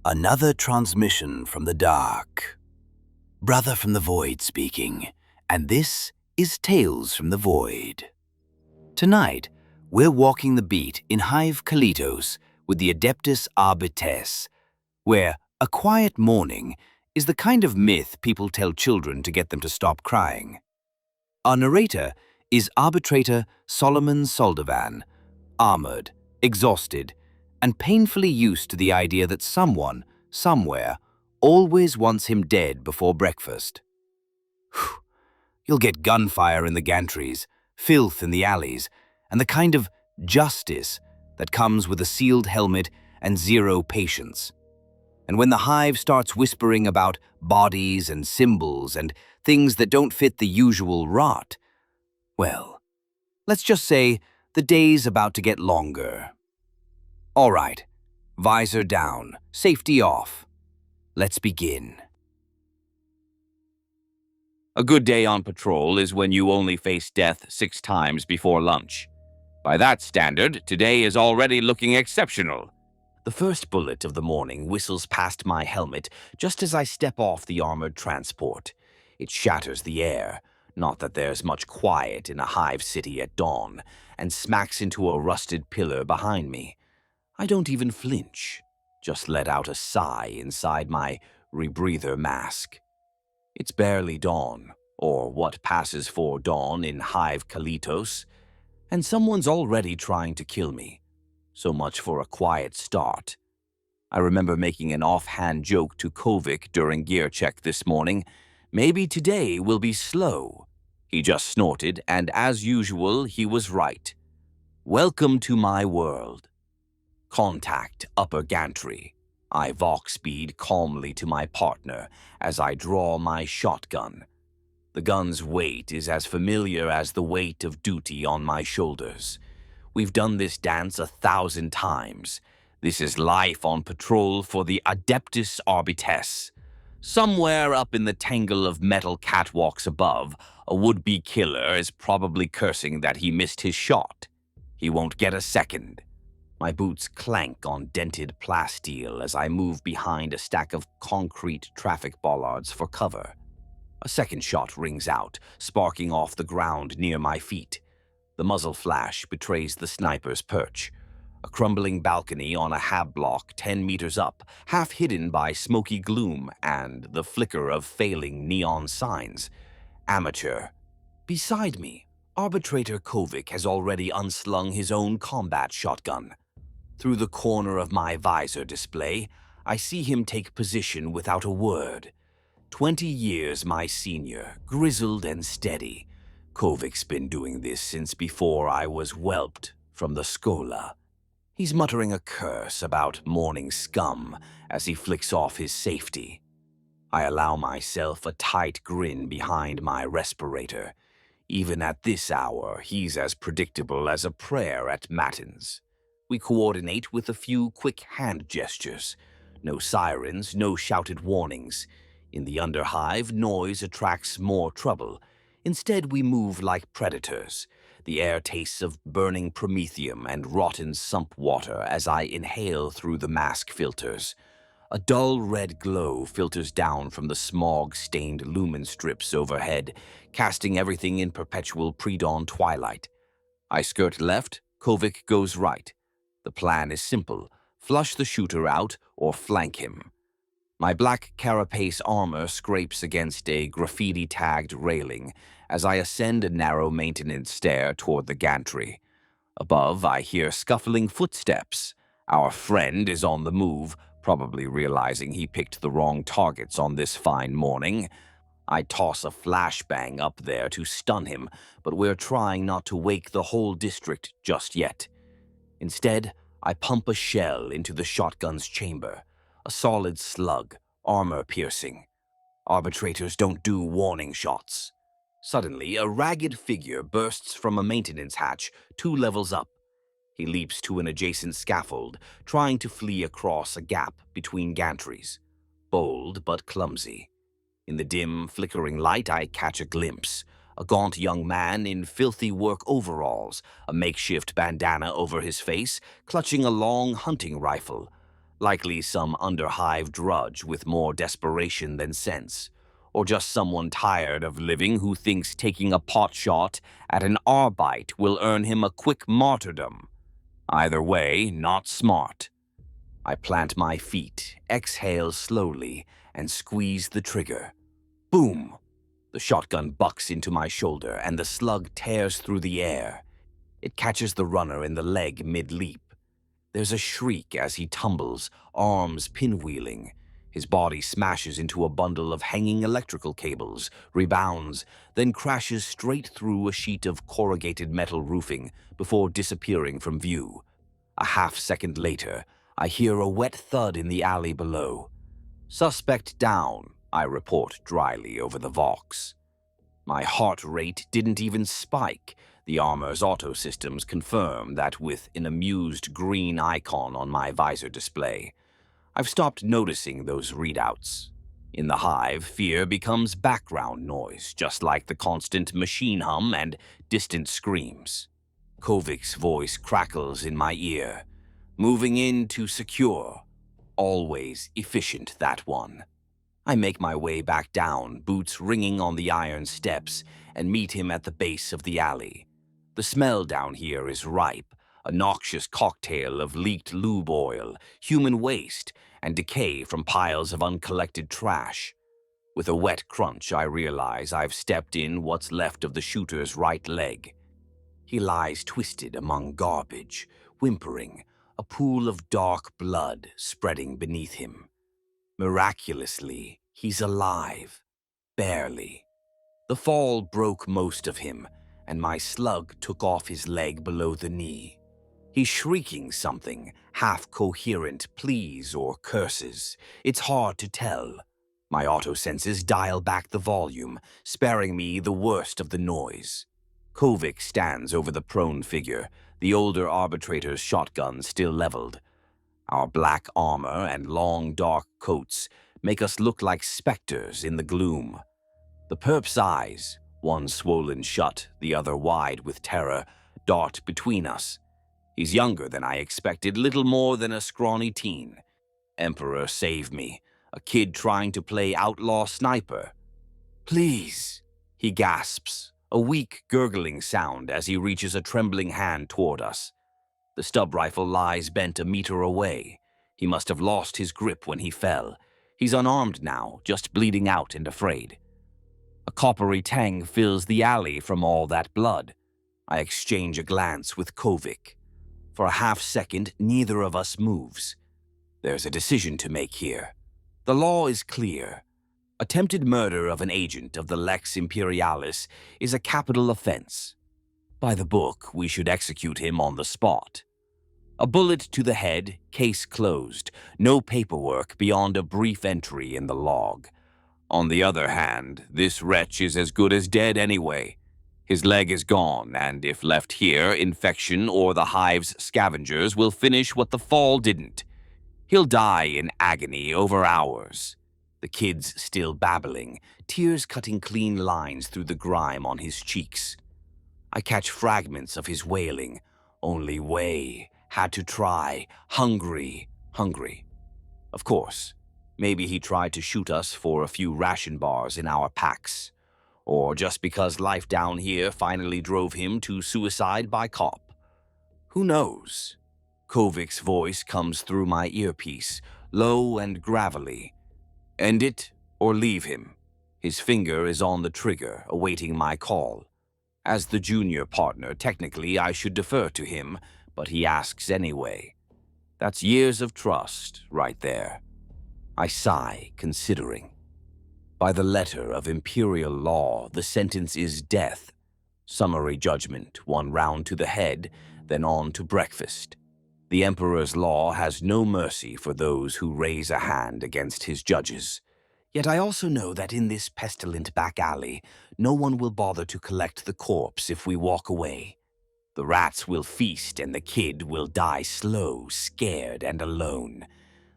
Another transmission from the dark. Brother from the Void speaking, and this is Tales from the Void. Tonight, we're walking the beat in Hive Kalitos with the Adeptus Arbites, where a quiet morning is the kind of myth people tell children to get them to stop crying. Our narrator is arbitrator Soldevan, armored, exhausted, and painfully used to the idea that someone, somewhere, always wants him dead before breakfast. You'll get gunfire in the gantries, filth in the alleys, and the kind of justice that comes with a sealed helmet and zero patience. And when the hive starts whispering about bodies and symbols and things that don't fit the usual rot, well, let's just say the day's about to get longer. All right, visor down, safety off. Let's begin. A good day on patrol is when you only face death 6 times before lunch. By that standard, today is already looking exceptional. The first bullet of the morning whistles past my helmet just as I step off the armored transport. It shatters the air, not that there's much quiet in a hive city at dawn, and smacks into a rusted pillar behind me. I don't even flinch, just let out a sigh inside my rebreather mask. It's barely dawn, or what passes for dawn in Hive Kalitos, and someone's already trying to kill me. So much for a quiet start. I remember making an offhand joke to Kovic during gear check this morning. Maybe today will be slow. He just snorted, and as usual, he was right. Welcome to my world. Contact upper gantry. I Vox speed calmly to my partner as I draw my shotgun. The gun's weight is as familiar as the weight of duty on my shoulders. We've done this dance 1,000 times. This is life on patrol for the Adeptus Arbites. Somewhere up in the tangle of metal catwalks above, a would-be killer is probably cursing that he missed his shot. He won't get a second. My boots clank on dented plasteel as I move behind a stack of concrete traffic bollards for cover. A second shot rings out, sparking off the ground near my feet. The muzzle flash betrays the sniper's perch. A crumbling balcony on a hab block 10 meters up, half hidden by smoky gloom and the flicker of failing neon signs. Amateur. Beside me, Arbitrator Kovic has already unslung his own combat shotgun. Through the corner of my visor display, I see him take position without a word. 20 years my senior, grizzled and steady. Kovic's been doing this since before I was whelped from the Scola. He's muttering a curse about morning scum as he flicks off his safety. I allow myself a tight grin behind my respirator. Even at this hour, he's as predictable as a prayer at matins. We coordinate with a few quick hand gestures. No sirens, no shouted warnings. In the underhive, noise attracts more trouble. Instead, we move like predators. The air tastes of burning promethium and rotten sump water as I inhale through the mask filters. A dull red glow filters down from the smog-stained lumen-strips overhead, casting everything in perpetual pre-dawn twilight. I skirt left, Kovic goes right. The plan is simple: flush the shooter out or flank him. My black carapace armor scrapes against a graffiti-tagged railing as I ascend a narrow maintenance stair toward the gantry. Above, I hear scuffling footsteps. Our friend is on the move, probably realizing he picked the wrong targets on this fine morning. I toss a flashbang up there to stun him, but we're trying not to wake the whole district just yet. Instead, I pump a shell into the shotgun's chamber. A solid slug, armor-piercing. Arbitrators don't do warning shots. Suddenly, a ragged figure bursts from a maintenance hatch 2 levels up. He leaps to an adjacent scaffold, trying to flee across a gap between gantries. Bold but clumsy. In the dim, flickering light, I catch a glimpse. A gaunt young man in filthy work overalls, a makeshift bandana over his face, clutching a long hunting rifle. Likely some underhive drudge with more desperation than sense, or just someone tired of living who thinks taking a pot shot at an Arbite will earn him a quick martyrdom. Either way, not smart. I plant my feet, exhale slowly, and squeeze the trigger. Boom! The shotgun bucks into my shoulder, and the slug tears through the air. It catches the runner in the leg mid-leap. There's a shriek as he tumbles, arms pinwheeling. His body smashes into a bundle of hanging electrical cables, rebounds, then crashes straight through a sheet of corrugated metal roofing before disappearing from view. A half-second later, I hear a wet thud in the alley below. "Suspect down," I report dryly over the Vox. My heart rate didn't even spike. The armor's auto systems confirm that with an amused green icon on my visor display. I've stopped noticing those readouts. In the hive, fear becomes background noise, just like the constant machine hum and distant screams. Kovic's voice crackles in my ear. Moving in to secure. Always efficient, that one. I make my way back down, boots ringing on the iron steps, and meet him at the base of the alley. The smell down here is ripe, a noxious cocktail of leaked lube oil, human waste, and decay from piles of uncollected trash. With a wet crunch, I realize I've stepped in what's left of the shooter's right leg. He lies twisted among garbage, whimpering, a pool of dark blood spreading beneath him. Miraculously, he's alive. Barely. The fall broke most of him, and my slug took off his leg below the knee. He's shrieking something, half-coherent pleas or curses. It's hard to tell. My auto-senses dial back the volume, sparing me the worst of the noise. Kovic stands over the prone figure, the older arbitrator's shotgun still leveled. Our black armor and long dark coats make us look like specters in the gloom. The perp's eyes, one swollen shut, the other wide with terror, dart between us. He's younger than I expected, little more than a scrawny teen. Emperor, save me. A kid trying to play outlaw sniper. "Please," he gasps, a weak gurgling sound as he reaches a trembling hand toward us. The stub rifle lies bent a meter away. He must have lost his grip when he fell. He's unarmed now, just bleeding out and afraid. A coppery tang fills the alley from all that blood. I exchange a glance with Kovic. For a half-second, neither of us moves. There's a decision to make here. The law is clear. Attempted murder of an agent of the Lex Imperialis is a capital offense. By the book, we should execute him on the spot. A bullet to the head, case closed, no paperwork beyond a brief entry in the log. On the other hand, this wretch is as good as dead anyway. His leg is gone, and if left here, infection or the hive's scavengers will finish what the fall didn't. He'll die in agony over hours. The kid's still babbling, tears cutting clean lines through the grime on his cheeks. I catch fragments of his wailing. Only way, had to try, hungry. Of course, maybe he tried to shoot us for a few ration bars in our packs. Or just because life down here finally drove him to suicide by cop. Who knows? Kovic's voice comes through my earpiece, low and gravelly. End it or leave him. His finger is on the trigger, awaiting my call. As the junior partner, technically I should defer to him, but he asks anyway. That's years of trust, right there. I sigh, considering. By the letter of imperial law, the sentence is death. Summary judgment, one round to the head, then on to breakfast. The Emperor's law has no mercy for those who raise a hand against his judges. Yet I also know that in this pestilent back alley, no one will bother to collect the corpse if we walk away. The rats will feast and the kid will die slow, scared, and alone.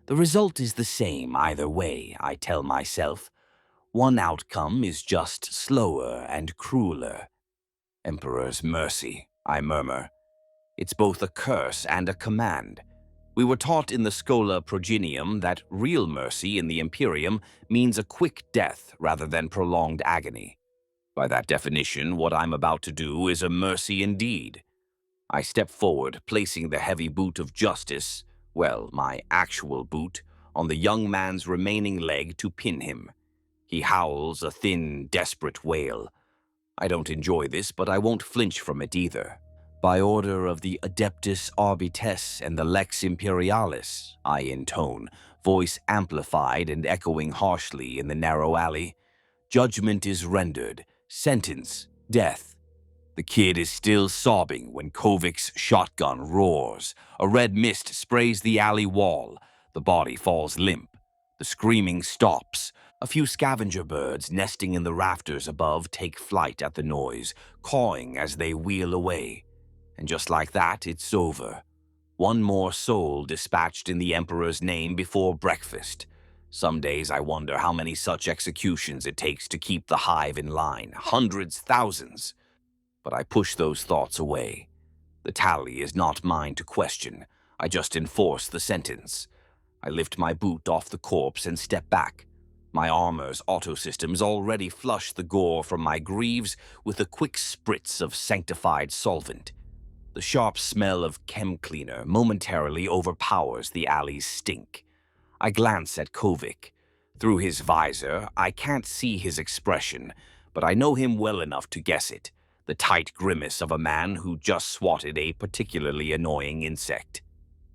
The result is the same either way, I tell myself. One outcome is just slower and crueler. Emperor's mercy, I murmur. It's both a curse and a command. We were taught in the Schola Progenium that real mercy in the Imperium means a quick death rather than prolonged agony. By that definition, what I'm about to do is a mercy indeed. I step forward, placing the heavy boot of justice, well, my actual boot, on the young man's remaining leg to pin him. He howls a thin, desperate wail. I don't enjoy this, but I won't flinch from it either. By order of the Adeptus Arbites and the Lex Imperialis, I intone, voice amplified and echoing harshly in the narrow alley. Judgment is rendered. Sentence, death. The kid is still sobbing when Kovik's shotgun roars. A red mist sprays the alley wall. The body falls limp. The screaming stops. A few scavenger birds nesting in the rafters above take flight at the noise, cawing as they wheel away. And just like that, it's over. One more soul dispatched in the Emperor's name before breakfast. Some days I wonder how many such executions it takes to keep the hive in line. Hundreds, thousands. But I push those thoughts away. The tally is not mine to question. I just enforce the sentence. I lift my boot off the corpse and step back. My armor's auto-systems already flush the gore from my greaves with a quick spritz of sanctified solvent. The sharp smell of chem cleaner momentarily overpowers the alley's stink. I glance at Kovik. Through his visor, I can't see his expression, but I know him well enough to guess it. The tight grimace of a man who just swatted a particularly annoying insect.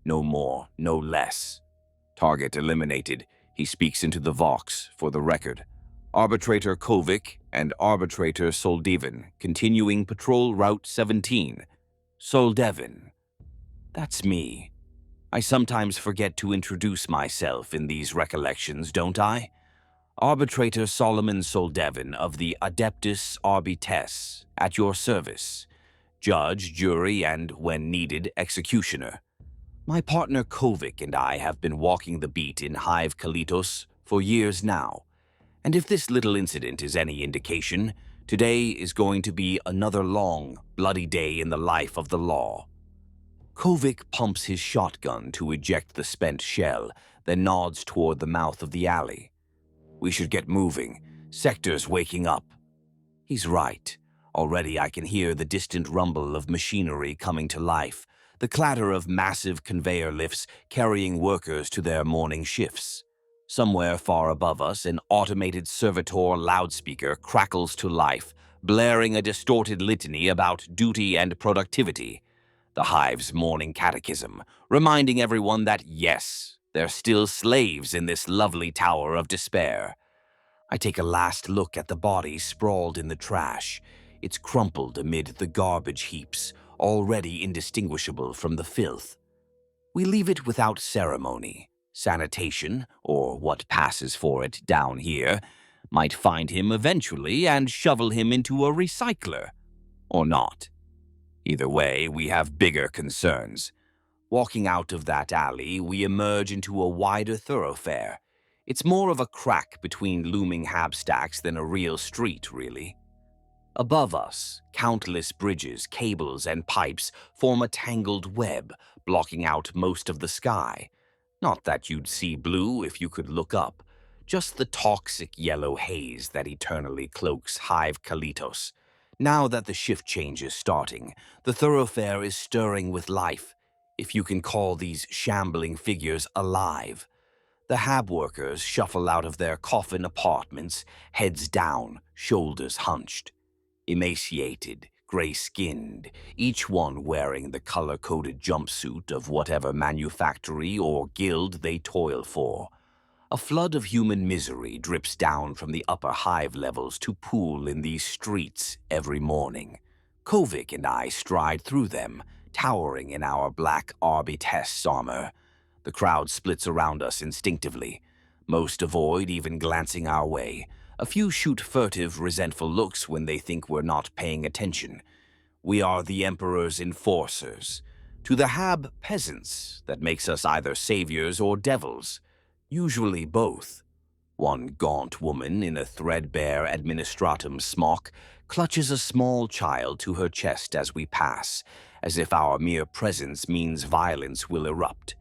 No more, no less. Target eliminated. He speaks into the Vox, for the record. Arbitrator Kovik and Arbitrator Soldevan, continuing Patrol Route 17. Soldevan. That's me. I sometimes forget to introduce myself in these recollections, don't I? Arbitrator Solomon Soldevan of the Adeptus Arbites, at your service. Judge, jury, and, when needed, executioner. My partner Kovik and I have been walking the beat in Hive Kalitos for years now. And if this little incident is any indication, today is going to be another long, bloody day in the life of the law. Kovik pumps his shotgun to eject the spent shell, then nods toward the mouth of the alley. We should get moving. Sector's waking up. He's right. Already I can hear the distant rumble of machinery coming to life, the clatter of massive conveyor lifts carrying workers to their morning shifts. Somewhere far above us, an automated servitor loudspeaker crackles to life, blaring a distorted litany about duty and productivity. The hive's morning catechism, reminding everyone that, yes, they're still slaves in this lovely tower of despair. I take a last look at the body sprawled in the trash. It's crumpled amid the garbage heaps, already indistinguishable from the filth. We leave it without ceremony. Sanitation, or what passes for it down here, might find him eventually and shovel him into a recycler. Or not. Either way, we have bigger concerns. Walking out of that alley, we emerge into a wider thoroughfare. It's more of a crack between looming habstacks than a real street, really. Above us, countless bridges, cables, and pipes form a tangled web, blocking out most of the sky. Not that you'd see blue if you could look up, just the toxic yellow haze that eternally cloaks Hive Kalitos. Now that the shift change is starting, the thoroughfare is stirring with life, if you can call these shambling figures alive. The hab workers shuffle out of their coffin apartments, heads down, shoulders hunched. Emaciated, gray-skinned, each one wearing the color-coded jumpsuit of whatever manufactory or guild they toil for. A flood of human misery drips down from the upper hive levels to pool in these streets every morning. Kovik and I stride through them, towering in our black Arbites armor. The crowd splits around us instinctively. Most avoid even glancing our way. A few shoot furtive, resentful looks when they think we're not paying attention. We are the Emperor's enforcers. To the Hab peasants, that makes us either saviors or devils. Usually both. One gaunt woman in a threadbare administratum smock clutches a small child to her chest as we pass, as if our mere presence means violence will erupt.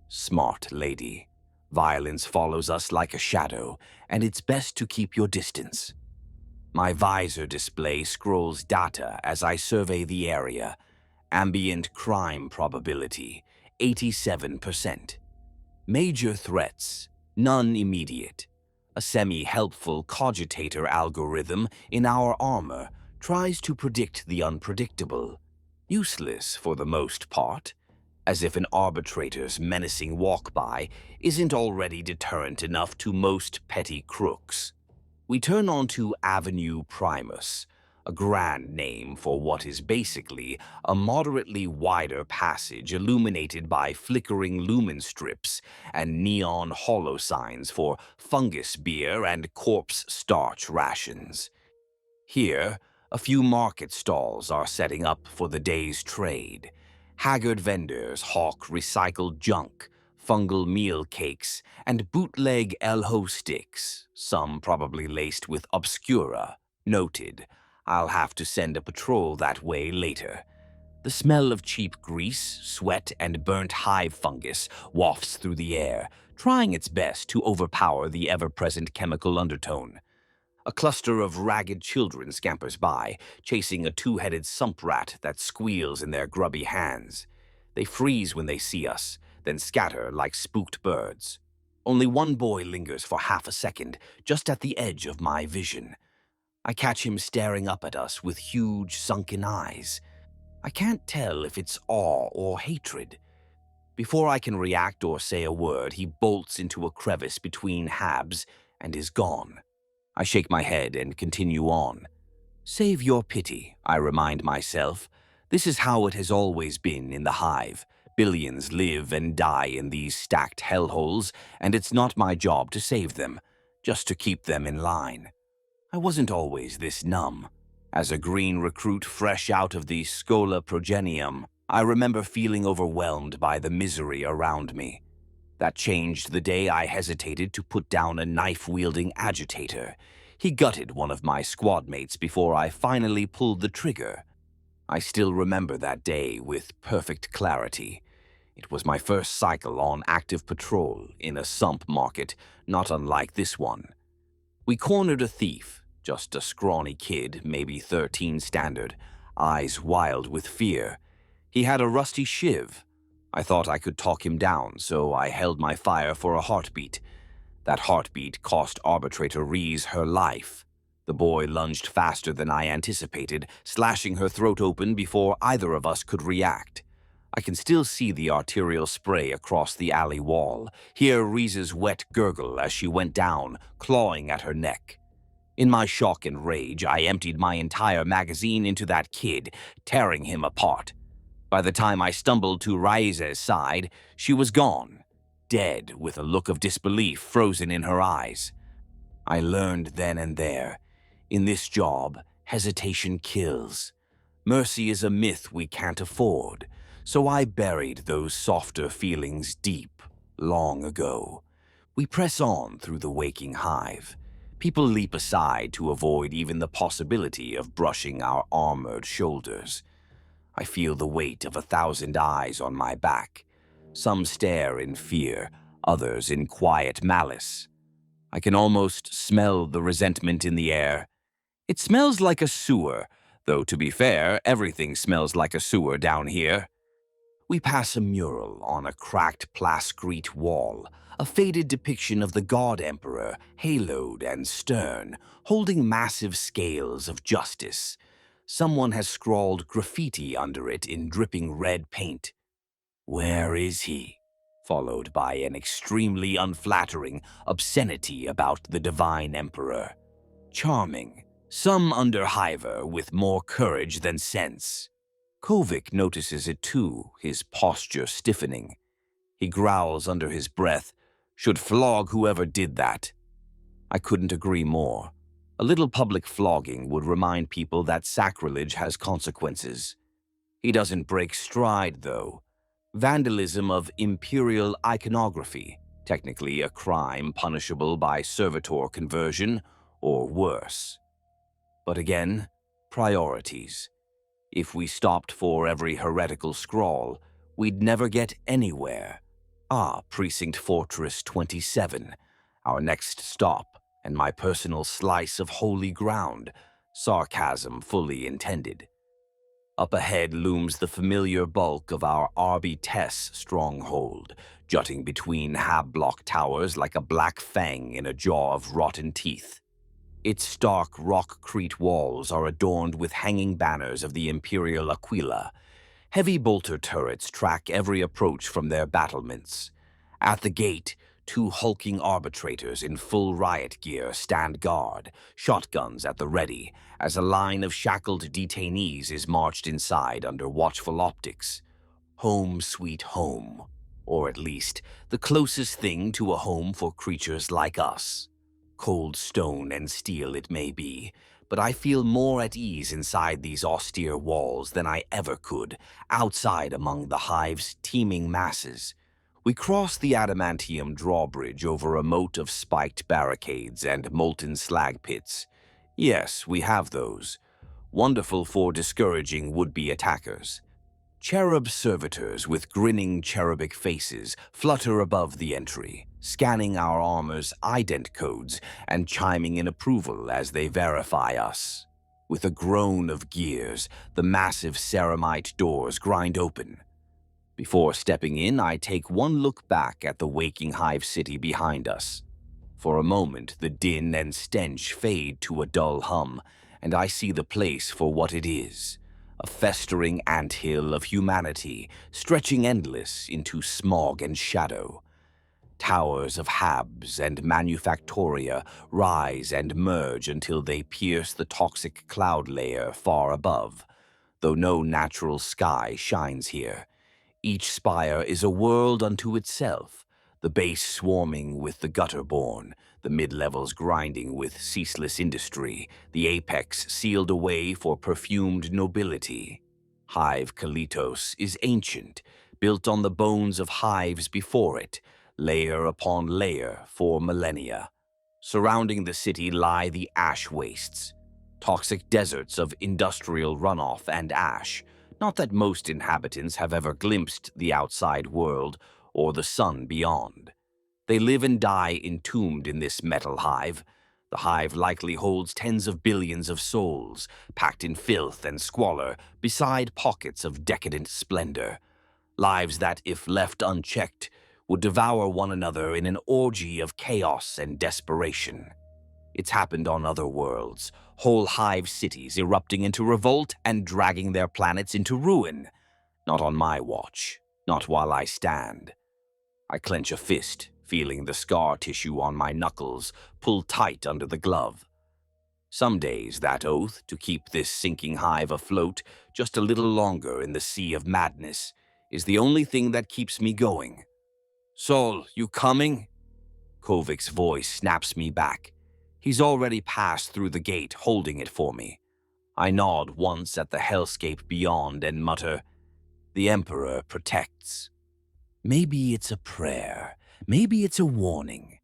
Smart lady. Violence follows us like a shadow, and it's best to keep your distance. My visor display scrolls data as I survey the area. Ambient crime probability, 87%. Major threats, none immediate. A semi-helpful cogitator algorithm in our armor tries to predict the unpredictable. Useless for the most part, as if an arbitrator's menacing walk-by isn't already deterrent enough to most petty crooks. We turn onto Avenue Primus, a grand name for what is basically a moderately wider passage illuminated by flickering lumen-strips and neon holo signs for fungus beer and corpse starch rations. Here, a few market stalls are setting up for the day's trade. Haggard vendors hawk recycled junk, fungal meal cakes, and bootleg elho sticks, some probably laced with obscura. Noted, I'll have to send a patrol that way later. The smell of cheap grease, sweat, and burnt hive fungus wafts through the air, trying its best to overpower the ever-present chemical undertone. A cluster of ragged children scampers by, chasing a two-headed sump rat that squeals in their grubby hands. They freeze when they see us, then scatter like spooked birds. Only one boy lingers for half a second, just at the edge of my vision. I catch him staring up at us with huge, sunken eyes. I can't tell if it's awe or hatred. Before I can react or say a word, he bolts into a crevice between habs and is gone. I shake my head and continue on. Save your pity, I remind myself. This is how it has always been in the Hive. Billions live and die in these stacked hellholes, and it's not my job to save them, just to keep them in line. I wasn't always this numb. As a green recruit fresh out of the Scola Progenium, I remember feeling overwhelmed by the misery around me. That changed the day I hesitated to put down a knife-wielding agitator. He gutted one of my squad mates before I finally pulled the trigger. I still remember that day with perfect clarity. It was my first cycle on active patrol in a sump market, not unlike this one. We cornered a thief, just a scrawny kid, maybe 13 standard, eyes wild with fear. He had a rusty shiv. I thought I could talk him down, so I held my fire for a heartbeat. That heartbeat cost Arbitrator Rees her life. The boy lunged faster than I anticipated, slashing her throat open before either of us could react. I can still see the arterial spray across the alley wall, hear Rees's wet gurgle as she went down, clawing at her neck. In my shock and rage, I emptied my entire magazine into that kid, tearing him apart. By the time I stumbled to Raiz's side, she was gone, dead with a look of disbelief frozen in her eyes. I learned then and there, in this job, hesitation kills. Mercy is a myth we can't afford, so I buried those softer feelings deep, long ago. We press on through the waking hive. People leap aside to avoid even the possibility of brushing our armored shoulders. I feel the weight of 1,000 eyes on my back. Some stare in fear, others in quiet malice. I can almost smell the resentment in the air. It smells like a sewer, though to be fair, everything smells like a sewer down here. We pass a mural on a cracked plascrete wall, a faded depiction of the God Emperor, haloed and stern, holding massive scales of justice. Someone has scrawled graffiti under it in dripping red paint. "Where is he?" Followed by an extremely unflattering obscenity about the divine emperor. Charming, some underhiver with more courage than sense. Kovic notices it too, his posture stiffening. He growls under his breath, "Should flog whoever did that." I couldn't agree more. A little public flogging would remind people that sacrilege has consequences. He doesn't break stride, though. Vandalism of imperial iconography, technically a crime punishable by servitor conversion, or worse. But again, priorities. If we stopped for every heretical scrawl, we'd never get anywhere. Precinct Fortress 27, our next stop, and my personal slice of holy ground, sarcasm fully intended. Up ahead looms the familiar bulk of our Arbites stronghold, jutting between hab-block towers like a black fang in a jaw of rotten teeth. Its stark rock-crete walls are adorned with hanging banners of the Imperial Aquila. Heavy bolter turrets track every approach from their battlements. At the gate, two hulking arbitrators in full riot gear stand guard, shotguns at the ready, as a line of shackled detainees is marched inside under watchful optics. Home sweet home, or at least the closest thing to a home for creatures like us. Cold stone and steel it may be, but I feel more at ease inside these austere walls than I ever could, outside among the hive's teeming masses. We cross the adamantium drawbridge over a moat of spiked barricades and molten slag pits. Yes, we have those. Wonderful for discouraging would-be attackers. Cherub servitors with grinning cherubic faces flutter above the entry, scanning our armor's ident codes and chiming in approval as they verify us. With a groan of gears, the massive ceramite doors grind open. Before stepping in, I take one look back at the waking hive city behind us. For a moment, the din and stench fade to a dull hum, and I see the place for what it is. A festering anthill of humanity, stretching endless into smog and shadow. Towers of habs and manufactoria rise and merge until they pierce the toxic cloud layer far above, though no natural sky shines here. Each spire is a world unto itself, the base swarming with the gutter-born, the mid-levels grinding with ceaseless industry, the apex sealed away for perfumed nobility. Hive Kalitos is ancient, built on the bones of hives before it, layer upon layer for millennia. Surrounding the city lie the ash wastes, toxic deserts of industrial runoff and ash. Not that most inhabitants have ever glimpsed the outside world or the sun beyond. They live and die entombed in this metal hive. The hive likely holds tens of billions of souls, packed in filth and squalor, beside pockets of decadent splendor. Lives that, if left unchecked, would devour one another in an orgy of chaos and desperation. It's happened on other worlds, whole hive cities erupting into revolt and dragging their planets into ruin. Not on my watch, not while I stand. I clench a fist, feeling the scar tissue on my knuckles pull tight under the glove. Some days that oath to keep this sinking hive afloat just a little longer in the sea of madness is the only thing that keeps me going. "Sol, you coming?" Kovik's voice snaps me back. He's already passed through the gate, holding it for me. I nod once at the hellscape beyond and mutter, "The Emperor protects." Maybe it's a prayer, maybe it's a warning.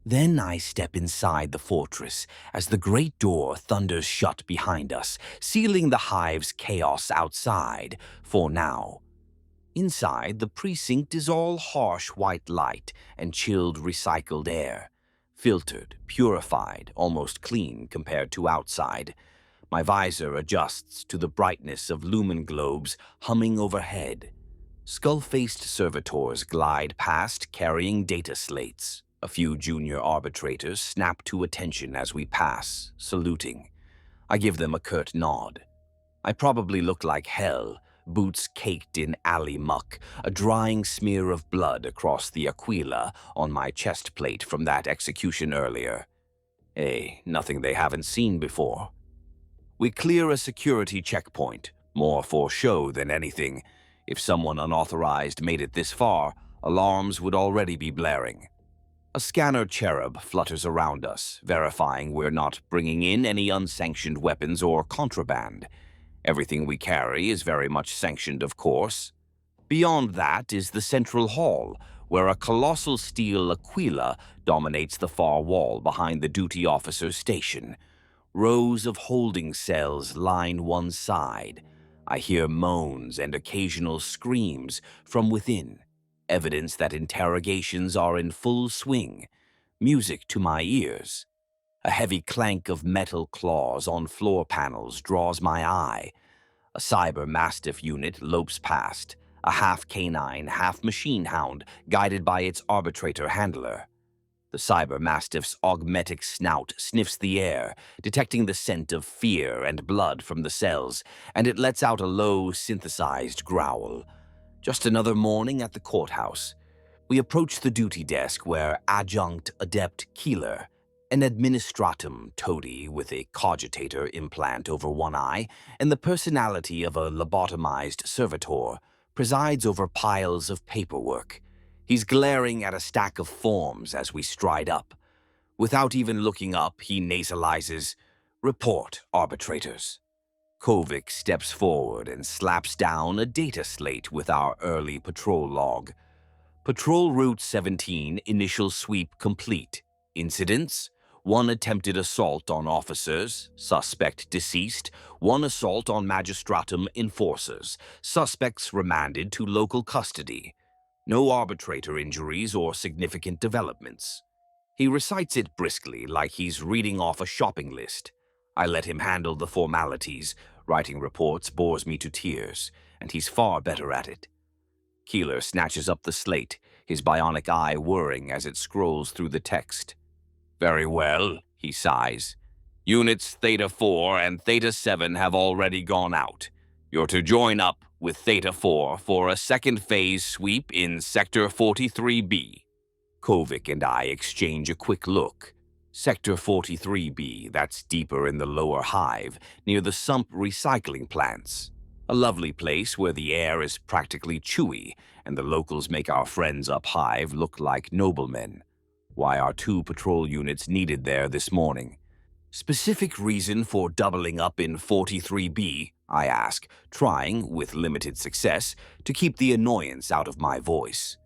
Then I step inside the fortress as the great door thunders shut behind us, sealing the hive's chaos outside, for now. Inside, the precinct is all harsh white light and chilled recycled air. Filtered, purified, almost clean compared to outside. My visor adjusts to the brightness of lumen globes humming overhead. Skull-faced servitors glide past carrying data slates. A few junior arbitrators snap to attention as we pass, saluting. I give them a curt nod. I probably look like hell, boots caked in alley muck, a drying smear of blood across the aquila on my chest plate from that execution earlier. Nothing they haven't seen before. We clear a security checkpoint, more for show than anything. If someone unauthorized made it this far, alarms would already be blaring. A scanner cherub flutters around us, verifying we're not bringing in any unsanctioned weapons or contraband. Everything we carry is very much sanctioned, of course. Beyond that is the central hall, where a colossal steel aquila dominates the far wall behind the duty officer's station. Rows of holding cells line one side. I hear moans and occasional screams from within. evidence that interrogations are in full swing, music to my ears. A heavy clank of metal claws on floor panels draws my eye. A cyber-mastiff unit lopes past, a half-canine, half-machine hound guided by its arbitrator handler. The cyber-mastiff's augmetic snout sniffs the air, detecting the scent of fear and blood from the cells, and it lets out a low, synthesized growl. Just another morning at the courthouse. We approach the duty desk where adjunct adept Keeler, an administratum toady with a cogitator implant over one eye and the personality of a lobotomized servitor, presides over piles of paperwork. He's glaring at a stack of forms as we stride up. Without even looking up, he nasalizes, "Report, arbitrators." Kovic steps forward and slaps down a data slate with our early patrol log. Patrol Route 17 initial sweep complete. Incidents: 1 attempted assault on officers, suspect deceased. 1 assault on magistratum enforcers, suspects remanded to local custody. No arbitrator injuries or significant developments. He recites it briskly like he's reading off a shopping list. I let him handle the formalities. Writing reports bores me to tears, and he's far better at it. Keeler snatches up the slate, his bionic eye whirring as it scrolls through the text. "Very well," he sighs. "Units Theta 4 and Theta 7 have already gone out. You're to join up with Theta 4 for a second phase sweep in Sector 43B. Kovic and I exchange a quick look. Sector 43B, that's deeper in the lower hive, near the sump recycling plants. A lovely place where the air is practically chewy, and the locals make our friends up hive look like noblemen. Why are 2 patrol units needed there this morning? Specific reason for doubling up in 43B, I ask, trying, with limited success, to keep the annoyance out of my voice.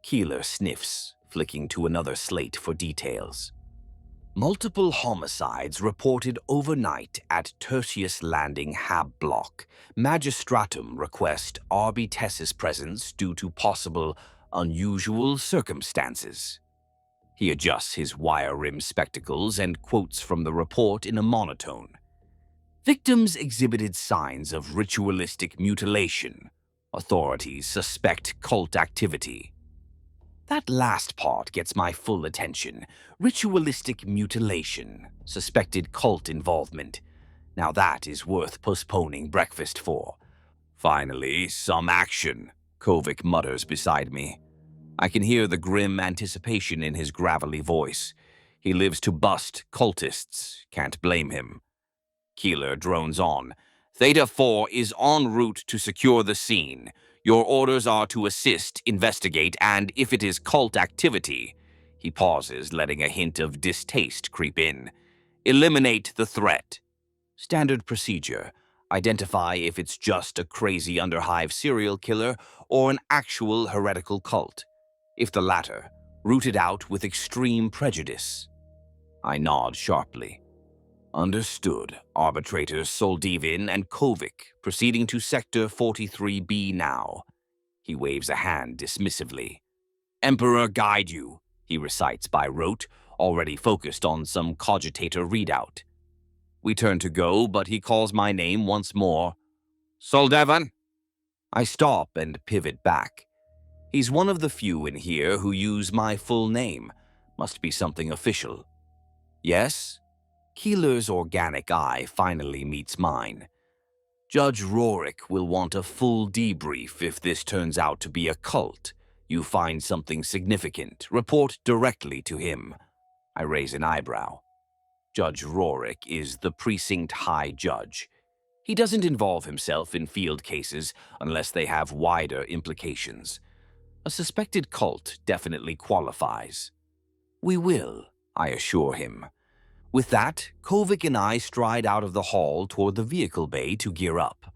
Keeler sniffs, flicking to another slate for details. Multiple homicides reported overnight at Tertius Landing Hab Block. Magistratum request Arbites' presence due to possible unusual circumstances. He adjusts his wire-rimmed spectacles and quotes from the report in a monotone. Victims exhibited signs of ritualistic mutilation. Authorities suspect cult activity. That last part gets my full attention. Ritualistic mutilation, suspected cult involvement. Now that is worth postponing breakfast for. Finally, some action, Kovic mutters beside me. I can hear the grim anticipation in his gravelly voice. He lives to bust cultists, can't blame him. Keeler drones on. Theta 4 is en route to secure the scene. Your orders are to assist, investigate, and if it is cult activity, he pauses, letting a hint of distaste creep in. Eliminate the threat. Standard procedure. Identify if it's just a crazy underhive serial killer or an actual heretical cult. If the latter, root it out with extreme prejudice. I nod sharply. Understood. Arbitrators Soldevan and Kovic, proceeding to Sector 43B now. He waves a hand dismissively. Emperor guide you, he recites by rote, already focused on some cogitator readout. We turn to go, but he calls my name once more. Soldevan? I stop and pivot back. He's one of the few in here who use my full name. Must be something official. Yes? Keeler's organic eye finally meets mine. Judge Rorik will want a full debrief if this turns out to be a cult. You find something significant, report directly to him. I raise an eyebrow. Judge Rorik is the precinct high judge. He doesn't involve himself in field cases unless they have wider implications. A suspected cult definitely qualifies. We will, I assure him. With that, Kovic and I stride out of the hall toward the vehicle bay to gear up.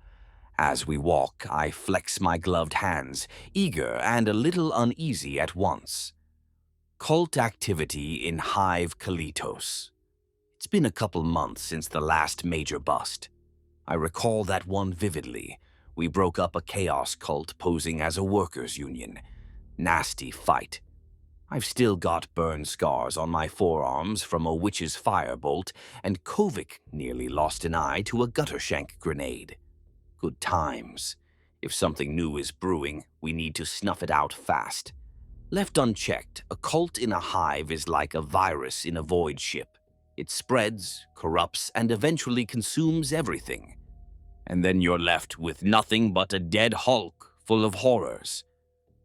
As we walk, I flex my gloved hands, eager and a little uneasy at once. Cult activity in Hive Kalitos. It's been a couple months since the last major bust. I recall that one vividly. We broke up a chaos cult posing as a workers' union. Nasty fight. I've still got burn scars on my forearms from a witch's firebolt, and Kovic nearly lost an eye to a gutter shank grenade. Good times. If something new is brewing, we need to snuff it out fast. Left unchecked, a cult in a hive is like a virus in a void ship. It spreads, corrupts, and eventually consumes everything. And then you're left with nothing but a dead hulk full of horrors.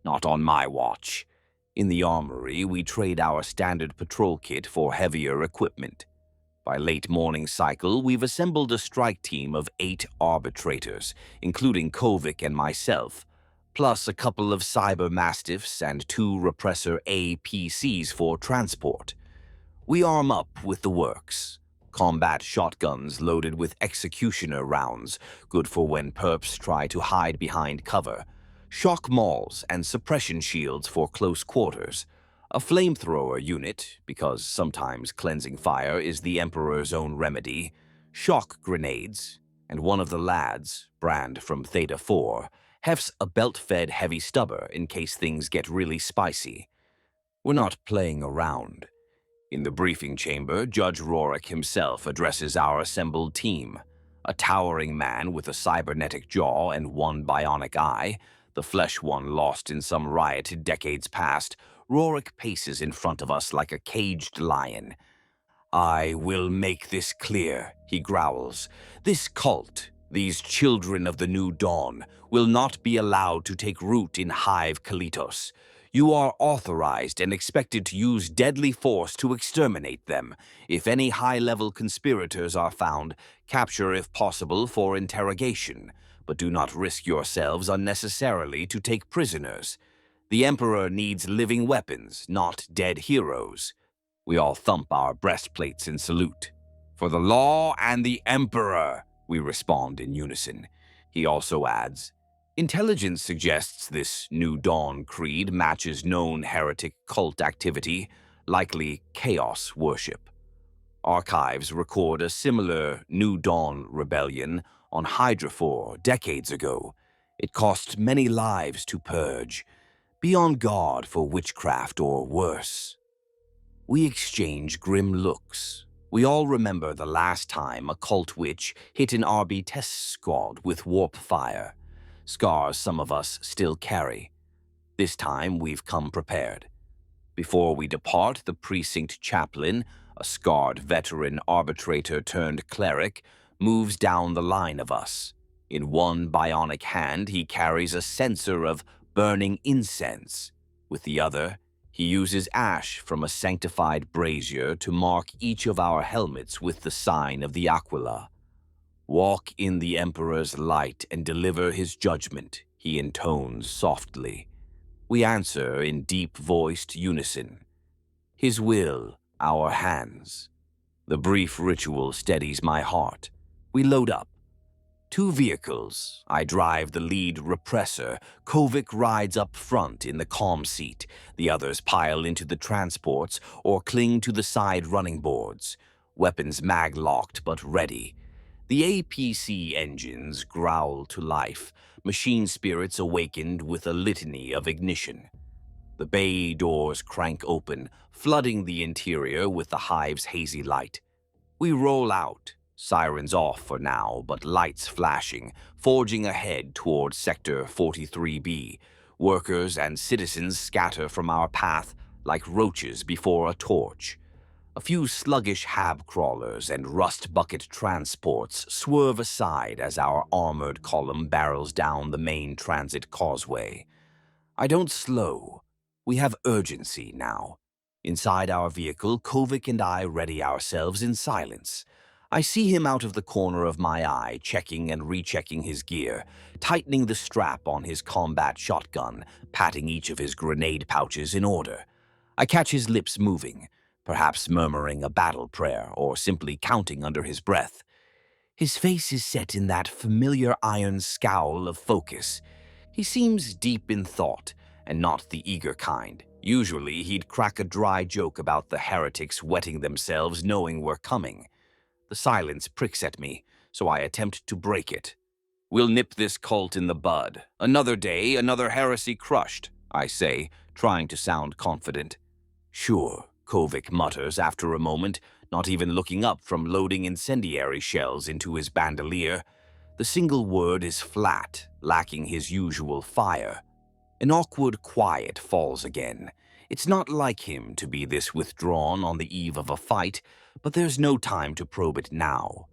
Not on my watch. In the armory, we trade our standard patrol kit for heavier equipment. By late morning cycle, we've assembled a strike team of 8 arbitrators, including Kovic and myself, plus a couple of cyber-mastiffs and 2 repressor APCs for transport. We arm up with the works. Combat shotguns loaded with executioner rounds, good for when perps try to hide behind cover. Shock mauls and suppression shields for close quarters. A flamethrower unit, because sometimes cleansing fire is the Emperor's own remedy. Shock grenades, and one of the lads, Brand from Theta 4, hefts a belt-fed heavy stubber in case things get really spicy. We're not playing around. In the briefing chamber, Judge Rorik himself addresses our assembled team. A towering man with a cybernetic jaw and 1 bionic eye, the flesh one lost in some riot decades past, Rorik paces in front of us like a caged lion. "I will make this clear," he growls. "This cult, these children of the new dawn, will not be allowed to take root in Hive Kalitos. You are authorized and expected to use deadly force to exterminate them. If any high-level conspirators are found, capture if possible for interrogation, but do not risk yourselves unnecessarily to take prisoners. The Emperor needs living weapons, not dead heroes." We all thump our breastplates in salute. "For the law and the Emperor," we respond in unison. He also adds, "Intelligence suggests this New Dawn creed matches known heretic cult activity, likely chaos worship. Archives record a similar New Dawn rebellion on Hydrafor decades ago. It cost many lives to purge. Be on guard for witchcraft or worse." We exchange grim looks. We all remember the last time a cult witch hit an Arbites squad with warp fire. Scars some of us still carry. This time we've come prepared. Before we depart, the precinct chaplain, a scarred veteran arbitrator turned cleric, moves down the line of us. In one bionic hand, he carries a censer of burning incense. With the other, he uses ash from a sanctified brazier to mark each of our helmets with the sign of the Aquila. "Walk in the Emperor's light and deliver his judgment," he intones softly. We answer in deep-voiced unison. "His will, our hands." The brief ritual steadies my heart. We load up. 2 vehicles. I drive the lead repressor. Kovic rides up front in the comm seat. The others pile into the transports or cling to the side running boards. Weapons mag-locked but ready. The APC engines growl to life, machine spirits awakened with a litany of ignition. The bay doors crank open, flooding the interior with the hive's hazy light. We roll out. Sirens off for now, but lights flashing, forging ahead toward Sector 43B. Workers and citizens scatter from our path like roaches before a torch. A few sluggish hab crawlers and rust bucket transports swerve aside as our armored column barrels down the main transit causeway. I don't slow. We have urgency now. Inside our vehicle, Kovic and I ready ourselves in silence. I see him out of the corner of my eye, checking and rechecking his gear, tightening the strap on his combat shotgun, patting each of his grenade pouches in order. I catch his lips moving, perhaps murmuring a battle prayer or simply counting under his breath. His face is set in that familiar iron scowl of focus. He seems deep in thought, and not the eager kind. Usually he'd crack a dry joke about the heretics wetting themselves knowing we're coming. The silence pricks at me, so I attempt to break it. "We'll nip this cult in the bud. Another day, another heresy crushed. I say, trying to sound confident. Sure, Kovic mutters after a moment, not even looking up from loading incendiary shells into his bandolier. The single word is flat, lacking his usual fire. An awkward quiet falls again. It's not like him to be this withdrawn on the eve of a fight, but there's no time to probe it now.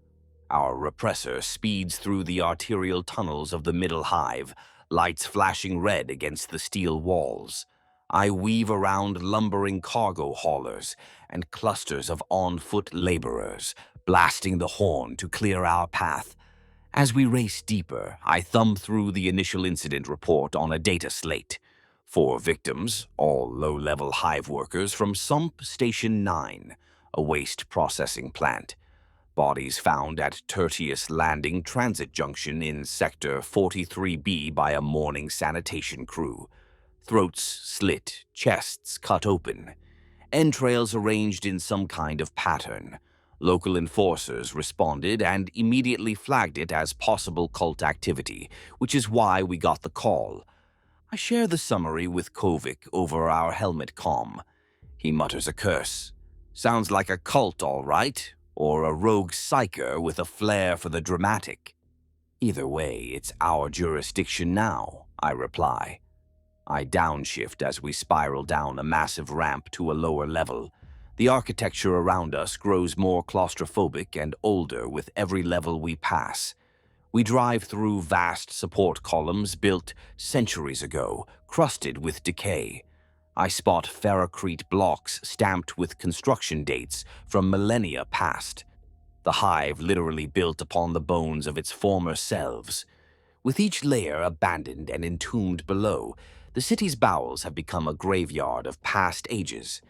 Our repressor speeds through the arterial tunnels of the middle hive, lights flashing red against the steel walls. I weave around lumbering cargo haulers and clusters of on-foot laborers, blasting the horn to clear our path. As we race deeper, I thumb through the initial incident report on a data slate. 4 victims, all low-level hive workers from Sump Station 9, a waste processing plant. Bodies found at Tertius Landing Transit Junction in Sector 43B by a morning sanitation crew. Throats slit, chests cut open. Entrails arranged in some kind of pattern. Local enforcers responded and immediately flagged it as possible cult activity, which is why we got the call. I share the summary with Kovic over our helmet comm. He mutters a curse. Sounds like a cult, all right, or a rogue psyker with a flair for the dramatic. Either way, it's our jurisdiction now, I reply. I downshift as we spiral down a massive ramp to a lower level. The architecture around us grows more claustrophobic and older with every level we pass. We drive through vast support columns built centuries ago, crusted with decay. I spot ferrocrete blocks stamped with construction dates from millennia past. The hive literally built upon the bones of its former selves. With each layer abandoned and entombed below, the city's bowels have become a graveyard of past ages.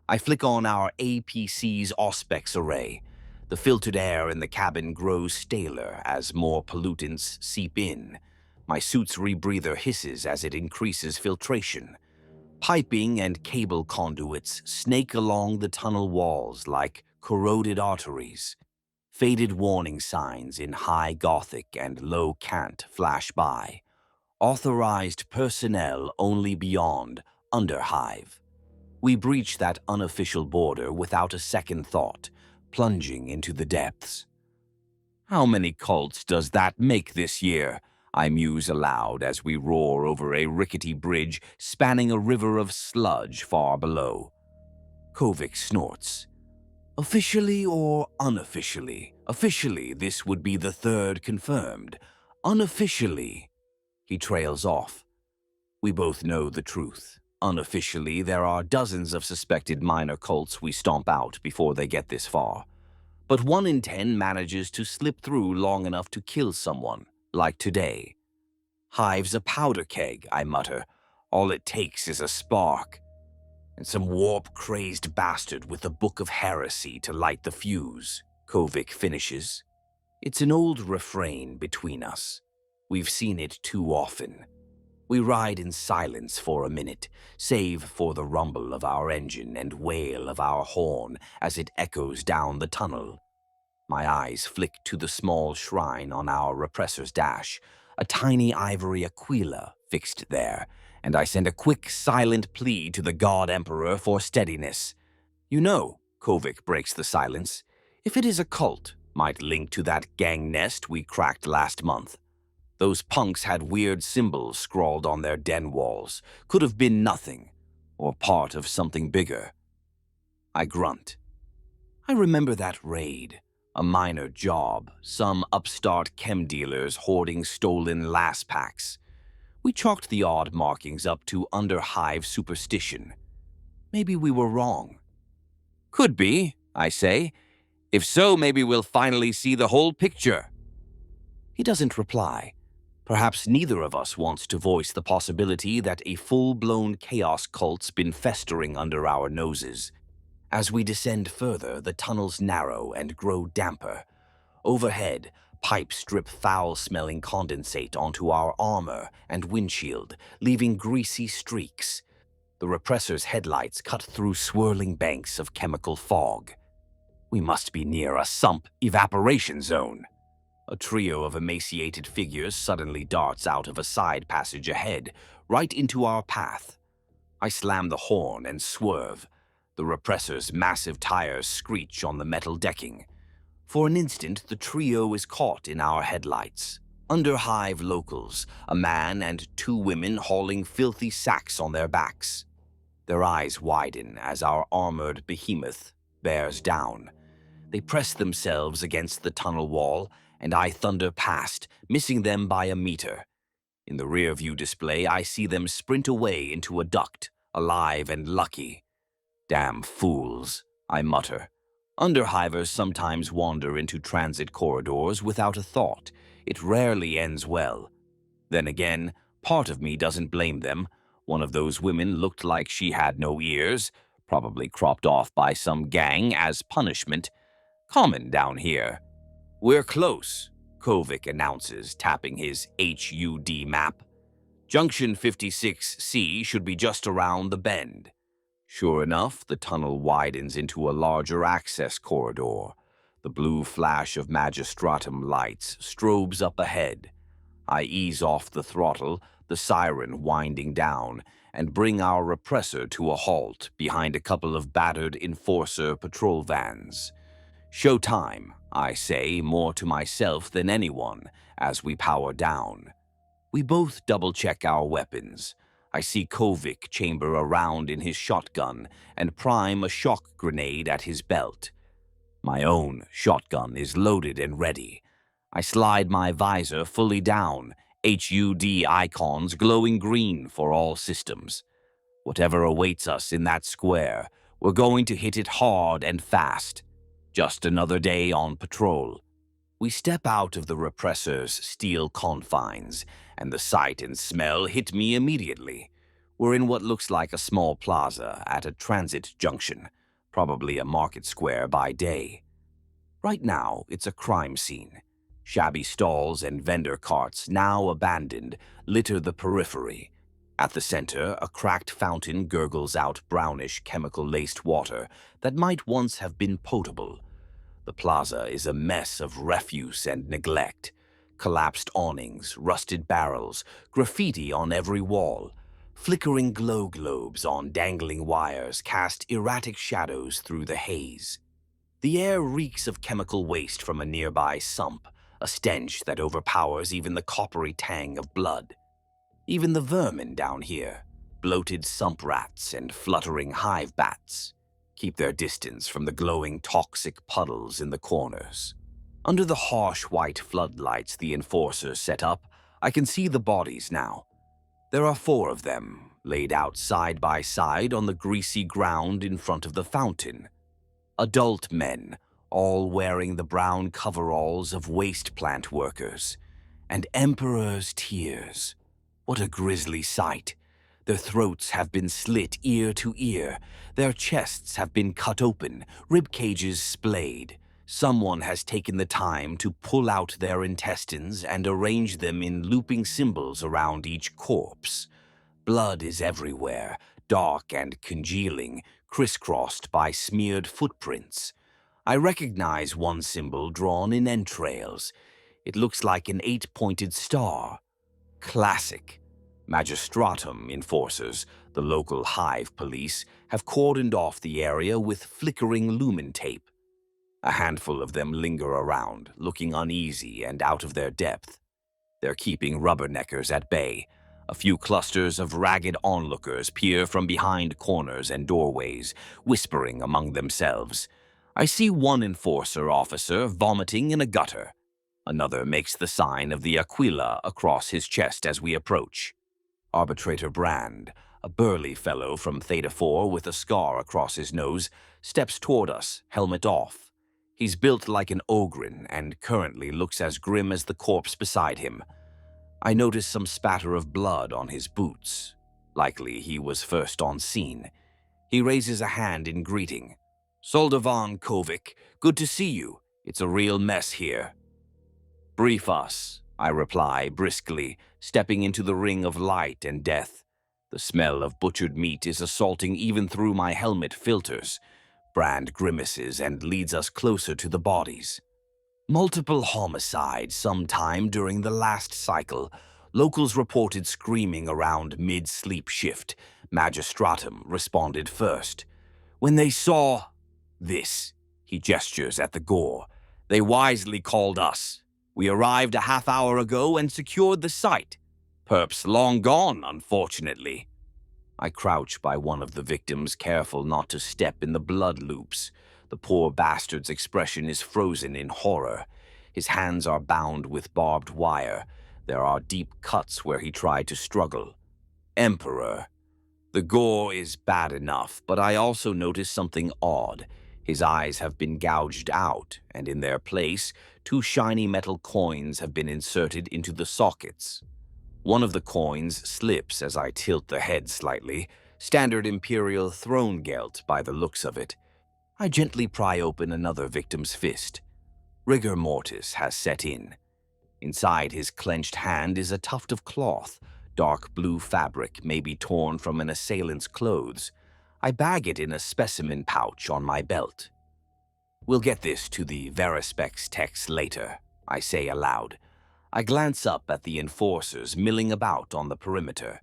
I flick on our APC's Auspex array. The filtered air in the cabin grows staler as more pollutants seep in. My suit's rebreather hisses as it increases filtration. Piping and cable conduits snake along the tunnel walls like corroded arteries. Faded warning signs in high Gothic and low cant flash by. Authorized personnel only beyond underhive. We breach that unofficial border without a second thought, plunging into the depths. How many cults does that make this year? I muse aloud as we roar over a rickety bridge spanning a river of sludge far below. Kovic snorts. Officially or unofficially? Officially, this would be the 3rd confirmed. Unofficially, he trails off. We both know the truth. Unofficially, there are dozens of suspected minor cults we stomp out before they get this far. But 1 in 10 manages to slip through long enough to kill someone, like today. Hive's a powder keg, I mutter. All it takes is a spark. And some warp-crazed bastard with a book of heresy to light the fuse, Kovic finishes. It's an old refrain between us. We've seen it too often. We ride in silence for a minute, save for the rumble of our engine and wail of our horn as it echoes down the tunnel. My eyes flick to the small shrine on our repressor's dash, a tiny ivory aquila fixed there, and I send a quick, silent plea to the God Emperor for steadiness. You know, Kovic breaks the silence, if it is a cult, might link to that gang nest we cracked last month. Those punks had weird symbols scrawled on their den walls. Could have been nothing, or part of something bigger. I grunt. I remember that raid. A minor job, some upstart chem dealers hoarding stolen las packs. We chalked the odd markings up to underhive superstition. Maybe we were wrong. Could be, I say. If so, maybe we'll finally see the whole picture. He doesn't reply. Perhaps neither of us wants to voice the possibility that a full-blown chaos cult's been festering under our noses. As we descend further, the tunnels narrow and grow damper. Overhead, pipes drip foul-smelling condensate onto our armor and windshield, leaving greasy streaks. The repressor's headlights cut through swirling banks of chemical fog. We must be near a sump evaporation zone. A trio of emaciated figures suddenly darts out of a side passage ahead, right into our path. I slam the horn and swerve. The repressor's massive tires screech on the metal decking. For an instant, the trio is caught in our headlights. Underhive locals, a man and two women hauling filthy sacks on their backs. Their eyes widen as our armored behemoth bears down. They press themselves against the tunnel wall, and I thunder past, missing them by a meter. In the rear-view display, I see them sprint away into a duct, alive and lucky. Damn fools, I mutter. Underhivers sometimes wander into transit corridors without a thought. It rarely ends well. Then again, part of me doesn't blame them. One of those women looked like she had no ears, probably cropped off by some gang as punishment. Common down here. We're close, Kovic announces, tapping his HUD map. Junction 56C should be just around the bend. Sure enough, the tunnel widens into a larger access corridor. The blue flash of magistratum lights strobes up ahead. I ease off the throttle, the siren winding down, and bring our repressor to a halt behind a couple of battered enforcer patrol vans. Showtime, I say, more to myself than anyone, as we power down. We both double-check our weapons. I see Kovic chamber a round in his shotgun and prime a shock grenade at his belt. My own shotgun is loaded and ready. I slide my visor fully down, HUD icons glowing green for all systems. Whatever awaits us in that square, we're going to hit it hard and fast. Just another day on patrol. We step out of the repressor's steel confines, and the sight and smell hit me immediately. We're in what looks like a small plaza at a transit junction, probably a market square by day. Right now, it's a crime scene. Shabby stalls and vendor carts, now abandoned, litter the periphery. At the center, a cracked fountain gurgles out brownish chemical-laced water that might once have been potable. The plaza is a mess of refuse and neglect. Collapsed awnings, rusted barrels, graffiti on every wall. Flickering glow globes on dangling wires cast erratic shadows through the haze. The air reeks of chemical waste from a nearby sump, a stench that overpowers even the coppery tang of blood. Even the vermin down here, bloated sump rats and fluttering hive bats, keep their distance from the glowing toxic puddles in the corners. Under the harsh white floodlights the enforcers set up, I can see the bodies now. There are 4 of them, laid out side by side on the greasy ground in front of the fountain. Adult men, all wearing the brown coveralls of waste plant workers. And Emperor's tears. What a grisly sight. Their throats have been slit ear to ear. Their chests have been cut open, rib cages splayed. Someone has taken the time to pull out their intestines and arrange them in looping symbols around each corpse. Blood is everywhere, dark and congealing, crisscrossed by smeared footprints. I recognize one symbol drawn in entrails. It looks like an 8-pointed star. Classic. Magistratum enforcers, the local hive police, have cordoned off the area with flickering lumen tape. A handful of them linger around, looking uneasy and out of their depth. They're keeping rubberneckers at bay. A few clusters of ragged onlookers peer from behind corners and doorways, whispering among themselves. I see one enforcer officer vomiting in a gutter. Another makes the sign of the Aquila across his chest as we approach. Arbitrator Brand, a burly fellow from Theta 4 with a scar across his nose, steps toward us, helmet off. He's built like an ogrin and currently looks as grim as the corpse beside him. I notice some spatter of blood on his boots. Likely he was first on scene. He raises a hand in greeting. Soldevan, Kovic, good to see you. It's a real mess here. Brief us, I reply briskly, stepping into the ring of light and death. The smell of butchered meat is assaulting even through my helmet filters. Brand grimaces and leads us closer to the bodies. Multiple homicides sometime during the last cycle. Locals reported screaming around mid-sleep shift. Magistratum responded first. When they saw this, he gestures at the gore, they wisely called us. We arrived a half hour ago and secured the site. Perps long gone, unfortunately. I crouch by one of the victims, careful not to step in the blood loops. The poor bastard's expression is frozen in horror. His hands are bound with barbed wire. There are deep cuts where he tried to struggle. Emperor. The gore is bad enough, but I also notice something odd. His eyes have been gouged out, and in their place, 2 shiny metal coins have been inserted into the sockets. One of the coins slips as I tilt the head slightly, standard Imperial throne gelt by the looks of it. I gently pry open another victim's fist. Rigor mortis has set in. Inside his clenched hand is a tuft of cloth, dark blue fabric, maybe torn from an assailant's clothes. I bag it in a specimen pouch on my belt. We'll get this to the Verispex techs later, I say aloud. I glance up at the enforcers milling about on the perimeter.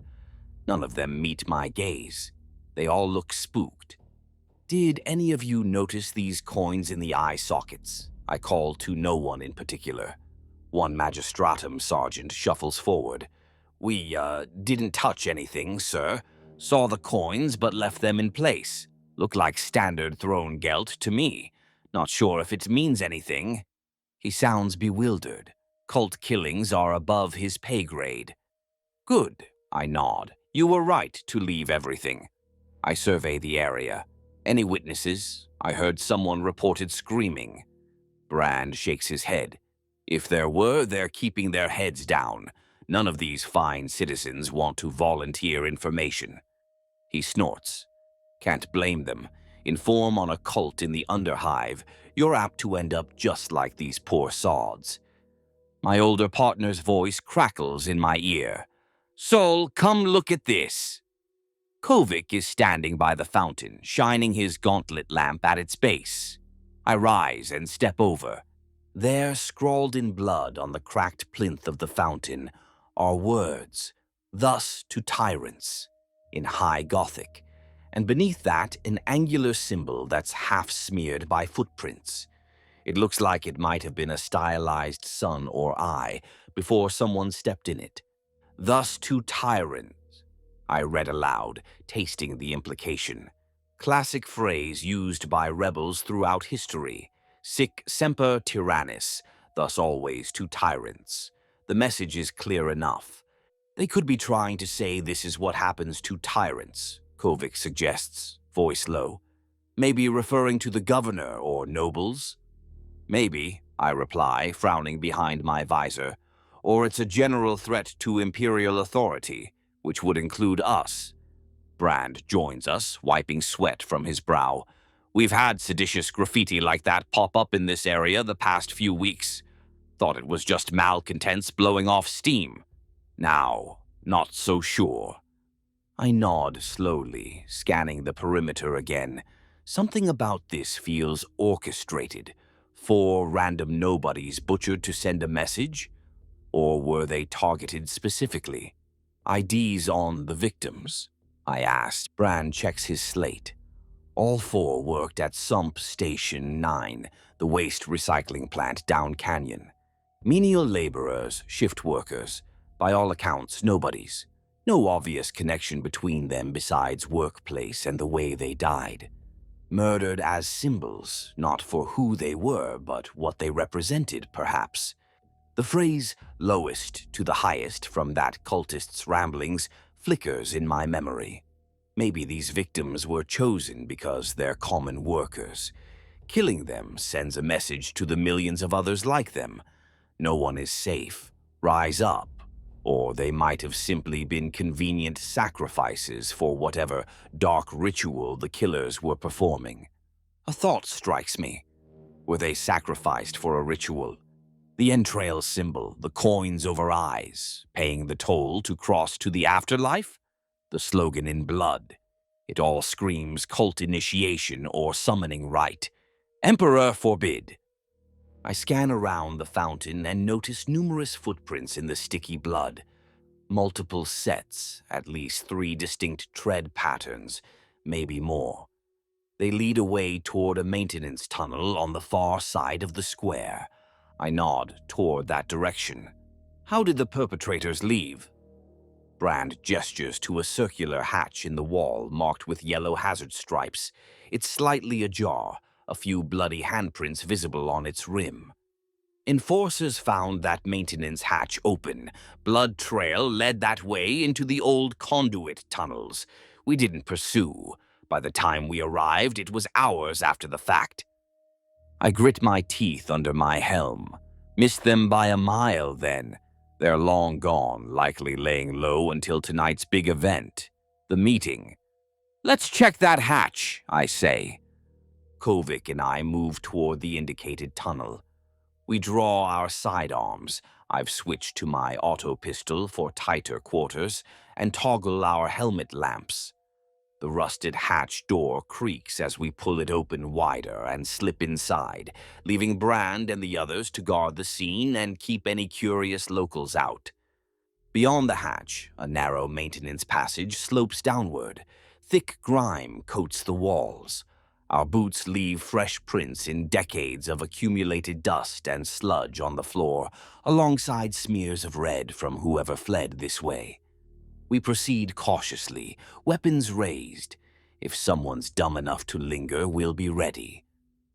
None of them meet my gaze. They all look spooked. Did any of you notice these coins in the eye sockets? I call to no one in particular. One magistratum sergeant shuffles forward. We, didn't touch anything, sir. Saw the coins, but left them in place. Look like standard throne gelt to me. Not sure if it means anything. He sounds bewildered. Cult killings are above his pay grade. Good, I nod. You were right to leave everything. I survey the area. Any witnesses? I heard someone reported screaming. Brand shakes his head. If there were, they're keeping their heads down. None of these fine citizens want to volunteer information. He snorts. Can't blame them. Inform on a cult in the underhive, you're apt to end up just like these poor sods. My older partner's voice crackles in my ear. Sol, come look at this. Kovic is standing by the fountain, shining his gauntlet lamp at its base. I rise and step over. There, scrawled in blood on the cracked plinth of the fountain, are words, "Thus to tyrants," in High Gothic, and beneath that an angular symbol that's half smeared by footprints. It looks like it might have been a stylized sun or eye before someone stepped in it. "Thus to tyrants," I read aloud, tasting the implication. Classic phrase used by rebels throughout history. Sic semper tyrannis, thus always to tyrants. The message is clear enough. They could be trying to say this is what happens to tyrants, Kovic suggests, voice low. Maybe referring to the governor or nobles? Maybe, I reply, frowning behind my visor. Or it's a general threat to imperial authority, which would include us. Brand joins us, wiping sweat from his brow. We've had seditious graffiti like that pop up in this area the past few weeks. Thought it was just malcontents blowing off steam. Now, not so sure. I nod slowly, scanning the perimeter again. Something about this feels orchestrated. 4 random nobodies butchered to send a message? Or were they targeted specifically? IDs on the victims? I asked. Brand checks his slate. All 4 worked at Sump Station 9, the waste recycling plant down canyon. Menial laborers, shift workers. By all accounts, nobodies. No obvious connection between them besides workplace and the way they died. Murdered as symbols, not for who they were, but what they represented, perhaps. The phrase lowest to the highest from that cultist's ramblings flickers in my memory. Maybe these victims were chosen because they're common workers. Killing them sends a message to the millions of others like them. No one is safe. Rise up. Or they might have simply been convenient sacrifices for whatever dark ritual the killers were performing. A thought strikes me. Were they sacrificed for a ritual? The entrails symbol, the coins over eyes, paying the toll to cross to the afterlife? The slogan in blood. It all screams cult initiation or summoning rite. Emperor forbid. I scan around the fountain and notice numerous footprints in the sticky blood. Multiple sets, at least 3 distinct tread patterns, maybe more. They lead away toward a maintenance tunnel on the far side of the square. I nod toward that direction. How did the perpetrators leave? Brand gestures to a circular hatch in the wall marked with yellow hazard stripes. It's slightly ajar, a few bloody handprints visible on its rim. Enforcers found that maintenance hatch open. Blood trail led that way into the old conduit tunnels. We didn't pursue. By the time we arrived, it was hours after the fact. I grit my teeth under my helm. Missed them by a mile then. They're long gone, likely laying low until tonight's big event, the meeting. Let's check that hatch, I say. Kovic and I move toward the indicated tunnel. We draw our sidearms. I've switched to my auto pistol for tighter quarters and toggle our helmet lamps. The rusted hatch door creaks as we pull it open wider and slip inside, leaving Brand and the others to guard the scene and keep any curious locals out. Beyond the hatch, a narrow maintenance passage slopes downward. Thick grime coats the walls. Our boots leave fresh prints in decades of accumulated dust and sludge on the floor, alongside smears of red from whoever fled this way. We proceed cautiously, weapons raised. If someone's dumb enough to linger, we'll be ready.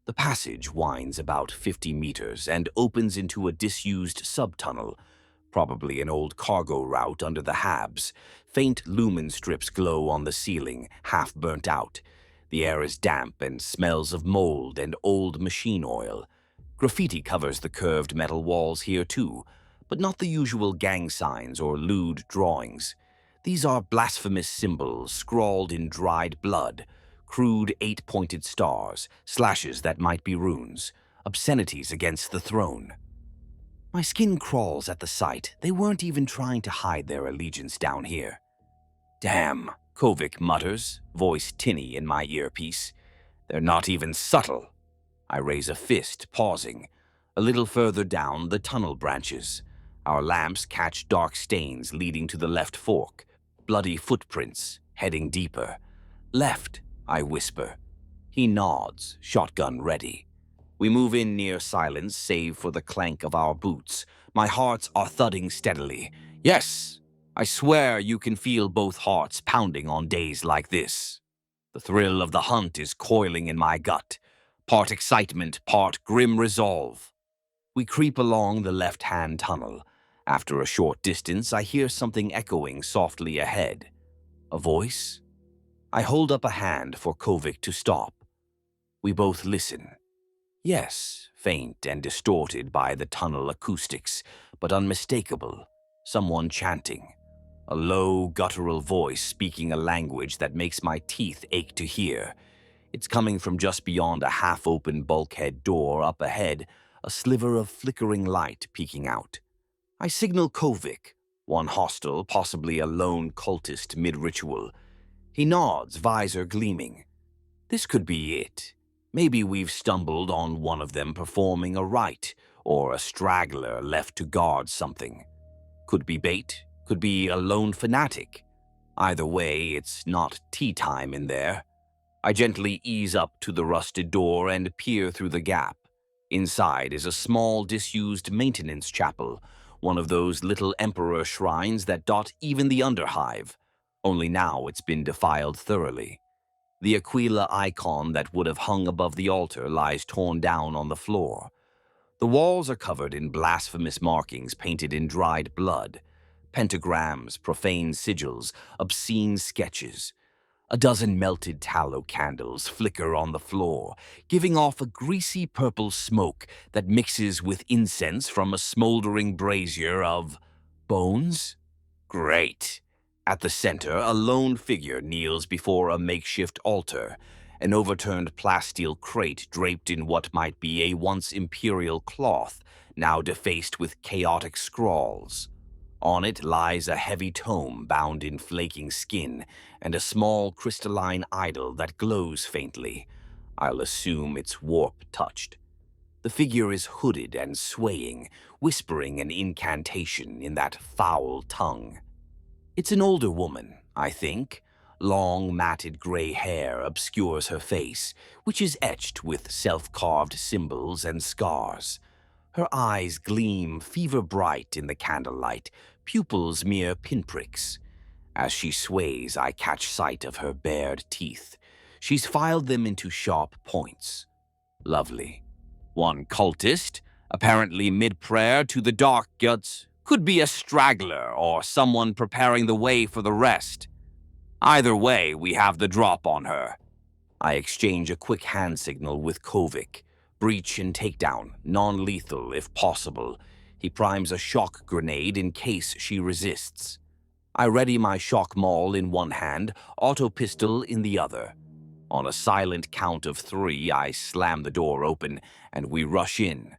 The passage winds about 50 meters and opens into a disused subtunnel, probably an old cargo route under the habs. Faint lumen-strips glow on the ceiling, half burnt out. The air is damp and smells of mold and old machine oil. Graffiti covers the curved metal walls here too, but not the usual gang signs or lewd drawings. These are blasphemous symbols scrawled in dried blood, crude 8-pointed stars, slashes that might be runes, obscenities against the throne. My skin crawls at the sight. They weren't even trying to hide their allegiance down here. Damn, Kovic mutters, voice tinny in my earpiece. They're not even subtle. I raise a fist, pausing. A little further down, the tunnel branches. Our lamps catch dark stains leading to the left fork. Bloody footprints, heading deeper. Left, I whisper. He nods, shotgun ready. We move in near silence, save for the clank of our boots. My hearts are thudding steadily. Yes, I swear you can feel both hearts pounding on days like this. The thrill of the hunt is coiling in my gut. Part excitement, part grim resolve. We creep along the left-hand tunnel. After a short distance, I hear something echoing softly ahead. A voice? I hold up a hand for Kovic to stop. We both listen. Yes, faint and distorted by the tunnel acoustics, but unmistakable. Someone chanting. A low, guttural voice speaking a language that makes my teeth ache to hear. It's coming from just beyond a half-open bulkhead door up ahead, a sliver of flickering light peeking out. I signal Kovic, one hostile, possibly a lone cultist mid-ritual. He nods, visor gleaming. This could be it. Maybe we've stumbled on one of them performing a rite, or a straggler left to guard something. Could be bait, could be a lone fanatic. Either way, it's not tea time in there. I gently ease up to the rusted door and peer through the gap. Inside is a small, disused maintenance chapel, one of those little emperor shrines that dot even the underhive, only now it's been defiled thoroughly. The Aquila icon that would have hung above the altar lies torn down on the floor. The walls are covered in blasphemous markings painted in dried blood, pentagrams, profane sigils, obscene sketches. A dozen melted tallow candles flicker on the floor, giving off a greasy purple smoke that mixes with incense from a smoldering brazier of bones? Great. At the center, a lone figure kneels before a makeshift altar, an overturned plasteel crate draped in what might be a once imperial cloth, now defaced with chaotic scrawls. On it lies a heavy tome bound in flaking skin and a small crystalline idol that glows faintly. I'll assume it's warp-touched. The figure is hooded and swaying, whispering an incantation in that foul tongue. It's an older woman, I think. Long, matted gray hair obscures her face, which is etched with self-carved symbols and scars. Her eyes gleam fever-bright in the candlelight, pupils mere pinpricks. As she sways, I catch sight of her bared teeth. She's filed them into sharp points. Lovely. One cultist, apparently mid-prayer to the dark guts, could be a straggler or someone preparing the way for the rest. Either way, we have the drop on her. I exchange a quick hand signal with Kovic. Breach and takedown, non-lethal if possible. He primes a shock grenade in case she resists. I ready my shock maul in one hand, auto pistol in the other. On a silent count of 3, I slam the door open, and we rush in.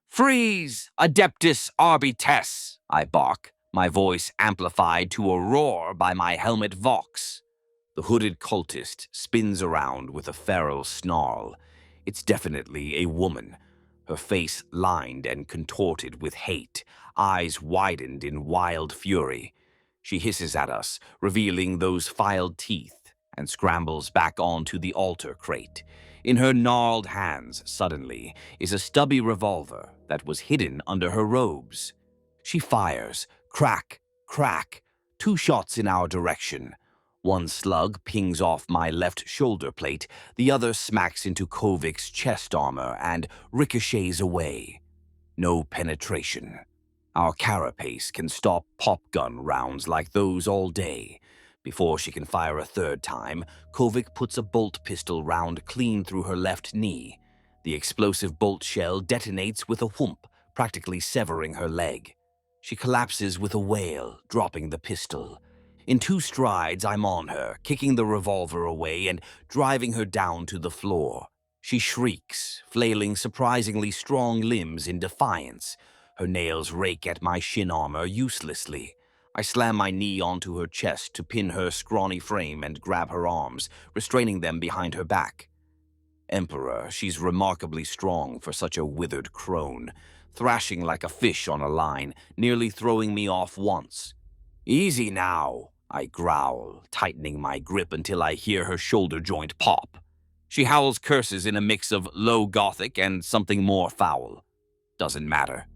"Freeze! Adeptus Arbites!" I bark, my voice amplified to a roar by my helmet vox. The hooded cultist spins around with a feral snarl. It's definitely a woman, her face lined and contorted with hate, eyes widened in wild fury. She hisses at us, revealing those filed teeth, and scrambles back onto the altar crate. In her gnarled hands, suddenly, is a stubby revolver that was hidden under her robes. She fires, crack, crack, 2 shots in our direction. One slug pings off my left shoulder plate, the other smacks into Kovic's chest armor and ricochets away. No penetration. Our carapace can stop pop gun rounds like those all day. Before she can fire a 3rd time, Kovic puts a bolt pistol round clean through her left knee. The explosive bolt shell detonates with a whoomp, practically severing her leg. She collapses with a wail, dropping the pistol. In 2 strides, I'm on her, kicking the revolver away and driving her down to the floor. She shrieks, flailing surprisingly strong limbs in defiance. Her nails rake at my shin armor uselessly. I slam my knee onto her chest to pin her scrawny frame and grab her arms, restraining them behind her back. Emperor, she's remarkably strong for such a withered crone, thrashing like a fish on a line, nearly throwing me off once. "Easy now," I growl, tightening my grip until I hear her shoulder joint pop. She howls curses in a mix of low gothic and something more foul. Doesn't matter.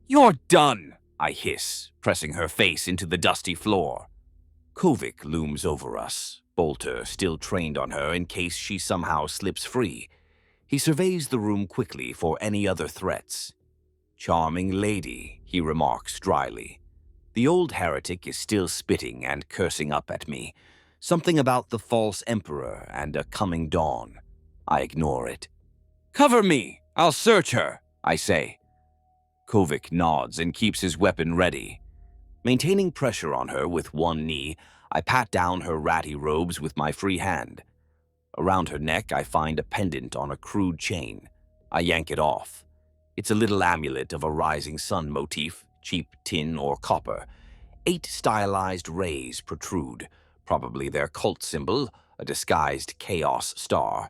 "You're done," I hiss, pressing her face into the dusty floor. Kovic looms over us, Bolter still trained on her in case she somehow slips free. He surveys the room quickly for any other threats. "Charming lady," he remarks dryly. The old heretic is still spitting and cursing up at me. Something about the false emperor and a coming dawn. I ignore it. "Cover me! I'll search her," I say. Kovic nods and keeps his weapon ready. Maintaining pressure on her with one knee, I pat down her ratty robes with my free hand. Around her neck, I find a pendant on a crude chain. I yank it off. It's a little amulet of a rising sun motif, cheap tin or copper. 8 stylized rays protrude, probably their cult symbol, a disguised chaos star.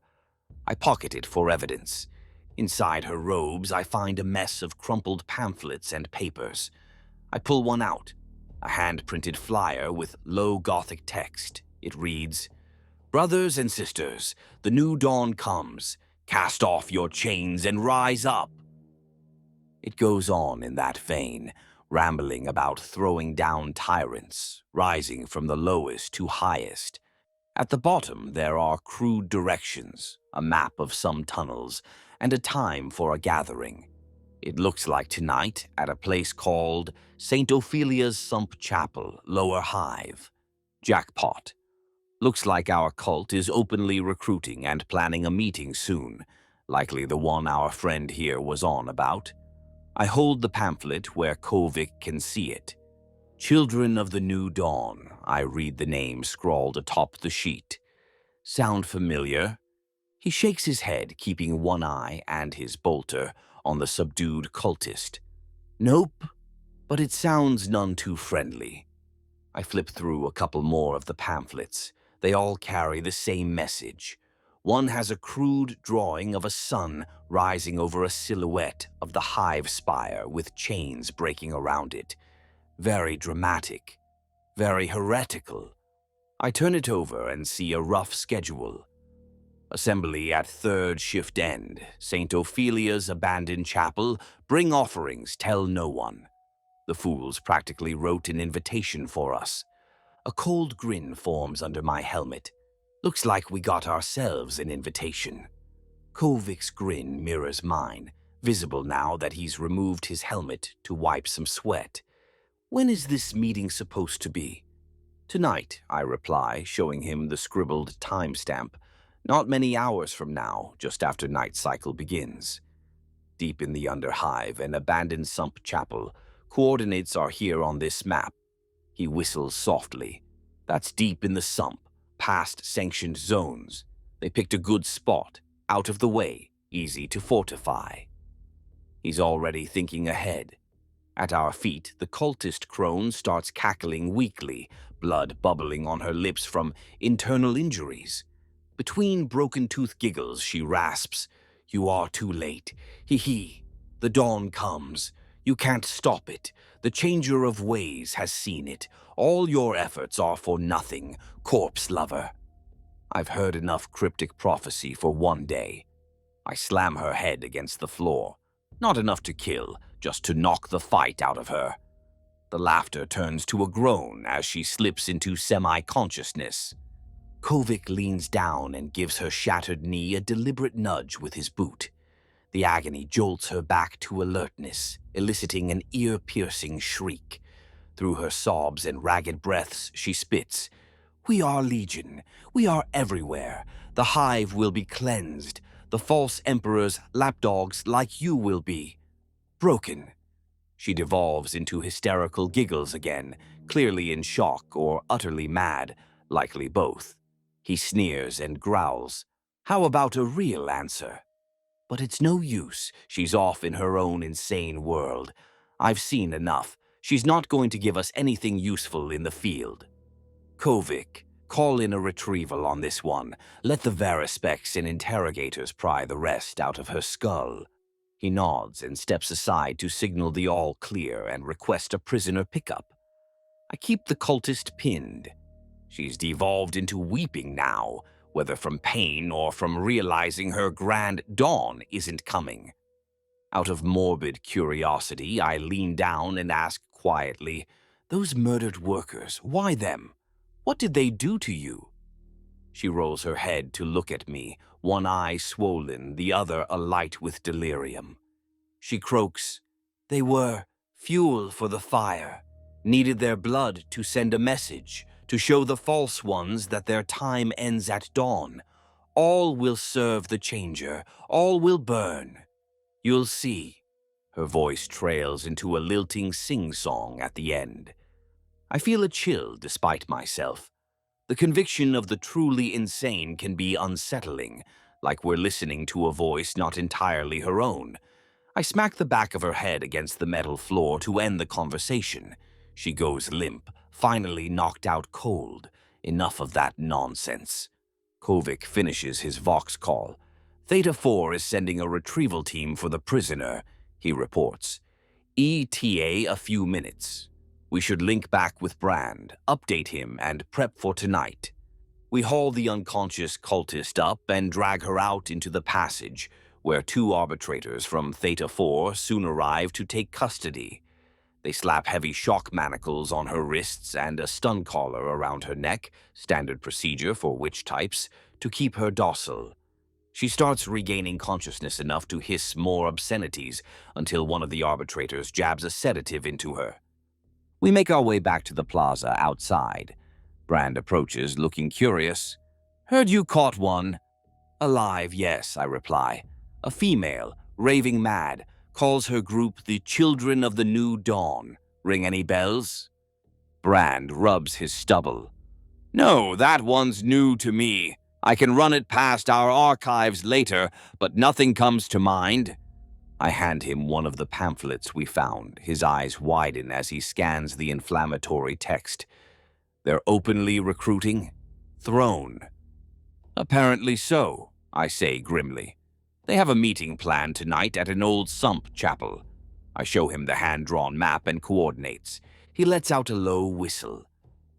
I pocket it for evidence. Inside her robes, I find a mess of crumpled pamphlets and papers. I pull one out, a hand-printed flyer with low Gothic text. It reads, "Brothers and sisters, the new dawn comes. Cast off your chains and rise up." It goes on in that vein, rambling about throwing down tyrants, rising from the lowest to highest. At the bottom, there are crude directions, a map of some tunnels, and a time for a gathering. It looks like tonight at a place called St. Ophelia's Sump Chapel, Lower Hive. Jackpot. Looks like our cult is openly recruiting and planning a meeting soon, likely the one our friend here was on about. I hold the pamphlet where Kovic can see it. Children of the New Dawn, I read the name scrawled atop the sheet. Sound familiar? He shakes his head, keeping one eye and his bolter on the subdued cultist. Nope, but it sounds none too friendly. I flip through a couple more of the pamphlets. They all carry the same message. One has a crude drawing of a sun rising over a silhouette of the hive spire with chains breaking around it. Very dramatic. Very heretical. I turn it over and see a rough schedule. Assembly at third shift end. St. Ophelia's abandoned chapel. Bring offerings, tell no one. The fools practically wrote an invitation for us. A cold grin forms under my helmet. Looks like we got ourselves an invitation. Kovik's grin mirrors mine, visible now that he's removed his helmet to wipe some sweat. When is this meeting supposed to be? Tonight, I reply, showing him the scribbled timestamp. Not many hours from now, just after night cycle begins. Deep in the underhive, an abandoned sump chapel. Coordinates are here on this map. He whistles softly. That's deep in the sump, past sanctioned zones. They picked a good spot, out of the way, easy to fortify. He's already thinking ahead. At our feet, the cultist crone starts cackling weakly, blood bubbling on her lips from internal injuries. Between broken-tooth giggles, she rasps, "You are too late. Hee. The dawn comes. You can't stop it. The changer of ways has seen it. All your efforts are for nothing, corpse lover." I've heard enough cryptic prophecy for one day. I slam her head against the floor. Not enough to kill, just to knock the fight out of her. The laughter turns to a groan as she slips into semi-consciousness. Kovik leans down and gives her shattered knee a deliberate nudge with his boot. The agony jolts her back to alertness, eliciting an ear-piercing shriek. Through her sobs and ragged breaths, she spits, "We are Legion. We are everywhere. The hive will be cleansed. The false emperor's lapdogs like you will be. Broken." She devolves into hysterical giggles again, clearly in shock or utterly mad, likely both. He sneers and growls. How about a real answer? But it's no use. She's off in her own insane world. I've seen enough. She's not going to give us anything useful in the field. Kovik, call in a retrieval on this one. Let the Varispecs and interrogators pry the rest out of her skull. He nods and steps aside to signal the all clear and request a prisoner pickup. I keep the cultist pinned. She's devolved into weeping now, whether from pain or from realizing her grand dawn isn't coming. Out of morbid curiosity, I lean down and ask quietly, "Those murdered workers, why them? What did they do to you?" She rolls her head to look at me, one eye swollen, the other alight with delirium. She croaks, "They were fuel for the fire, needed their blood to send a message, to show the false ones that their time ends at dawn. All will serve the changer, all will burn. You'll see." Her voice trails into a lilting sing-song at the end. I feel a chill despite myself. The conviction of the truly insane can be unsettling, like we're listening to a voice not entirely her own. I smack the back of her head against the metal floor to end the conversation. She goes limp, finally knocked out cold. Enough of that nonsense. Kovik finishes his Vox call. "Theta 4 is sending a retrieval team for the prisoner," he reports. "ETA a few minutes. We should link back with Brand, update him, and prep for tonight." We haul the unconscious cultist up and drag her out into the passage, where 2 arbitrators from Theta 4 soon arrive to take custody. They slap heavy shock manacles on her wrists and a stun collar around her neck, standard procedure for witch types, to keep her docile. She starts regaining consciousness enough to hiss more obscenities until one of the arbitrators jabs a sedative into her. We make our way back to the plaza outside. Brand approaches, looking curious. "Heard you caught one." "Alive, yes," I reply. "A female, raving mad, calls her group the Children of the New Dawn. Ring any bells?" Brand rubs his stubble. "No, that one's new to me. I can run it past our archives later, but nothing comes to mind." I hand him one of the pamphlets we found. His eyes widen as he scans the inflammatory text. "They're openly recruiting? Throne." "Apparently so," I say grimly. "They have a meeting planned tonight at an old sump chapel." I show him the hand-drawn map and coordinates. He lets out a low whistle.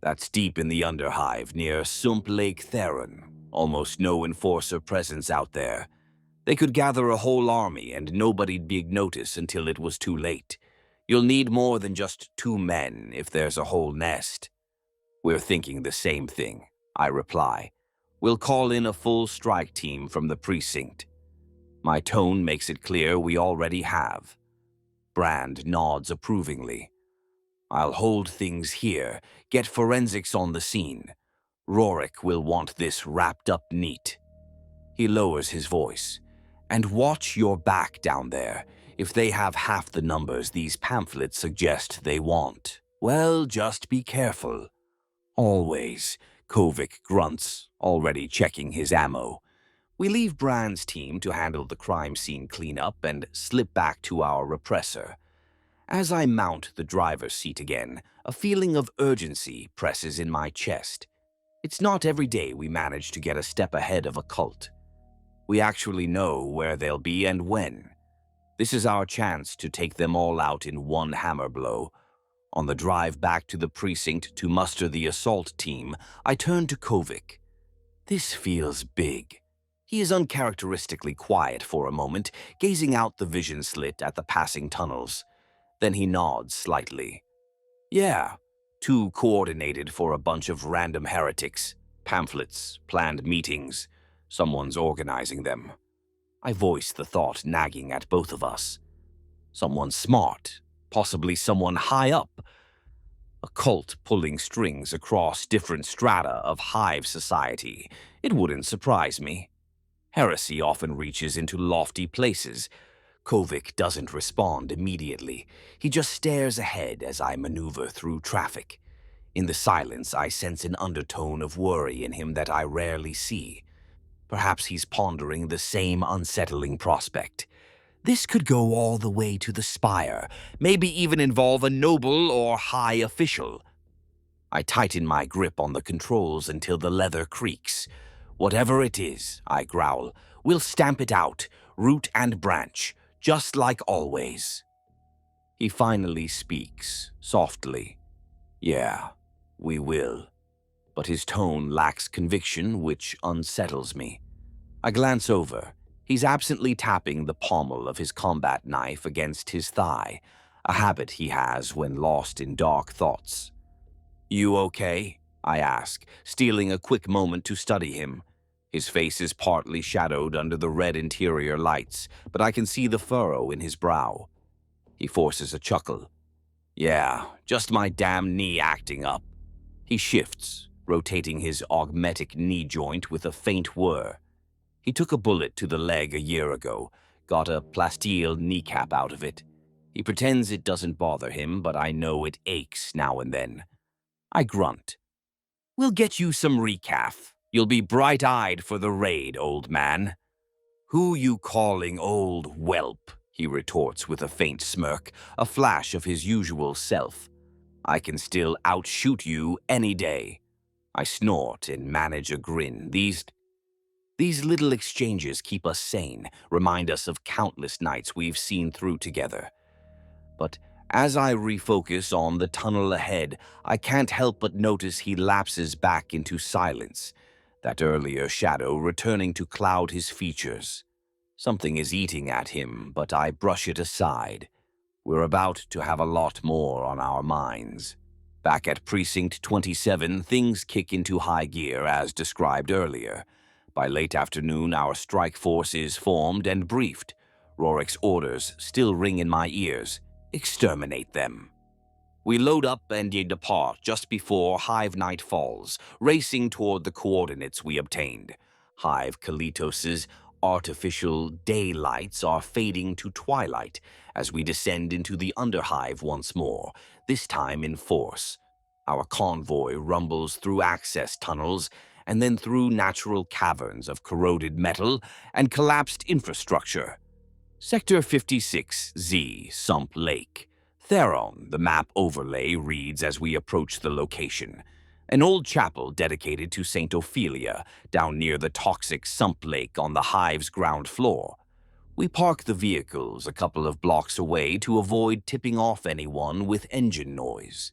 That's deep in the underhive near Sump Lake Theron. Almost no enforcer presence out there. They could gather a whole army and nobody'd be notice until it was too late. You'll need more than just 2 men if there's a whole nest. We're thinking the same thing, I reply. We'll call in a full strike team from the precinct. My tone makes it clear we already have. Brand nods approvingly. I'll hold things here, get forensics on the scene. Rorik will want this wrapped up neat. He lowers his voice. And watch your back down there. If they have half the numbers these pamphlets suggest they want, well, just be careful. Always, Kovic grunts, already checking his ammo. We leave Brand's team to handle the crime scene cleanup and slip back to our repressor. As I mount the driver's seat again, a feeling of urgency presses in my chest. It's not every day we manage to get a step ahead of a cult. We actually know where they'll be and when. This is our chance to take them all out in one hammer blow. On the drive back to the precinct to muster the assault team, I turn to Kovic. This feels big. He is uncharacteristically quiet for a moment, gazing out the vision slit at the passing tunnels. Then he nods slightly. Yeah, too coordinated for a bunch of random heretics. Pamphlets, planned meetings. Someone's organizing them. I voice the thought nagging at both of us. Someone smart, possibly someone high up. A cult pulling strings across different strata of hive society. It wouldn't surprise me. Heresy often reaches into lofty places. Kovic doesn't respond immediately. He just stares ahead as I maneuver through traffic. In the silence, I sense an undertone of worry in him that I rarely see. Perhaps he's pondering the same unsettling prospect. This could go all the way to the spire, maybe even involve a noble or high official. I tighten my grip on the controls until the leather creaks. Whatever it is, I growl, we'll stamp it out, root and branch, just like always. He finally speaks, softly. Yeah, we will. But his tone lacks conviction, which unsettles me. I glance over. He's absently tapping the pommel of his combat knife against his thigh, a habit he has when lost in dark thoughts. You okay? I ask, stealing a quick moment to study him. His face is partly shadowed under the red interior lights, but I can see the furrow in his brow. He forces a chuckle. Yeah, just my damn knee acting up. He shifts, rotating his augmetic knee joint with a faint whir. He took a bullet to the leg a year ago, got a plasteel kneecap out of it. He pretends it doesn't bother him, but I know it aches now and then. I grunt. We'll get you some recaf. You'll be bright-eyed for the raid, old man. Who you calling old whelp? He retorts with a faint smirk, a flash of his usual self. I can still outshoot you any day. I snort and manage a grin. These little exchanges keep us sane, remind us of countless nights we've seen through together. But as I refocus on the tunnel ahead, I can't help but notice he lapses back into silence, that earlier shadow returning to cloud his features. Something is eating at him, but I brush it aside. We're about to have a lot more on our minds. Back at Precinct 27, things kick into high gear as described earlier. By late afternoon, our strike force is formed and briefed. Rorik's orders still ring in my ears. Exterminate them. We load up and depart just before Hive night falls, racing toward the coordinates we obtained. Hive Kalitos' artificial daylights are fading to twilight as we descend into the underhive once more, this time in force. Our convoy rumbles through access tunnels and then through natural caverns of corroded metal and collapsed infrastructure. Sector 56Z, Sump Lake. Theron, the map overlay, reads as we approach the location. An old chapel dedicated to St. Ophelia, down near the toxic Sump Lake on the Hive's ground floor. We park the vehicles a couple of blocks away to avoid tipping off anyone with engine noise.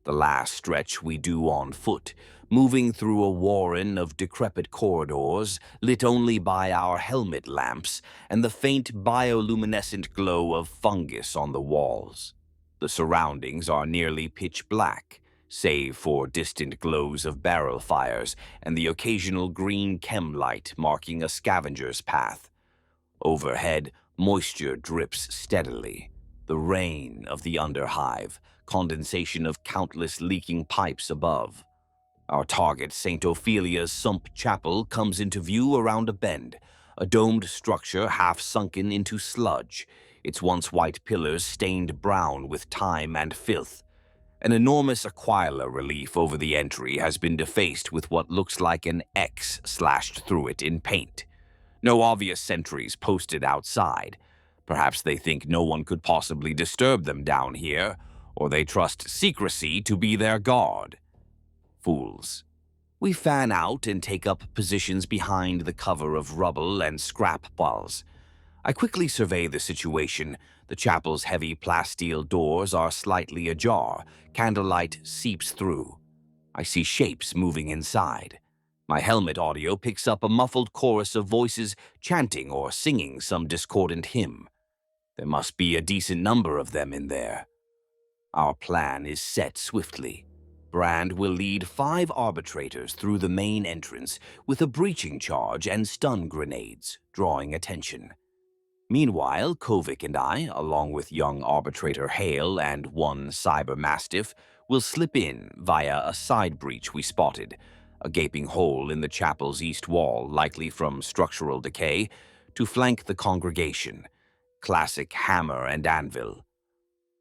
The last stretch we do on foot, moving through a warren of decrepit corridors lit only by our helmet lamps and the faint bioluminescent glow of fungus on the walls. The surroundings are nearly pitch black, save for distant glows of barrel fires and the occasional green chem light marking a scavenger's path. Overhead, moisture drips steadily. The rain of the underhive, condensation of countless leaking pipes above. Our target, St. Ophelia's Sump Chapel, comes into view around a bend, a domed structure half sunken into sludge, its once white pillars stained brown with time and filth. An enormous aquila relief over the entry has been defaced with what looks like an X slashed through it in paint. No obvious sentries posted outside. Perhaps they think no one could possibly disturb them down here, or they trust secrecy to be their guard. Fools. We fan out and take up positions behind the cover of rubble and scrap piles. I quickly survey the situation. The chapel's heavy plasteel doors are slightly ajar. Candlelight seeps through. I see shapes moving inside. My helmet audio picks up a muffled chorus of voices chanting or singing some discordant hymn. There must be a decent number of them in there. Our plan is set swiftly. Brand will lead 5 arbitrators through the main entrance with a breaching charge and stun grenades, drawing attention. Meanwhile, Kovic and I, along with young arbitrator Hale and 1 cyber-mastiff, will slip in via a side breach we spotted, a gaping hole in the chapel's east wall, likely from structural decay, to flank the congregation. Classic hammer and anvil.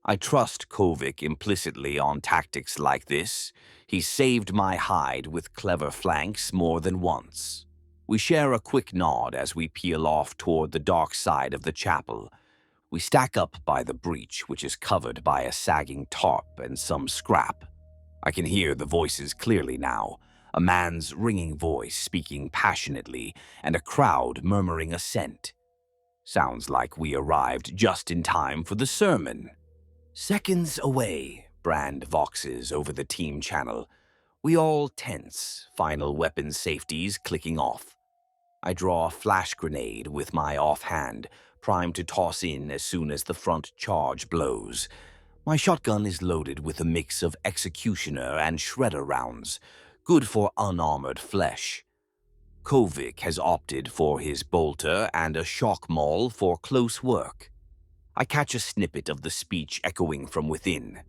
I trust Kovic implicitly on tactics like this. He's saved my hide with clever flanks more than once. We share a quick nod as we peel off toward the dark side of the chapel. We stack up by the breach, which is covered by a sagging tarp and some scrap. I can hear the voices clearly now, a man's ringing voice speaking passionately and a crowd murmuring assent. Sounds like we arrived just in time for the sermon. Seconds away, Brand voxes over the team channel. We all tense, final weapon safeties clicking off. I draw a flash grenade with my offhand, primed to toss in as soon as the front charge blows. My shotgun is loaded with a mix of executioner and shredder rounds, good for unarmored flesh. Kovic has opted for his bolter and a shock maul for close work. I catch a snippet of the speech echoing from within.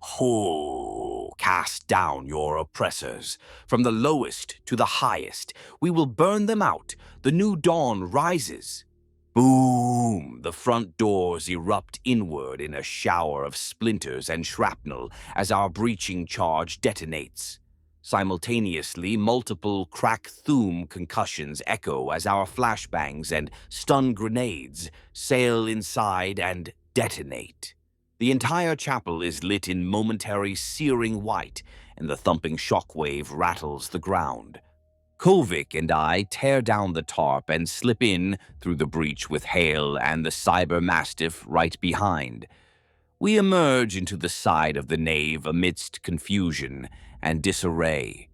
Ho! Cast down your oppressors. From the lowest to the highest, we will burn them out. The new dawn rises. Boom! The front doors erupt inward in a shower of splinters and shrapnel as our breaching charge detonates. Simultaneously, multiple crack-thum concussions echo as our flashbangs and stun grenades sail inside and detonate. The entire chapel is lit in momentary searing white, and the thumping shockwave rattles the ground. Kovic and I tear down the tarp and slip in through the breach with Hale and the cyber-mastiff right behind. We emerge into the side of the nave amidst confusion and disarray.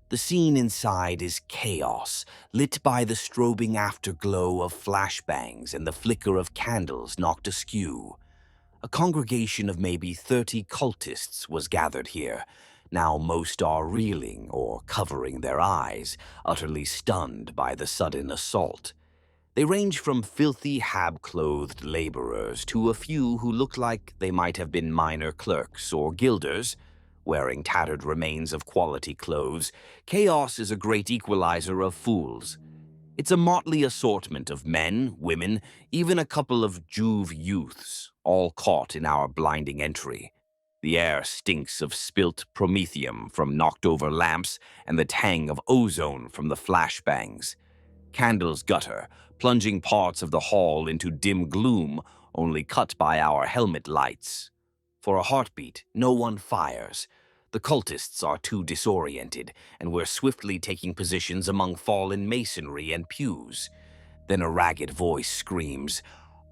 The scene inside is chaos, lit by the strobing afterglow of flashbangs and the flicker of candles knocked askew. A congregation of maybe 30 cultists was gathered here. Now most are reeling or covering their eyes, utterly stunned by the sudden assault. They range from filthy, hab-clothed laborers to a few who look like they might have been minor clerks or guilders, wearing tattered remains of quality clothes. Chaos is a great equalizer of fools. It's a motley assortment of men, women, even a couple of Juve youths, all caught in our blinding entry. The air stinks of spilt promethium from knocked-over lamps and the tang of ozone from the flashbangs. Candles gutter, plunging parts of the hall into dim gloom, only cut by our helmet lights. For a heartbeat, no one fires. The cultists are too disoriented, and we're swiftly taking positions among fallen masonry and pews. Then a ragged voice screams,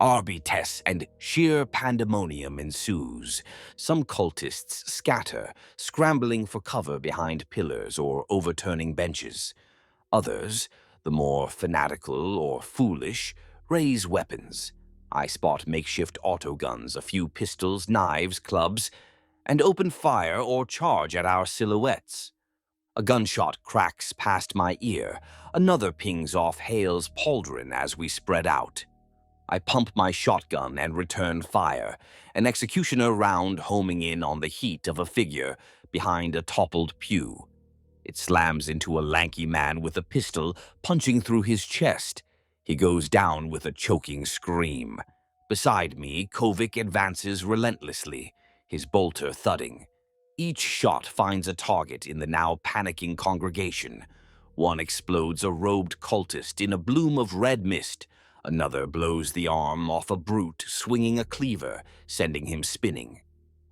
Arbites and sheer pandemonium ensues. Some cultists scatter, scrambling for cover behind pillars or overturning benches. Others, the more fanatical or foolish, raise weapons. I spot makeshift autoguns, a few pistols, knives, clubs, and open fire or charge at our silhouettes. A gunshot cracks past my ear. Another pings off Hale's pauldron as we spread out. I pump my shotgun and return fire, an executioner round homing in on the heat of a figure behind a toppled pew. It slams into a lanky man with a pistol, punching through his chest. He goes down with a choking scream. Beside me, Kovic advances relentlessly, his bolter thudding. Each shot finds a target in the now panicking congregation. One explodes a robed cultist in a bloom of red mist. Another blows the arm off a brute swinging a cleaver, sending him spinning.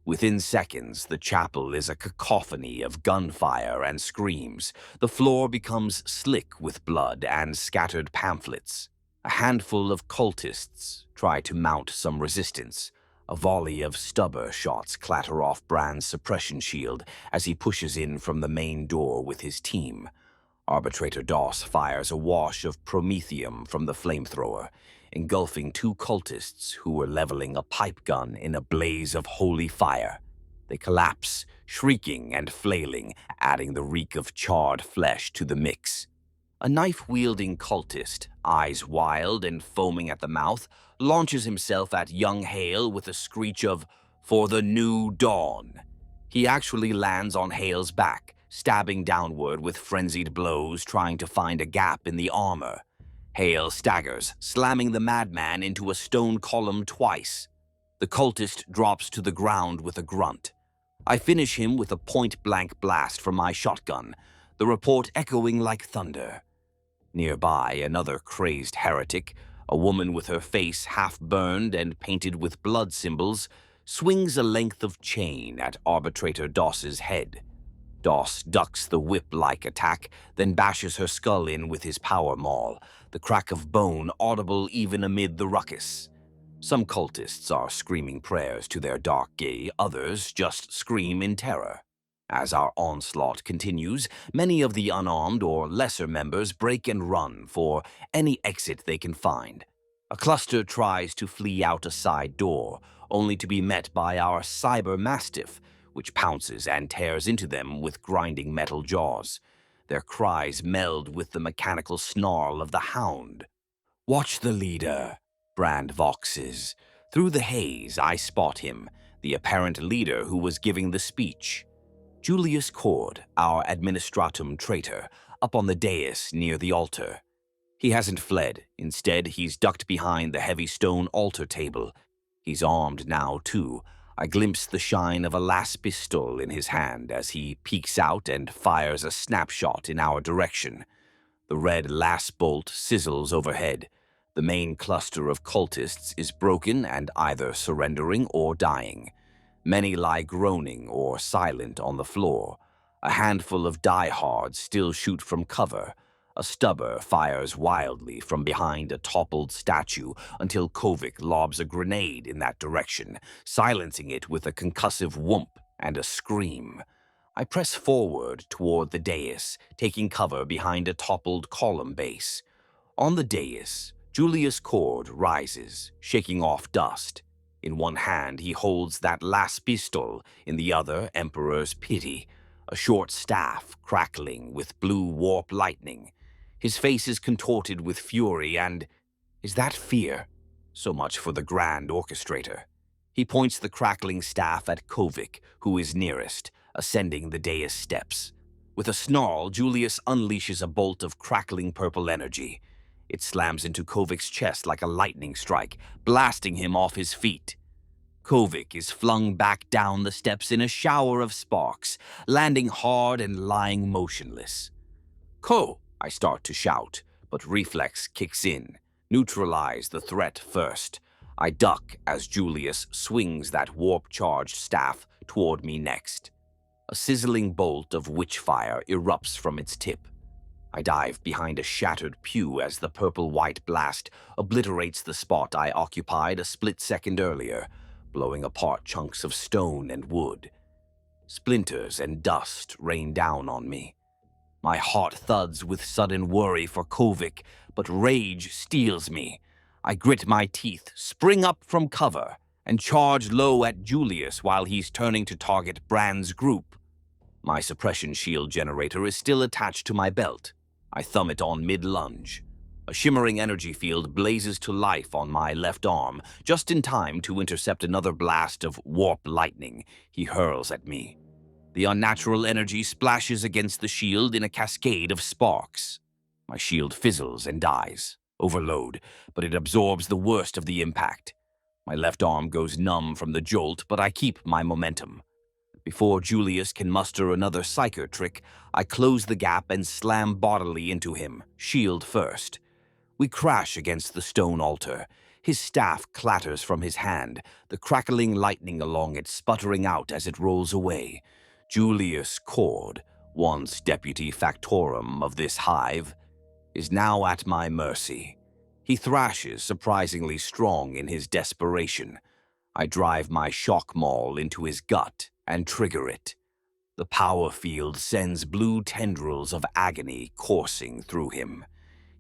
Within seconds, the chapel is a cacophony of gunfire and screams. The floor becomes slick with blood and scattered pamphlets. A handful of cultists try to mount some resistance. A volley of stubber shots clatter off Brand's suppression shield as he pushes in from the main door with his team. Arbitrator Doss fires a wash of promethium from the flamethrower, engulfing two cultists who were leveling a pipe gun in a blaze of holy fire. They collapse, shrieking and flailing, adding the reek of charred flesh to the mix. A knife-wielding cultist, eyes wild and foaming at the mouth, launches himself at young Hale with a screech of, "For the new dawn." He actually lands on Hale's back, stabbing downward with frenzied blows, trying to find a gap in the armor. Hale staggers, slamming the madman into a stone column twice. The cultist drops to the ground with a grunt. I finish him with a point-blank blast from my shotgun, the report echoing like thunder. Nearby, another crazed heretic, a woman with her face half-burned and painted with blood symbols, swings a length of chain at Arbitrator Doss's head. Doss ducks the whip-like attack, then bashes her skull in with his power maul, the crack of bone audible even amid the ruckus. Some cultists are screaming prayers to their dark gay, others just scream in terror. As our onslaught continues, many of the unarmed or lesser members break and run for any exit they can find. A cluster tries to flee out a side door, only to be met by our cyber-mastiff, which pounces and tears into them with grinding metal jaws. Their cries meld with the mechanical snarl of the hound. "Watch the leader," Brand voxes. Through the haze, I spot him, the apparent leader who was giving the speech. Julius Cord, our administratum traitor, up on the dais near the altar. He hasn't fled. Instead, he's ducked behind the heavy stone altar table. He's armed now, too. I glimpse the shine of a las pistol in his hand as he peeks out and fires a snapshot in our direction. The red las bolt sizzles overhead. The main cluster of cultists is broken and either surrendering or dying. Many lie groaning or silent on the floor. A handful of diehards still shoot from cover. A stubber fires wildly from behind a toppled statue until Kovic lobs a grenade in that direction, silencing it with a concussive whoomp and a scream. I press forward toward the dais, taking cover behind a toppled column base. On the dais, Julius Cord rises, shaking off dust. In one hand, he holds that las pistol, in the other, Emperor's Pity, a short staff crackling with blue warp lightning. His face is contorted with fury and... is that fear? So much for the grand orchestrator. He points the crackling staff at Kovic, who is nearest, ascending the dais steps. With a snarl, Julius unleashes a bolt of crackling purple energy. It slams into Kovic's chest like a lightning strike, blasting him off his feet. Kovic is flung back down the steps in a shower of sparks, landing hard and lying motionless. "Ko!" I start to shout, but reflex kicks in. Neutralize the threat first. I duck as Julius swings that warp-charged staff toward me next. A sizzling bolt of witchfire erupts from its tip. I dive behind a shattered pew as the purple-white blast obliterates the spot I occupied a split second earlier, blowing apart chunks of stone and wood. Splinters and dust rain down on me. My heart thuds with sudden worry for Kovic, but rage steals me. I grit my teeth, spring up from cover, and charge low at Julius while he's turning to target Brand's group. My suppression shield generator is still attached to my belt. I thumb it on mid-lunge. A shimmering energy field blazes to life on my left arm, just in time to intercept another blast of warp lightning he hurls at me. The unnatural energy splashes against the shield in a cascade of sparks. My shield fizzles and dies. Overload, but it absorbs the worst of the impact. My left arm goes numb from the jolt, but I keep my momentum. Before Julius can muster another psyker trick, I close the gap and slam bodily into him, shield first. We crash against the stone altar. His staff clatters from his hand, the crackling lightning along it sputtering out as it rolls away. Julius Cord, once deputy factorum of this hive, is now at my mercy. He thrashes surprisingly strong in his desperation. I drive my shock maul into his gut and trigger it. The power field sends blue tendrils of agony coursing through him.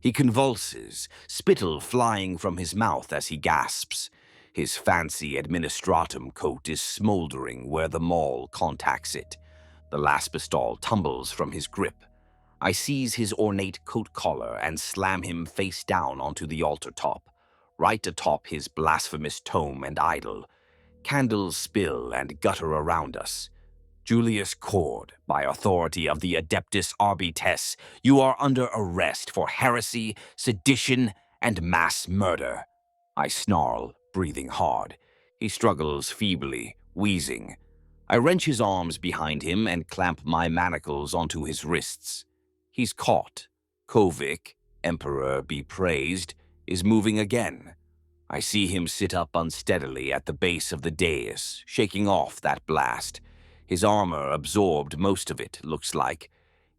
He convulses, spittle flying from his mouth as he gasps. His fancy administratum coat is smoldering where the maul contacts it. The laspistol tumbles from his grip. I seize his ornate coat collar and slam him face down onto the altar top, right atop his blasphemous tome and idol. Candles spill and gutter around us. Julius Cord, by authority of the Adeptus Arbites, you are under arrest for heresy, sedition, and mass murder. I snarl, breathing hard. He struggles feebly, wheezing. I wrench his arms behind him and clamp my manacles onto his wrists. He's caught. Kovic, Emperor be praised, is moving again. I see him sit up unsteadily at the base of the dais, shaking off that blast. His armor absorbed most of it, looks like.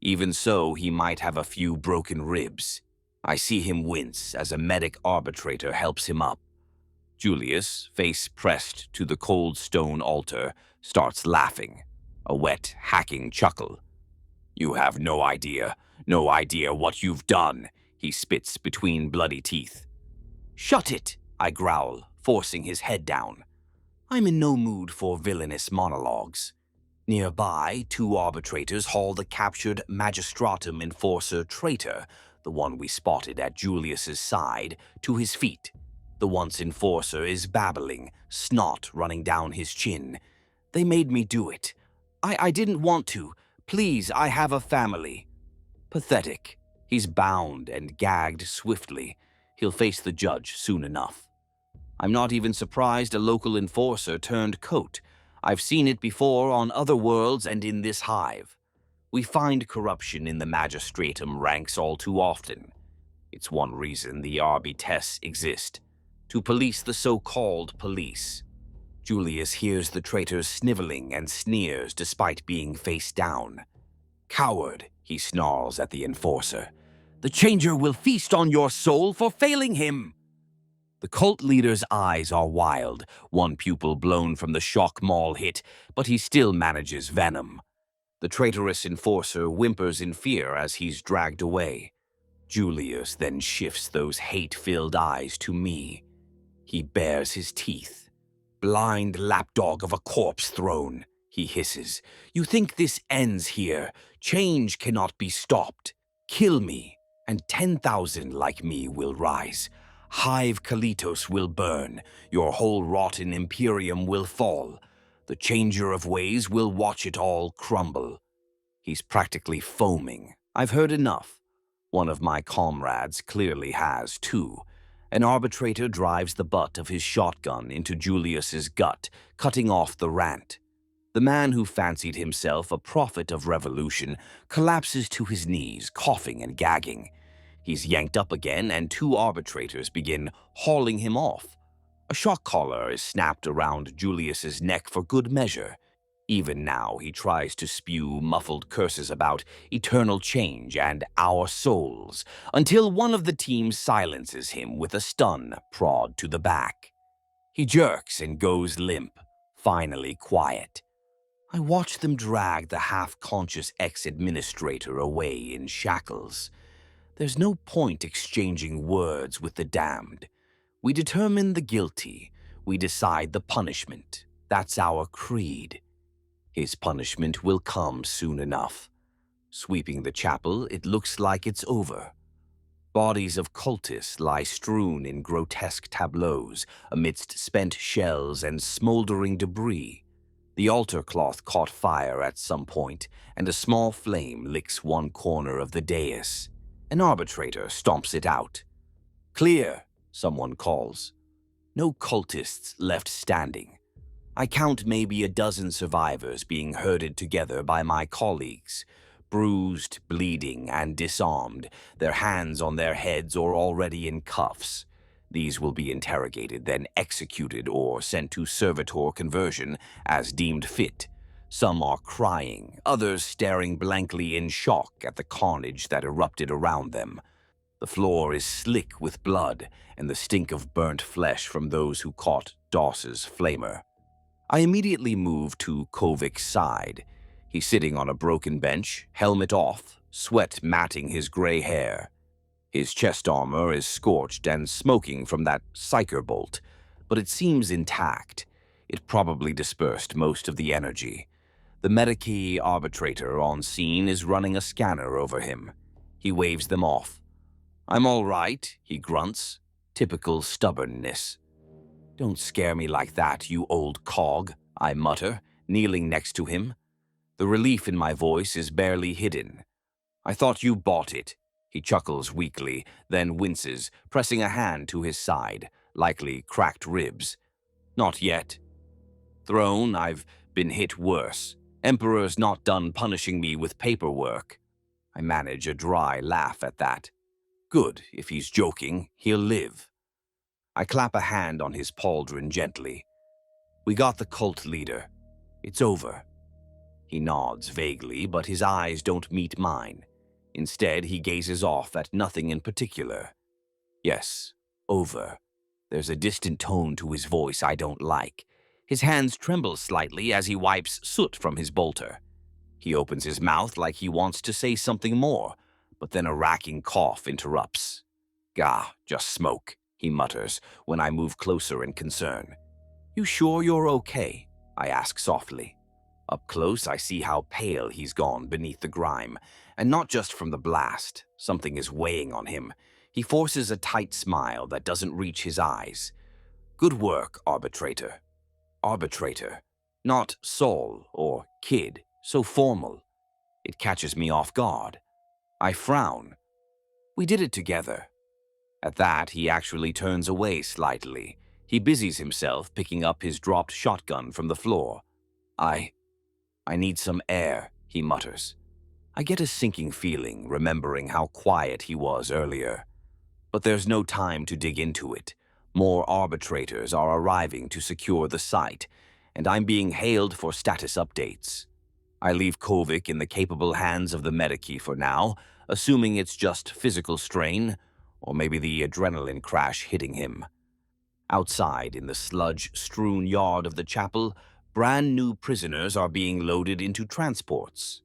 Even so, he might have a few broken ribs. I see him wince as a medic arbitrator helps him up. Julius, face pressed to the cold stone altar, starts laughing, a wet, hacking chuckle. You have no idea what you've done, he spits between bloody teeth. Shut it, I growl, forcing his head down. I'm in no mood for villainous monologues. Nearby, two arbitrators haul the captured magistratum enforcer traitor, the one we spotted at Julius's side, to his feet. The once enforcer is babbling, snot running down his chin. They made me do it. I didn't want to. Please, I have a family. Pathetic. He's bound and gagged swiftly. He'll face the judge soon enough. I'm not even surprised a local enforcer turned coat. I've seen it before on other worlds and in this hive. We find corruption in the magistratum ranks all too often. It's one reason the Arbites exist, to police the so-called police. Julius hears the traitors sniveling and sneers despite being face down. Coward, he snarls at the enforcer. The Changer will feast on your soul for failing him. The cult leader's eyes are wild, one pupil blown from the shock maul hit, but he still manages venom. The traitorous enforcer whimpers in fear as he's dragged away. Julius then shifts those hate-filled eyes to me. He bares his teeth. Blind lapdog of a corpse throne, he hisses. You think this ends here? Change cannot be stopped. Kill me, and 10,000 like me will rise. Hive Kalitos will burn. Your whole rotten Imperium will fall. The Changer of Ways will watch it all crumble. He's practically foaming. I've heard enough. One of my comrades clearly has, too. An arbitrator drives the butt of his shotgun into Julius's gut, cutting off the rant. The man who fancied himself a prophet of revolution collapses to his knees, coughing and gagging. He's yanked up again, and two arbitrators begin hauling him off. A shock collar is snapped around Julius's neck for good measure. Even now, he tries to spew muffled curses about eternal change and our souls, until one of the team silences him with a stun prod to the back. He jerks and goes limp, finally quiet. I watch them drag the half-conscious ex-administrator away in shackles. There's no point exchanging words with the damned. We determine the guilty. We decide the punishment. That's our creed. His punishment will come soon enough. Sweeping the chapel, it looks like it's over. Bodies of cultists lie strewn in grotesque tableaus amidst spent shells and smoldering debris. The altar cloth caught fire at some point, and a small flame licks one corner of the dais. An arbitrator stomps it out. "Clear," someone calls. No cultists left standing. I count maybe a dozen survivors being herded together by my colleagues, bruised, bleeding, and disarmed, their hands on their heads or already in cuffs. These will be interrogated, then executed or sent to servitor conversion as deemed fit. Some are crying, others staring blankly in shock at the carnage that erupted around them. The floor is slick with blood and the stink of burnt flesh from those who caught Doss's flamer. I immediately move to Kovic's side. He's sitting on a broken bench, helmet off, sweat matting his gray hair. His chest armor is scorched and smoking from that psyker bolt, but it seems intact. It probably dispersed most of the energy. The Medici arbitrator on scene is running a scanner over him. He waves them off. "I'm all right," he grunts. Typical stubbornness. "Don't scare me like that, you old cog," I mutter, kneeling next to him. The relief in my voice is barely hidden. "I thought you bought it." He chuckles weakly, then winces, pressing a hand to his side, likely cracked ribs. "Not yet." "Throne, I've been hit worse. Emperor's not done punishing me with paperwork." I manage a dry laugh at that. Good, if he's joking, he'll live. I clap a hand on his pauldron gently. "We got the cult leader. It's over." He nods vaguely, but his eyes don't meet mine. Instead, he gazes off at nothing in particular. "Yes, over." There's a distant tone to his voice I don't like. His hands tremble slightly as he wipes soot from his bolter. He opens his mouth like he wants to say something more, but then a racking cough interrupts. "Gah, just smoke," he mutters when I move closer in concern. "You sure you're okay?" I ask softly. Up close, I see how pale he's gone beneath the grime, and not just from the blast. Something is weighing on him. He forces a tight smile that doesn't reach his eyes. "Good work, arbitrator." Arbitrator, not Sol or kid, so formal. It catches me off guard. I frown. "We did it together." At that, he actually turns away slightly. He busies himself picking up his dropped shotgun from the floor. I need some air," he mutters. I get a sinking feeling, remembering how quiet he was earlier. But there's no time to dig into it. More arbitrators are arriving to secure the site, and I'm being hailed for status updates. I leave Kovic in the capable hands of the Medici for now, assuming it's just physical strain, or maybe the adrenaline crash hitting him. Outside, in the sludge-strewn yard of the chapel, brand new prisoners are being loaded into transports.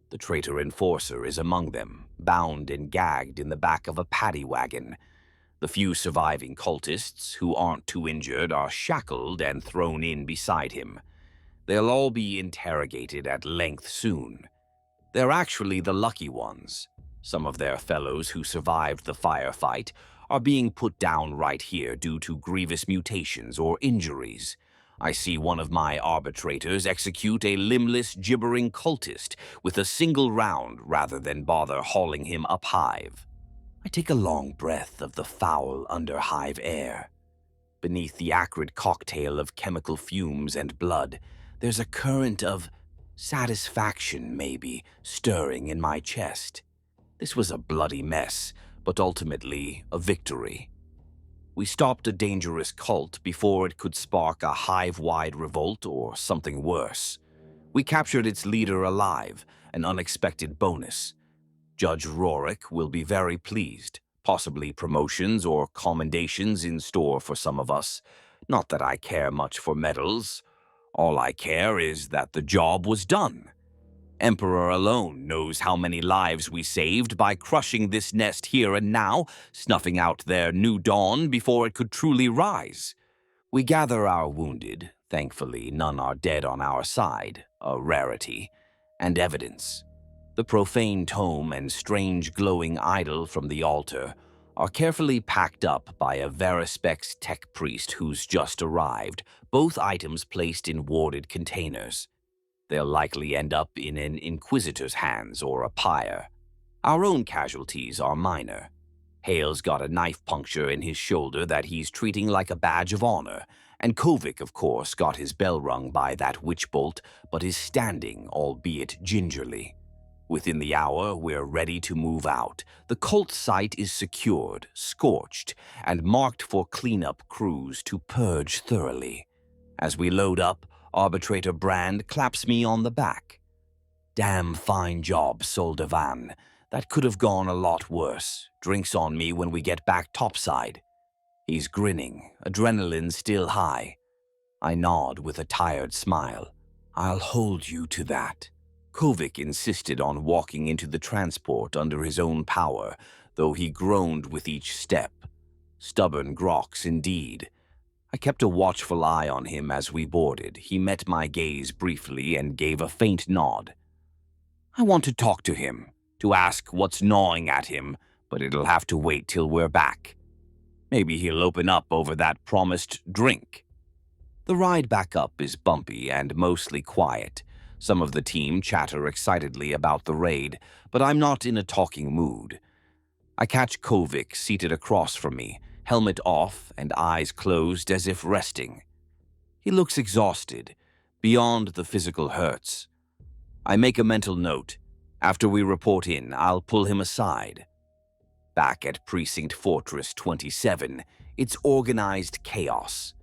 The traitor enforcer is among them, bound and gagged in the back of a paddy wagon. The few surviving cultists who aren't too injured are shackled and thrown in beside him. They'll all be interrogated at length soon. They're actually the lucky ones. Some of their fellows who survived the firefight are being put down right here due to grievous mutations or injuries. I see one of my arbitrators execute a limbless, gibbering cultist with a single round rather than bother hauling him up hive. I take a long breath of the foul underhive air. Beneath the acrid cocktail of chemical fumes and blood, there's a current of satisfaction, maybe, stirring in my chest. This was a bloody mess, but ultimately a victory. We stopped a dangerous cult before it could spark a hive-wide revolt or something worse. We captured its leader alive, an unexpected bonus. Judge Rorik will be very pleased. Possibly promotions or commendations in store for some of us. Not that I care much for medals. All I care is that the job was done. Emperor alone knows how many lives we saved by crushing this nest here and now, snuffing out their new dawn before it could truly rise. We gather our wounded, thankfully none are dead on our side, a rarity, and evidence. The profane tome and strange glowing idol from the altar are carefully packed up by a Verispex tech priest who's just arrived, both items placed in warded containers. They'll likely end up in an inquisitor's hands or a pyre. Our own casualties are minor. Hale's got a knife puncture in his shoulder that he's treating like a badge of honor, and Kovic, of course, got his bell rung by that witch bolt, but is standing, albeit gingerly. Within the hour, we're ready to move out. The cult site is secured, scorched, and marked for cleanup crews to purge thoroughly. As we load up, Arbitrator Brand claps me on the back. Damn fine job, Soldevan. That could have gone a lot worse. Drinks on me when we get back topside. He's grinning, adrenaline still high. I nod with a tired smile. I'll hold you to that. Kovic insisted on walking into the transport under his own power, though he groaned with each step. Stubborn groks indeed. I kept a watchful eye on him as we boarded. He met my gaze briefly and gave a faint nod. I want to talk to him, to ask what's gnawing at him, but it'll have to wait till we're back. Maybe he'll open up over that promised drink. The ride back up is bumpy and mostly quiet. Some of the team chatter excitedly about the raid, but I'm not in a talking mood. I catch Kovic seated across from me, helmet off and eyes closed as if resting. He looks exhausted, beyond the physical hurts. I make a mental note. After we report in, I'll pull him aside. Back at Precinct Fortress 27, it's organized chaos.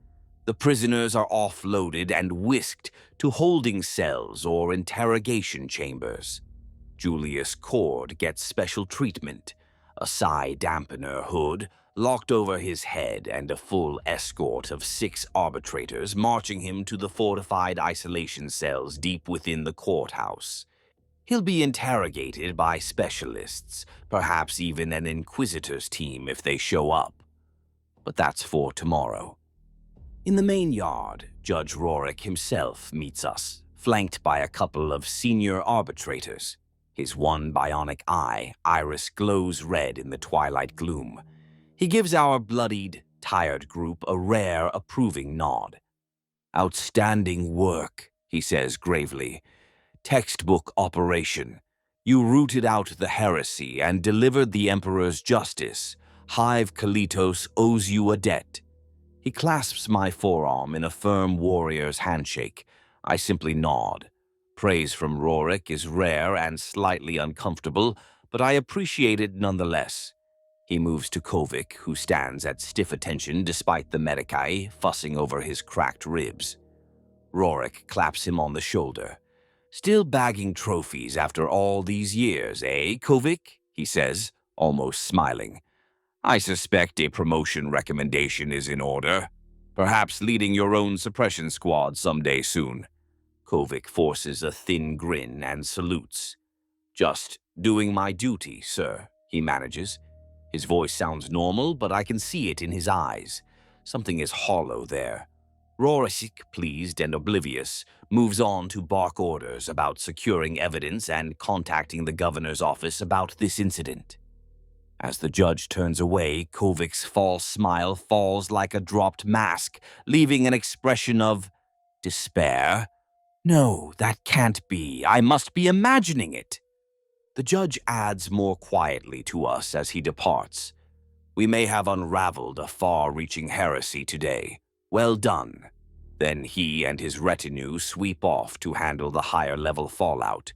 The prisoners are offloaded and whisked to holding cells or interrogation chambers. Julius Cord gets special treatment, a psi dampener hood locked over his head and a full escort of 6 arbitrators marching him to the fortified isolation cells deep within the courthouse. He'll be interrogated by specialists, perhaps even an inquisitor's team if they show up. But that's for tomorrow. In the main yard, Judge Rorik himself meets us, flanked by a couple of senior arbitrators. His one bionic eye, iris glows red in the twilight gloom. He gives our bloodied, tired group a rare, approving nod. Outstanding work, he says gravely. Textbook operation. You rooted out the heresy and delivered the Emperor's justice. Hive Kalitos owes you a debt. He clasps my forearm in a firm warrior's handshake. I simply nod. Praise from Rorik is rare and slightly uncomfortable, but I appreciate it nonetheless. He moves to Kovic, who stands at stiff attention despite the medicae fussing over his cracked ribs. Rorik claps him on the shoulder. Still bagging trophies after all these years, eh, Kovic? He says, almost smiling. I suspect a promotion recommendation is in order. Perhaps leading your own suppression squad someday soon. Kovic forces a thin grin and salutes. Just doing my duty, sir, he manages. His voice sounds normal, but I can see it in his eyes. Something is hollow there. Rorik, pleased and oblivious, moves on to bark orders about securing evidence and contacting the governor's office about this incident. As the judge turns away, Kovic's false smile falls like a dropped mask, leaving an expression of despair. No, that can't be. I must be imagining it. The judge adds more quietly to us as he departs. We may have unraveled a far-reaching heresy today. Well done. Then he and his retinue sweep off to handle the higher-level fallout.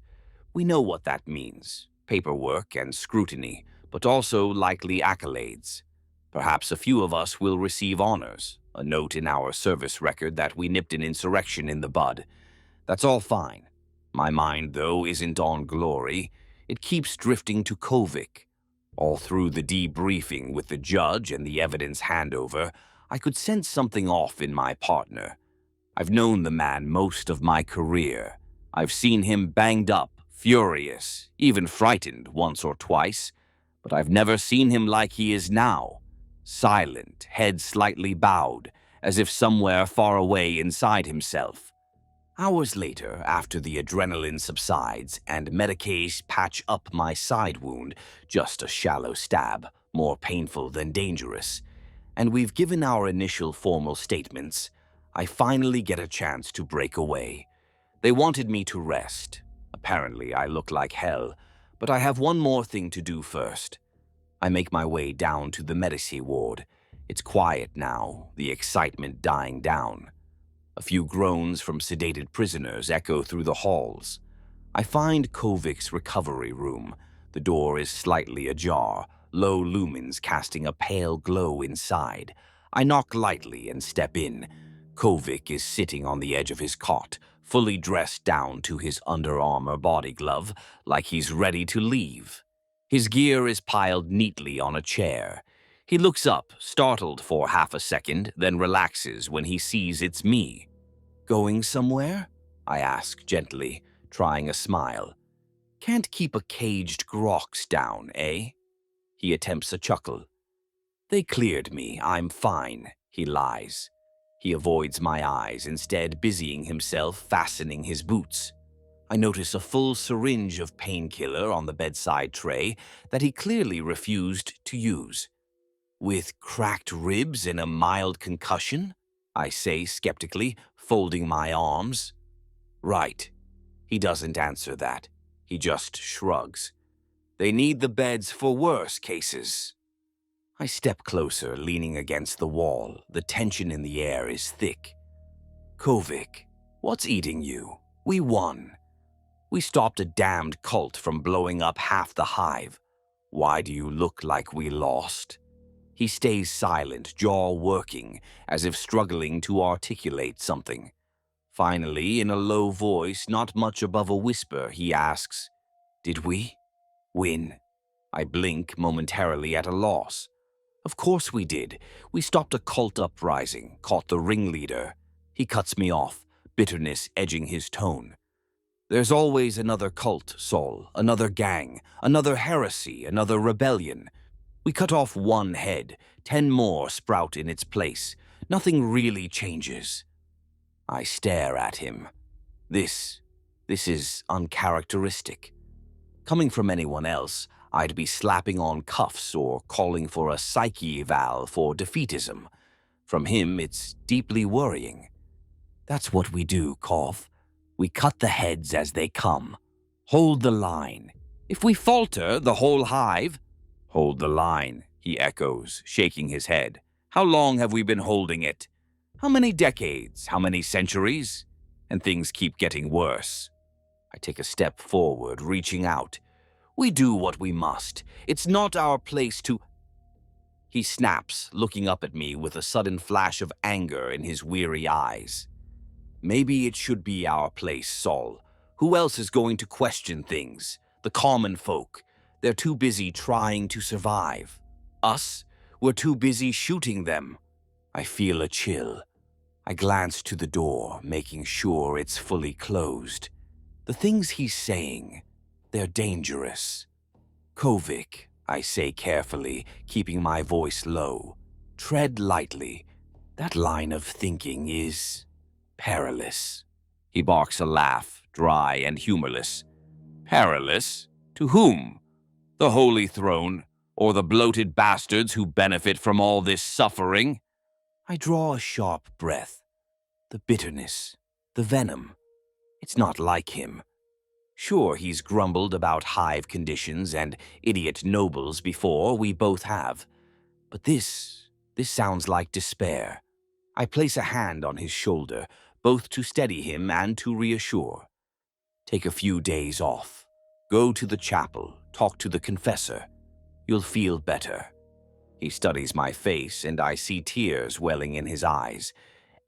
We know what that means. Paperwork and scrutiny, but also likely accolades. Perhaps a few of us will receive honors, a note in our service record that we nipped an insurrection in the bud. That's all fine. My mind, though, isn't on glory. It keeps drifting to Kovic. All through the debriefing with the judge and the evidence handover, I could sense something off in my partner. I've known the man most of my career. I've seen him banged up, furious, even frightened once or twice, but I've never seen him like he is now. Silent, head slightly bowed, as if somewhere far away inside himself. Hours later, after the adrenaline subsides and Medicaid patch up my side wound, just a shallow stab, more painful than dangerous, and we've given our initial formal statements, I finally get a chance to break away. They wanted me to rest. Apparently, I look like hell, but I have one more thing to do first. I make my way down to the medici ward. It's quiet now, the excitement dying down. A few groans from sedated prisoners echo through the halls. I find Kovic's recovery room. The door is slightly ajar, low lumens casting a pale glow inside. I knock lightly and step in. Kovic is sitting on the edge of his cot, fully dressed down to his under-armor body glove, like he's ready to leave. His gear is piled neatly on a chair. He looks up, startled for half a second, then relaxes when he sees it's me. "Going somewhere?" I ask gently, trying a smile. "Can't keep a caged grox down, eh?" He attempts a chuckle. "They cleared me, I'm fine," he lies. He avoids my eyes, instead busying himself fastening his boots. I notice a full syringe of painkiller on the bedside tray that he clearly refused to use. "With cracked ribs and a mild concussion?" I say skeptically, folding my arms. "Right." He doesn't answer that. He just shrugs. "They need the beds for worse cases." I step closer, leaning against the wall. The tension in the air is thick. "Kovic, what's eating you? We won. We stopped a damned cult from blowing up half the hive. Why do you look like we lost?" He stays silent, jaw working, as if struggling to articulate something. Finally, in a low voice, not much above a whisper, he asks, "Did we win?" I blink, momentarily at a loss. "Of course we did. We stopped a cult uprising, caught the ringleader." He cuts me off, bitterness edging his tone. "There's always another cult, Sol, another gang, another heresy, another rebellion. We cut off one head, 10 more sprout in its place. Nothing really changes." I stare at him. This is uncharacteristic. Coming from anyone else, I'd be slapping on cuffs or calling for a psyche eval for defeatism. From him, it's deeply worrying. "That's what we do, Kov. We cut the heads as they come. Hold the line. If we falter, the whole hive—" "Hold the line," he echoes, shaking his head. "How long have we been holding it? How many decades? How many centuries? And things keep getting worse." I take a step forward, reaching out. "We do what we must. It's not our place to—" He snaps, looking up at me with a sudden flash of anger in his weary eyes. "Maybe it should be our place, Sol. Who else is going to question things? The common folk. They're too busy trying to survive. Us? We're too busy shooting them." I feel a chill. I glance to the door, making sure it's fully closed. The things he's saying, they're dangerous. "Kovic," I say carefully, keeping my voice low. "Tread lightly. That line of thinking is perilous." He barks a laugh, dry and humorless. "Perilous? To whom? The Holy Throne, or the bloated bastards who benefit from all this suffering?" I draw a sharp breath. The bitterness, the venom. It's not like him. Sure, he's grumbled about hive conditions and idiot nobles before, we both have. But this sounds like despair. I place a hand on his shoulder, both to steady him and to reassure. "Take a few days off. Go to the chapel, talk to the confessor. You'll feel better." He studies my face, and I see tears welling in his eyes.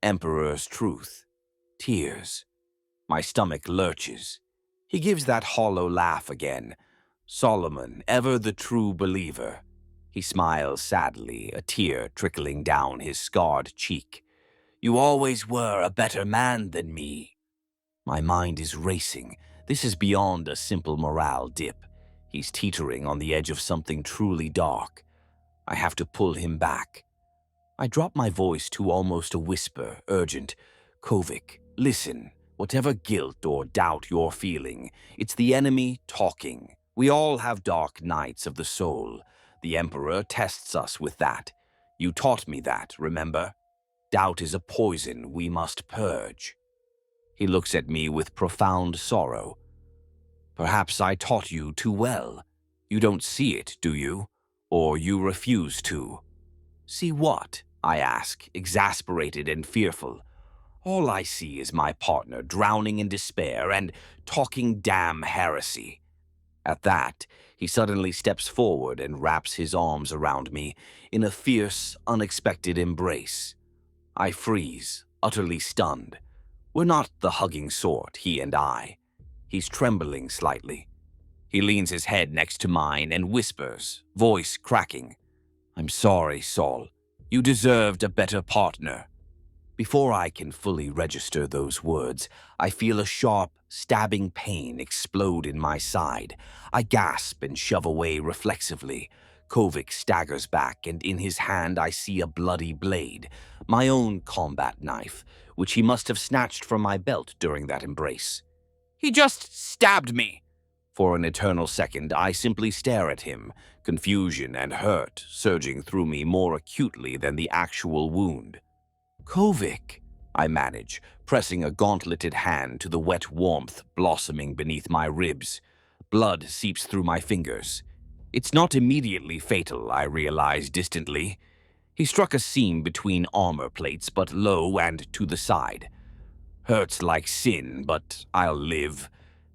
Emperor's truth. Tears. My stomach lurches. He gives that hollow laugh again. Solomon, ever the true believer. He smiles sadly, a tear trickling down his scarred cheek. You always were a better man than me. My mind is racing. This is beyond a simple morale dip. He's teetering on the edge of something truly dark. I have to pull him back. I drop my voice to almost a whisper, urgent. Kovic, listen. Whatever guilt or doubt you're feeling, it's the enemy talking. We all have dark nights of the soul. The Emperor tests us with that. You taught me that, remember? Doubt is a poison we must purge. He looks at me with profound sorrow. Perhaps I taught you too well. You don't see it, do you? Or you refuse to? See what? I ask, exasperated and fearful. All I see is my partner drowning in despair and talking damn heresy. At that, he suddenly steps forward and wraps his arms around me in a fierce, unexpected embrace. I freeze, utterly stunned. We're not the hugging sort, he and I. He's trembling slightly. He leans his head next to mine and whispers, voice cracking. I'm sorry, Saul. You deserved a better partner. Before I can fully register those words, I feel a sharp, stabbing pain explode in my side. I gasp and shove away reflexively. Kovic staggers back, and in his hand I see a bloody blade, my own combat knife, which he must have snatched from my belt during that embrace. He just stabbed me! For an eternal second, I simply stare at him, confusion and hurt surging through me more acutely than the actual wound. Kovic, I manage, pressing a gauntleted hand to the wet warmth blossoming beneath my ribs. Blood seeps through my fingers. It's not immediately fatal, I realize distantly. He struck a seam between armor plates, but low and to the side. Hurts like sin, but I'll live.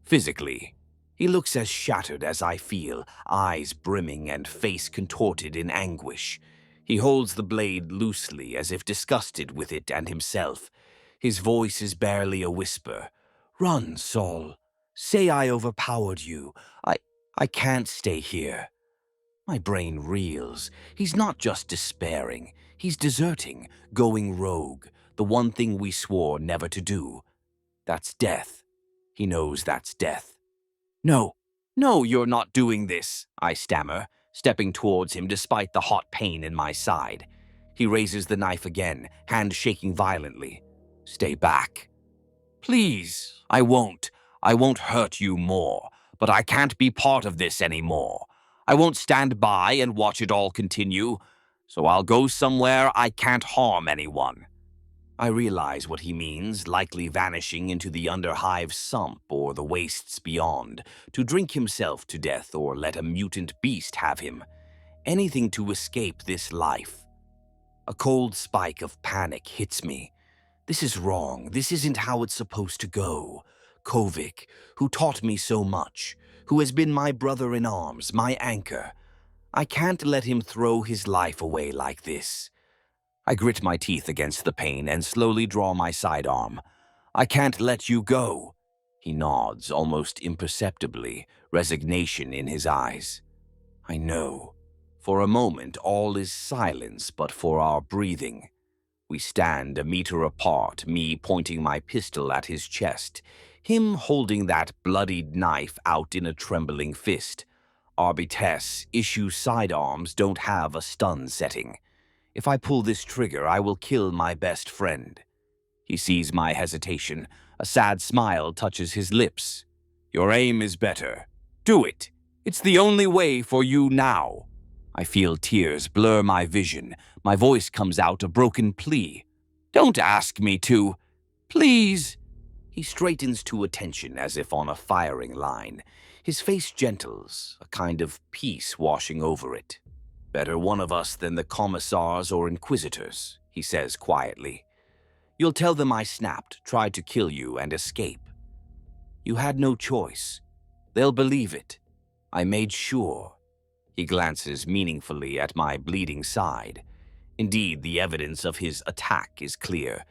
Physically. He looks as shattered as I feel, eyes brimming and face contorted in anguish. He holds the blade loosely, as if disgusted with it and himself. His voice is barely a whisper. Run, Saul. Say I overpowered you. I can't stay here. My brain reels. He's not just despairing. He's deserting, going rogue, the one thing we swore never to do. That's death. He knows that's death. No, you're not doing this, I stammer, stepping towards him despite the hot pain in my side. He raises the knife again, hand shaking violently. Stay back. Please, I won't hurt you more, but I can't be part of this anymore. I won't stand by and watch it all continue, so I'll go somewhere I can't harm anyone. I realize what he means, likely vanishing into the underhive sump or the wastes beyond, to drink himself to death or let a mutant beast have him. Anything to escape this life. A cold spike of panic hits me. This is wrong. This isn't how it's supposed to go. Kovic, who taught me so much, who has been my brother in arms, my anchor. I can't let him throw his life away like this. I grit my teeth against the pain and slowly draw my sidearm. I can't let you go. He nods, almost imperceptibly, resignation in his eyes. I know. For a moment, all is silence but for our breathing. We stand a meter apart, me pointing my pistol at his chest, him holding that bloodied knife out in a trembling fist. Arbites issue sidearms don't have a stun setting. If I pull this trigger, I will kill my best friend. He sees my hesitation. A sad smile touches his lips. Your aim is better. Do it. It's the only way for you now. I feel tears blur my vision. My voice comes out a broken plea. Don't ask me to. Please. He straightens to attention as if on a firing line. His face gentles, a kind of peace washing over it. Better one of us than the commissars or inquisitors, he says quietly. You'll tell them I snapped, tried to kill you, and escape. You had no choice. They'll believe it. I made sure. He glances meaningfully at my bleeding side. Indeed, the evidence of his attack is clear,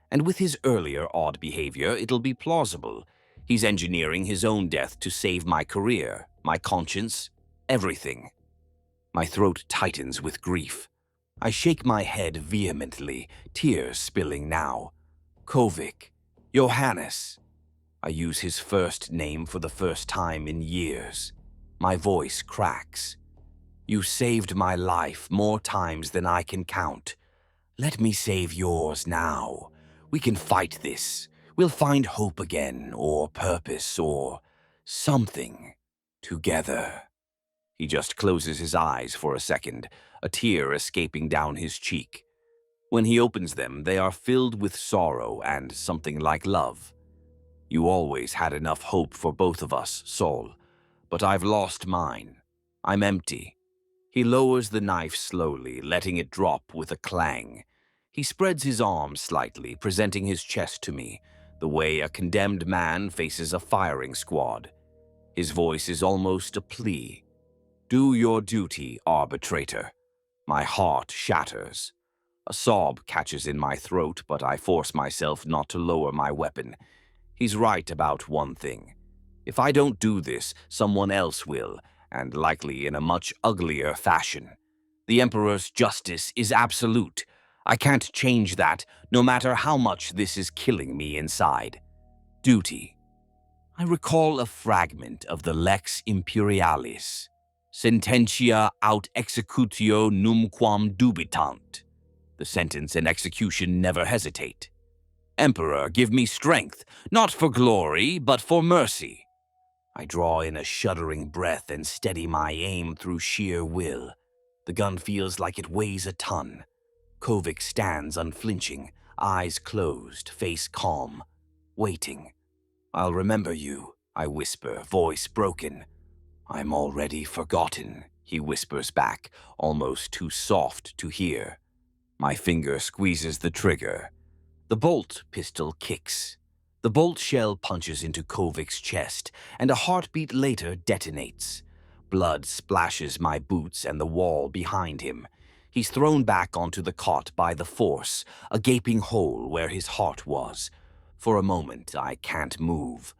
and with his earlier odd behavior, it'll be plausible. He's engineering his own death to save my career, my conscience, everything. My throat tightens with grief. I shake my head vehemently, tears spilling now. Kovic, Johannes. I use his first name for the first time in years. My voice cracks. You saved my life more times than I can count. Let me save yours now. We can fight this. We'll find hope again, or purpose, or something, together. He just closes his eyes for a second, a tear escaping down his cheek. When he opens them, they are filled with sorrow and something like love. You always had enough hope for both of us, Sol, but I've lost mine. I'm empty. He lowers the knife slowly, letting it drop with a clang. He spreads his arms slightly, presenting his chest to me, the way a condemned man faces a firing squad. His voice is almost a plea. Do your duty, arbitrator. My heart shatters. A sob catches in my throat, but I force myself not to lower my weapon. He's right about one thing. If I don't do this, someone else will, and likely in a much uglier fashion. The Emperor's justice is absolute. I can't change that, no matter how much this is killing me inside. Duty. I recall a fragment of the Lex Imperialis. Sententia aut executio numquam dubitant. The sentence and execution never hesitate. Emperor, give me strength, not for glory, but for mercy. I draw in a shuddering breath and steady my aim through sheer will. The gun feels like it weighs a ton. Kovic stands unflinching, eyes closed, face calm, waiting. I'll remember you, I whisper, voice broken. I'm already forgotten, he whispers back, almost too soft to hear. My finger squeezes the trigger. The bolt pistol kicks. The bolt shell punches into Kovic's chest, and a heartbeat later detonates. Blood splashes my boots and the wall behind him. He's thrown back onto the cot by the force, a gaping hole where his heart was. For a moment, I can't move.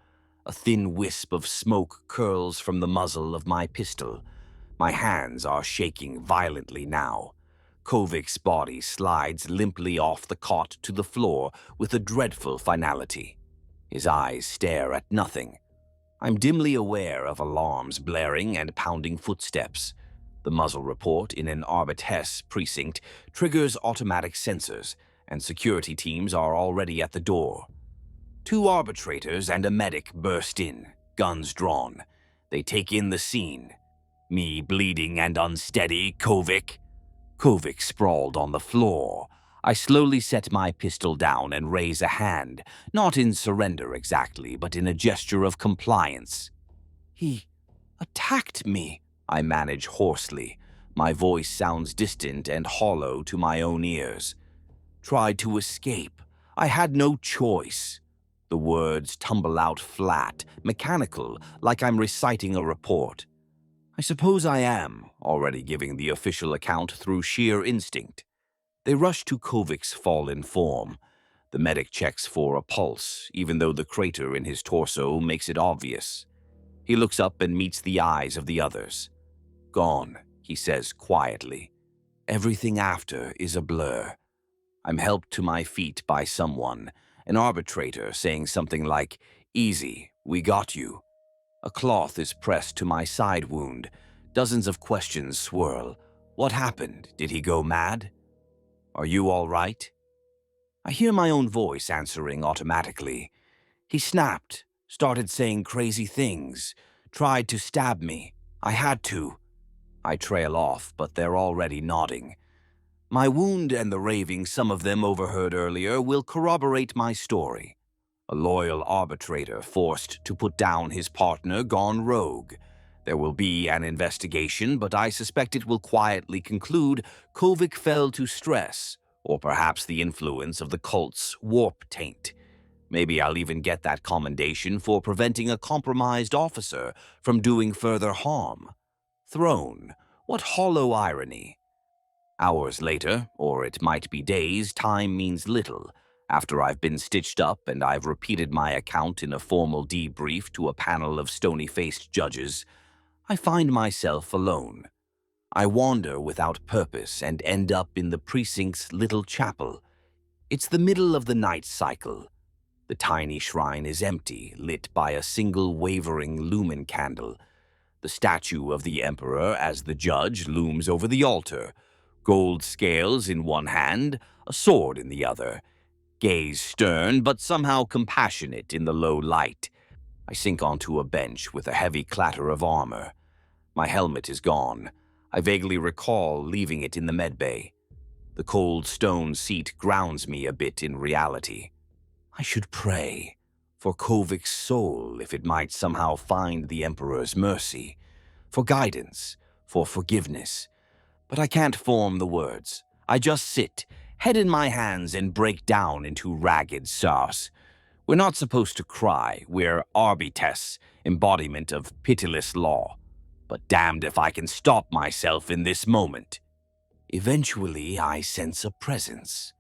A thin wisp of smoke curls from the muzzle of my pistol. My hands are shaking violently now. Kovic's body slides limply off the cot to the floor with a dreadful finality. His eyes stare at nothing. I'm dimly aware of alarms blaring and pounding footsteps. The muzzle report in an Arbites precinct triggers automatic sensors, and security teams are already at the door. 2 arbitrators and a medic burst in, guns drawn. They take in the scene. Me bleeding and unsteady, Kovic. Kovic sprawled on the floor. I slowly set my pistol down and raise a hand, not in surrender exactly, but in a gesture of compliance. He attacked me, I manage hoarsely. My voice sounds distant and hollow to my own ears. Tried to escape. I had no choice. The words tumble out flat, mechanical, like I'm reciting a report. I suppose I am, already giving the official account through sheer instinct. They rush to Kovic's fallen form. The medic checks for a pulse, even though the crater in his torso makes it obvious. He looks up and meets the eyes of the others. Gone, he says quietly. Everything after is a blur. I'm helped to my feet by someone, an arbitrator saying something like, "Easy, we got you." A cloth is pressed to my side wound. Dozens of questions swirl. What happened? Did he go mad? Are you all right? I hear my own voice answering automatically. He snapped, started saying crazy things, tried to stab me. I had to. I trail off, but they're already nodding. My wound and the raving some of them overheard earlier will corroborate my story. A loyal arbitrator forced to put down his partner gone rogue. There will be an investigation, but I suspect it will quietly conclude Kovic fell to stress, or perhaps the influence of the cult's warp taint. Maybe I'll even get that commendation for preventing a compromised officer from doing further harm. Throne, what hollow irony. Hours later, or it might be days, time means little. After I've been stitched up and I've repeated my account in a formal debrief to a panel of stony-faced judges, I find myself alone. I wander without purpose and end up in the precinct's little chapel. It's the middle of the night cycle. The tiny shrine is empty, lit by a single wavering lumen candle. The statue of the emperor as the judge looms over the altar, gold scales in one hand, a sword in the other. Gaze stern but somehow compassionate in the low light. I sink onto a bench with a heavy clatter of armor. My helmet is gone. I vaguely recall leaving it in the medbay. The cold stone seat grounds me a bit in reality. I should pray for Kovik's soul if it might somehow find the Emperor's mercy, for guidance, for forgiveness. But I can't form the words. I just sit, head in my hands, and break down into ragged sauce. We're not supposed to cry. We're Arbites, embodiment of pitiless law. But damned if I can stop myself in this moment. Eventually, I sense a presence.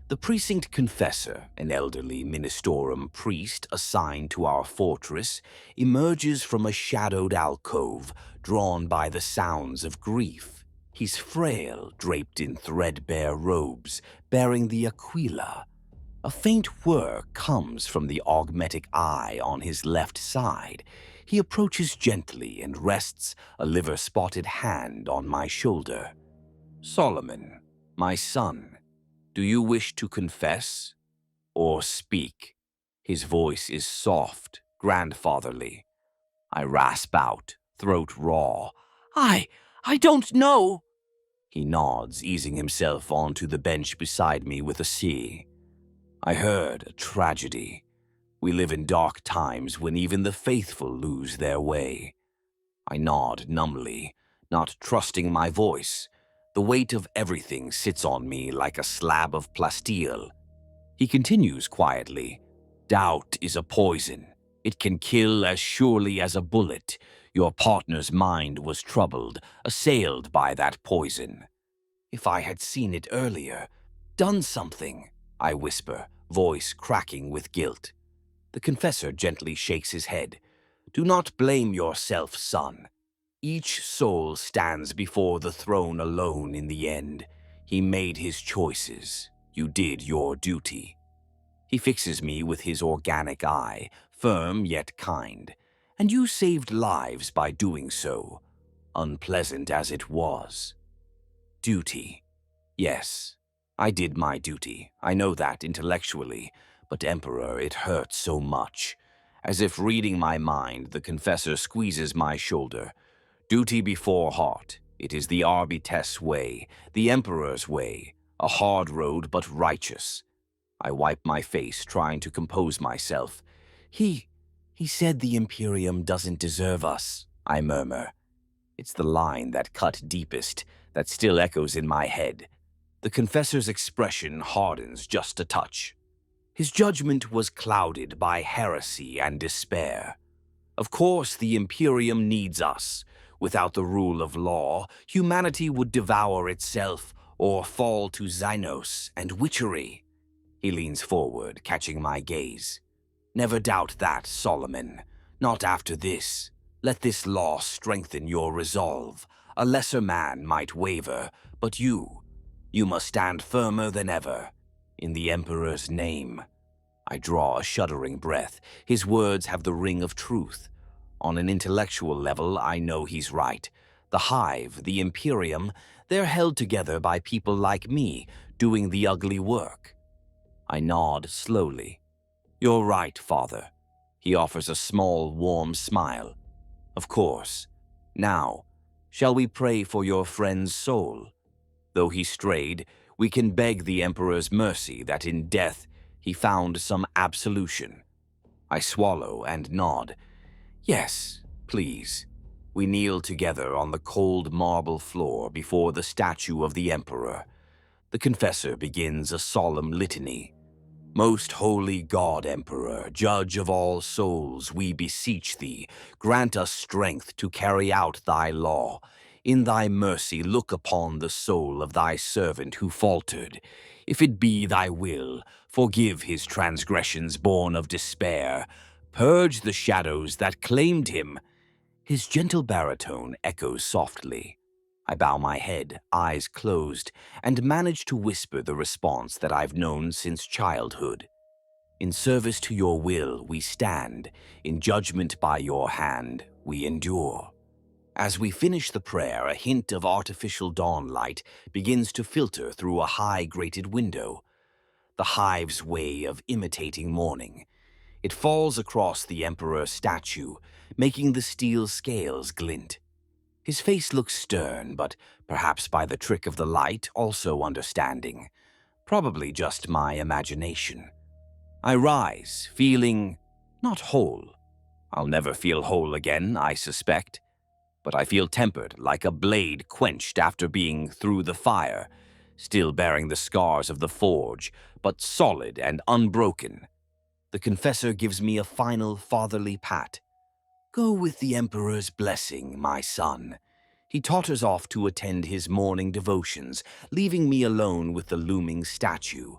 The precinct confessor, an elderly ministorum priest assigned to our fortress, emerges from a shadowed alcove drawn by the sounds of grief. He's frail, draped in threadbare robes, bearing the aquila. A faint whir comes from the augmetic eye on his left side. He approaches gently and rests a liver-spotted hand on my shoulder. "Solomon, my son, do you wish to confess or speak?" His voice is soft, grandfatherly. I rasp out, throat raw. I don't know." He nods, easing himself onto the bench beside me with a sigh. "I heard a tragedy. We live in dark times when even the faithful lose their way." I nod numbly, not trusting my voice. The weight of everything sits on me like a slab of plasteel. He continues quietly. "Doubt is a poison. It can kill as surely as a bullet. Your partner's mind was troubled, assailed by that poison." If I had seen it earlier, done something, I whisper, voice cracking with guilt. The confessor gently shakes his head. "Do not blame yourself, son. Each soul stands before the throne alone in the end. He made his choices. You did your duty." He fixes me with his organic eye, firm yet kind. "And you saved lives by doing so, unpleasant as it was." Duty. Yes, I did my duty. I know that intellectually. But Emperor, it hurts so much. As if reading my mind, the confessor squeezes my shoulder. Duty before heart. It is the Arbites way, the Emperor's way. A hard road, but righteous. I wipe my face, trying to compose myself. He said the Imperium doesn't deserve us," I murmur. It's the line that cut deepest, that still echoes in my head. The confessor's expression hardens just a touch. His judgment was clouded by heresy and despair. Of course, the Imperium needs us. Without the rule of law, humanity would devour itself or fall to Xynos and witchery. He leans forward, catching my gaze. "Never doubt that, Solomon. Not after this. Let this law strengthen your resolve. A lesser man might waver, but you must stand firmer than ever. In the Emperor's name." I draw a shuddering breath. His words have the ring of truth. On an intellectual level, I know he's right. The Hive, the Imperium, they're held together by people like me, doing the ugly work. I nod slowly. "You're right, Father." He offers a small, warm smile. "Of course. Now, shall we pray for your friend's soul? Though he strayed, we can beg the Emperor's mercy that in death he found some absolution." I swallow and nod. "Yes, please." We kneel together on the cold marble floor before the statue of the Emperor. The confessor begins a solemn litany. "Most holy God, Emperor, judge of all souls, we beseech thee, grant us strength to carry out thy law. In thy mercy look upon the soul of thy servant who faltered. If it be thy will, Forgive his transgressions born of despair. Purge the shadows that claimed him. His gentle baritone echoes softly. I bow my head, eyes closed, and manage to whisper the response that I've known since childhood. In service to your will we stand, in judgment by your hand we endure. As we finish the prayer, a hint of artificial dawn light begins to filter through a high-grated window. The hive's way of imitating morning. It falls across the Emperor's statue, making the steel scales glint. His face looks stern, but perhaps by the trick of the light, also understanding. Probably just my imagination. I rise, feeling not whole. I'll never feel whole again, I suspect. But I feel tempered, like a blade quenched after being through the fire, still bearing the scars of the forge, but solid and unbroken. The confessor gives me a final fatherly pat. Go with the Emperor's blessing, my son. He totters off to attend his morning devotions, leaving me alone with the looming statue.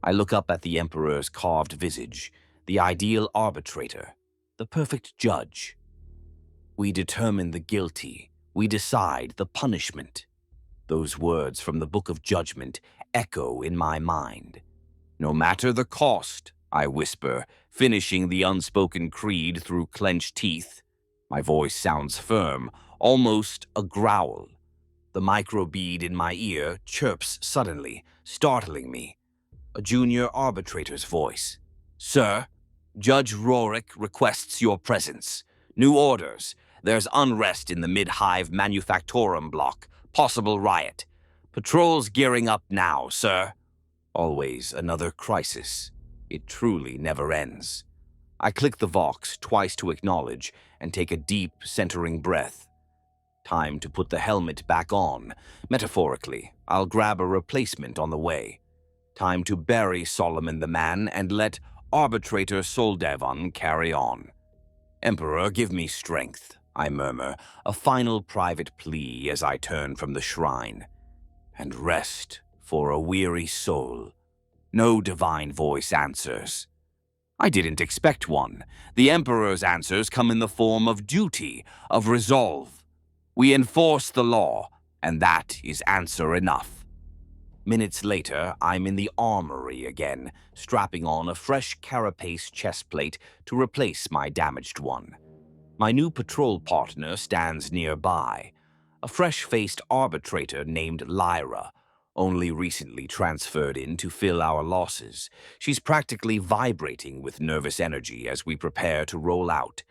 I look up at the Emperor's carved visage, the ideal arbitrator, the perfect judge. We determine the guilty. We decide the punishment. Those words from the Book of Judgment echo in my mind. No matter the cost, I whisper, finishing the unspoken creed through clenched teeth. My voice sounds firm, almost a growl. The microbead in my ear chirps suddenly, startling me. A junior arbitrator's voice. Sir, Judge Rorik requests your presence. New orders. There's unrest in the mid-hive manufactorum block. Possible riot. Patrols gearing up now, sir. Always another crisis. It truly never ends. I click the Vox twice to acknowledge and take a deep, centering breath. Time to put the helmet back on. Metaphorically, I'll grab a replacement on the way. Time to bury Solomon the Man and let Arbitrator Soldevan carry on. Emperor, give me strength, I murmur, a final private plea as I turn from the shrine. And rest for a weary soul. No divine voice answers. I didn't expect one. The Emperor's answers come in the form of duty, of resolve. We enforce the law, and that is answer enough. Minutes later, I'm in the armory again, strapping on a fresh carapace chestplate to replace my damaged one. My new patrol partner stands nearby, a fresh-faced arbitrator named Lyra, only recently transferred in to fill our losses. She's practically vibrating with nervous energy as we prepare to roll out.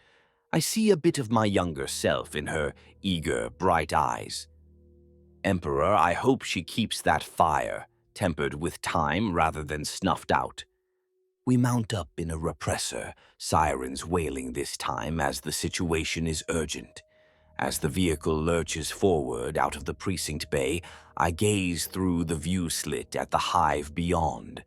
I see a bit of my younger self in her eager, bright eyes. Emperor, I hope she keeps that fire, tempered with time rather than snuffed out. We mount up in a repressor, sirens wailing this time as the situation is urgent. As the vehicle lurches forward out of the precinct bay, I gaze through the view slit at the hive beyond.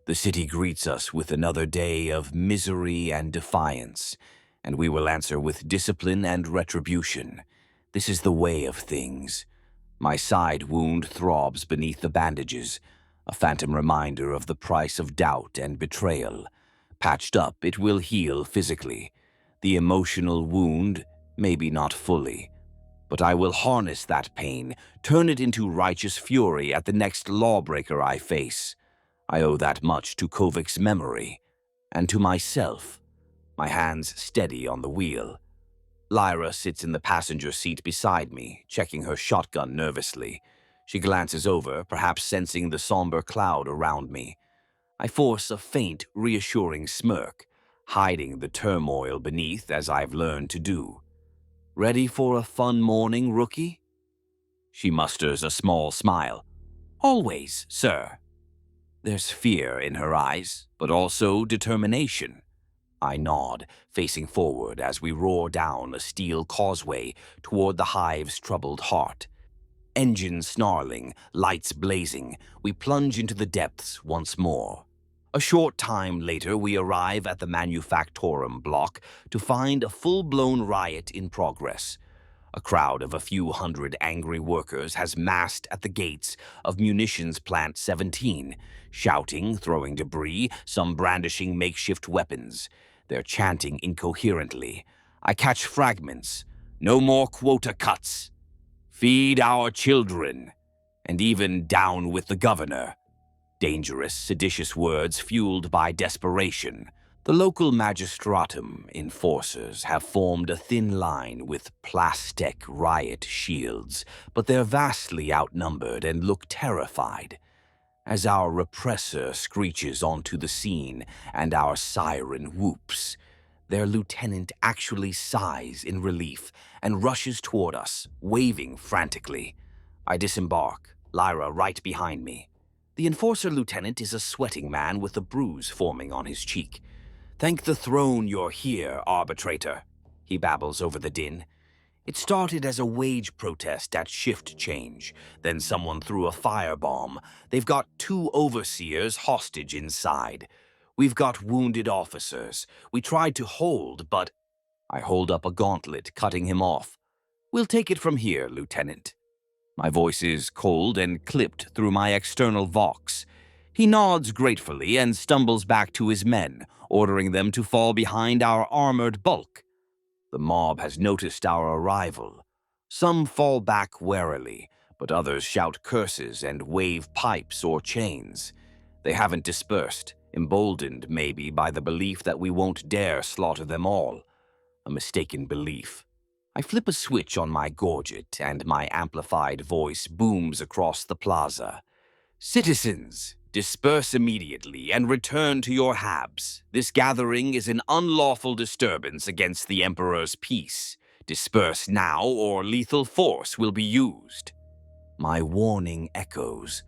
The city greets us with another day of misery and defiance, and we will answer with discipline and retribution. This is the way of things. My side wound throbs beneath the bandages, a phantom reminder of the price of doubt and betrayal. Patched up, it will heal physically. The emotional wound, maybe not fully. But I will harness that pain, turn it into righteous fury at the next lawbreaker I face. I owe that much to Kovic's memory, and to myself. My hands steady on the wheel. Lyra sits in the passenger seat beside me, checking her shotgun nervously. She glances over, perhaps sensing the somber cloud around me. I force a faint, reassuring smirk, hiding the turmoil beneath as I've learned to do. Ready for a fun morning, rookie? She musters a small smile. Always, sir. There's fear in her eyes, but also determination. I nod, facing forward as we roar down a steel causeway toward the hive's troubled heart. Engines snarling, lights blazing, we plunge into the depths once more. A short time later, we arrive at the manufactorum block to find a full-blown riot in progress. A crowd of a few hundred angry workers has massed at the gates of Munitions Plant 17, shouting, throwing debris, some brandishing makeshift weapons. They're chanting incoherently. I catch fragments. No more quota cuts. Feed our children. And even down with the governor. Dangerous, seditious words fueled by desperation. The local magistratum enforcers have formed a thin line with plastic riot shields, but they're vastly outnumbered and look terrified. As our repressor screeches onto the scene and our siren whoops, their lieutenant actually sighs in relief and rushes toward us, waving frantically. I disembark, Lyra right behind me. The enforcer lieutenant is a sweating man with a bruise forming on his cheek. "Thank the throne you're here, arbitrator," he babbles over the din. "It started as a wage protest at shift change. Then someone threw a firebomb. They've got 2 overseers hostage inside. We've got wounded officers. We tried to hold, but—" I hold up a gauntlet, cutting him off. "We'll take it from here, Lieutenant." My voice is cold and clipped through my external vox. He nods gratefully and stumbles back to his men, ordering them to fall behind our armored bulk. The mob has noticed our arrival. Some fall back warily, but others shout curses and wave pipes or chains. They haven't dispersed, emboldened maybe by the belief that we won't dare slaughter them all. A mistaken belief. I flip a switch on my gorget, and my amplified voice booms across the plaza. "Citizens, disperse immediately and return to your habs. This gathering is an unlawful disturbance against the Emperor's peace. Disperse now, or lethal force will be used." My warning echoes.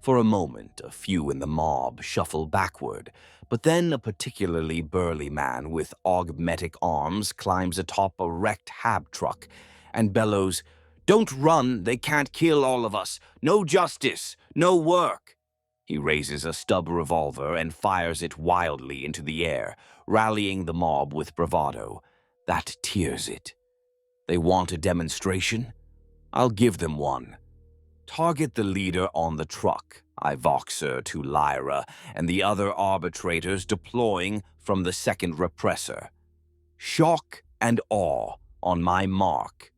For a moment, a few in the mob shuffle backward, but then a particularly burly man with augmetic arms climbs atop a wrecked hab truck and bellows, "Don't run, they can't kill all of us. No justice, no work." He raises a stub revolver and fires it wildly into the air, rallying the mob with bravado. That tears it. They want a demonstration? I'll give them one. "Target the leader on the truck," I voxer to Lyra and the other arbitrators deploying from the second repressor. Shock and awe on my mark.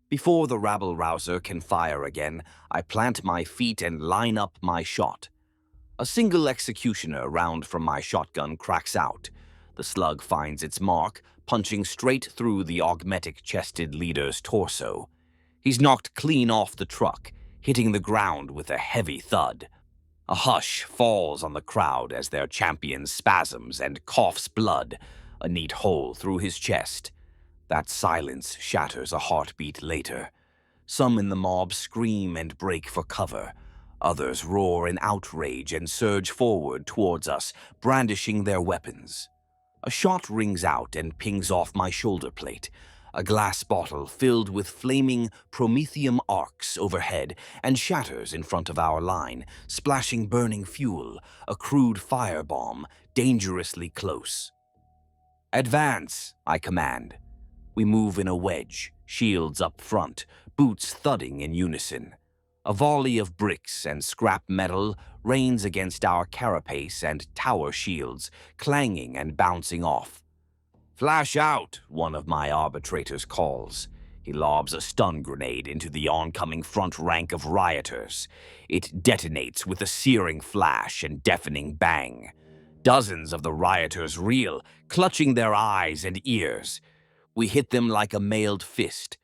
Before the rabble-rouser can fire again, I plant my feet and line up my shot. A single executioner round from my shotgun cracks out. The slug finds its mark, punching straight through the augmetic-chested leader's torso. He's knocked clean off the truck, hitting the ground with a heavy thud. A hush falls on the crowd as their champion spasms and coughs blood, a neat hole through his chest. That silence shatters a heartbeat later. Some in the mob scream and break for cover. Others roar in outrage and surge forward towards us, brandishing their weapons. A shot rings out and pings off my shoulder plate. A glass bottle filled with flaming promethium arcs overhead and shatters in front of our line, splashing burning fuel, a crude firebomb, dangerously close. "Advance," I command. We move in a wedge, shields up front, boots thudding in unison. A volley of bricks and scrap metal rains against our carapace and tower shields, clanging and bouncing off. "Flash out," one of my arbitrators calls. He lobs a stun grenade into the oncoming front rank of rioters. It detonates with a searing flash and deafening bang. Dozens of the rioters reel, clutching their eyes and ears. We hit them like a mailed fist.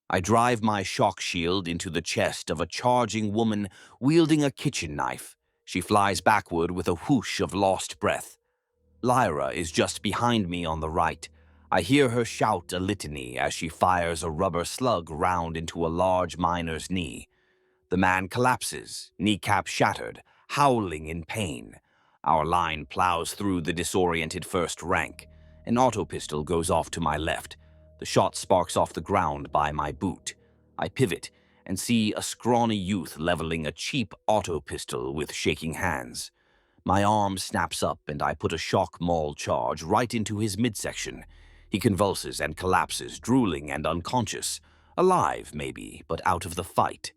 I drive my shock shield into the chest of a charging woman wielding a kitchen knife. She flies backward with a whoosh of lost breath. Lyra is just behind me on the right. I hear her shout a litany as she fires a rubber slug round into a large miner's knee. The man collapses, kneecap shattered, howling in pain. Our line plows through the disoriented first rank. An auto pistol goes off to my left. The shot sparks off the ground by my boot. I pivot and see a scrawny youth leveling a cheap auto pistol with shaking hands. My arm snaps up and I put a shock maul charge right into his midsection. He convulses and collapses, drooling and unconscious. Alive, maybe, but out of the fight.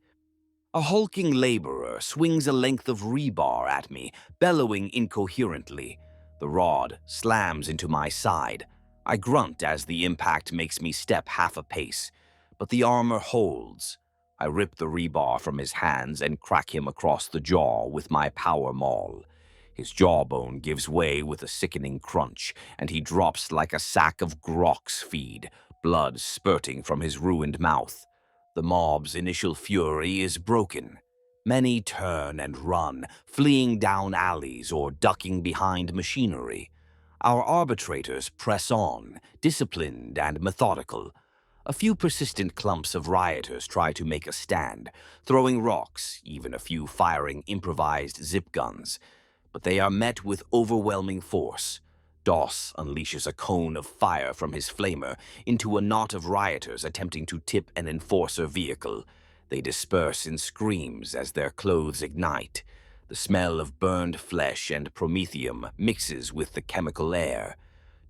A hulking laborer swings a length of rebar at me, bellowing incoherently. The rod slams into my side. I grunt as the impact makes me step half a pace, but the armor holds. I rip the rebar from his hands and crack him across the jaw with my power maul. His jawbone gives way with a sickening crunch, and he drops like a sack of Grok's feed, blood spurting from his ruined mouth. The mob's initial fury is broken. Many turn and run, fleeing down alleys or ducking behind machinery. Our arbitrators press on, disciplined and methodical. A few persistent clumps of rioters try to make a stand, throwing rocks, even a few firing improvised zip guns. But they are met with overwhelming force. Doss unleashes a cone of fire from his flamer into a knot of rioters attempting to tip an enforcer vehicle. They disperse in screams as their clothes ignite. The smell of burned flesh and promethium mixes with the chemical air.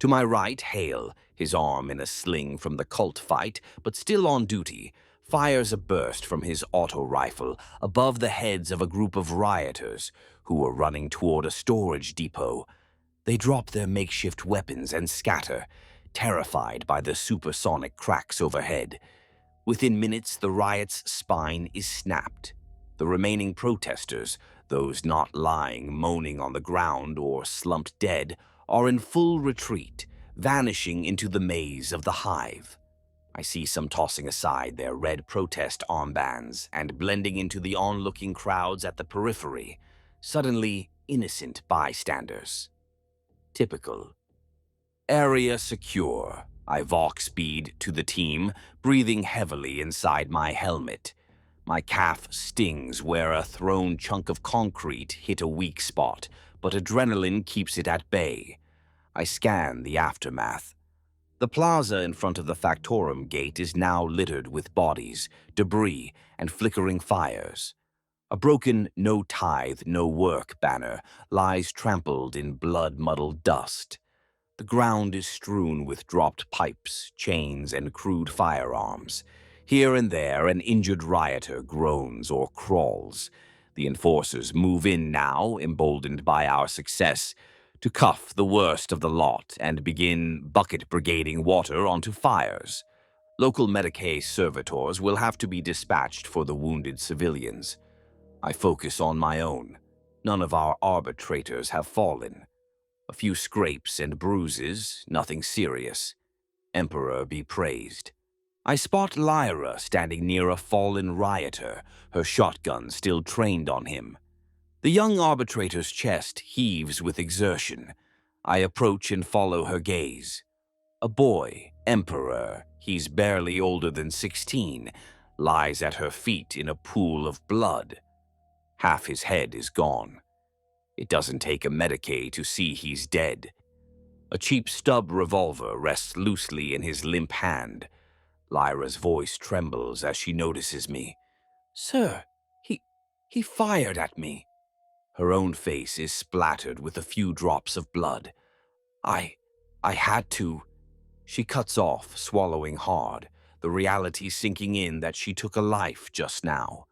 To my right, Hale, his arm in a sling from the cult fight, but still on duty, fires a burst from his auto rifle above the heads of a group of rioters who were running toward a storage depot. They drop their makeshift weapons and scatter, terrified by the supersonic cracks overhead. Within minutes, the riot's spine is snapped. The remaining protesters, those not lying, moaning on the ground or slumped dead, are in full retreat, vanishing into the maze of the hive. I see some tossing aside their red protest armbands and blending into the onlooking crowds at the periphery, suddenly innocent bystanders. Typical. Area secure. I Vox speed to the team, breathing heavily inside my helmet. My calf stings where a thrown chunk of concrete hit a weak spot, but adrenaline keeps it at bay. I scan the aftermath. The plaza in front of the factorum gate is now littered with bodies, debris, and flickering fires. A broken "No Tithe, No Work" banner lies trampled in blood-muddled dust. The ground is strewn with dropped pipes, chains, and crude firearms. Here and there, an injured rioter groans or crawls. The enforcers move in now, emboldened by our success, to cuff the worst of the lot and begin bucket brigading water onto fires. Local Medicaid servitors will have to be dispatched for the wounded civilians. I focus on my own. None of our arbitrators have fallen. A few scrapes and bruises, nothing serious. Emperor be praised. I spot Lyra standing near a fallen rioter, her shotgun still trained on him. The young arbitrator's chest heaves with exertion. I approach and follow her gaze. A boy, Emperor, he's barely older than 16, lies at her feet in a pool of blood. Half his head is gone. It doesn't take a Medicaid to see he's dead. A cheap stub revolver rests loosely in his limp hand. Lyra's voice trembles as she notices me. "Sir, he fired at me." Her own face is splattered with a few drops of blood. I had to." She cuts off, swallowing hard, the reality sinking in that she took a life just now.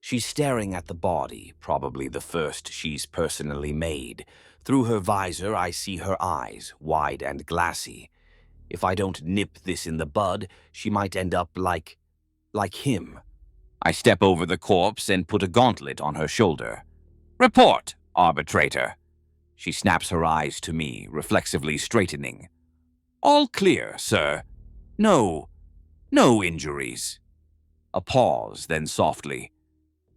She's staring at the body, probably the first she's personally made. Through her visor, I see her eyes, wide and glassy. If I don't nip this in the bud, she might end up like him. I step over the corpse and put a gauntlet on her shoulder. "Report, arbitrator." She snaps her eyes to me, reflexively straightening. "All clear, sir. No injuries." A pause, then softly.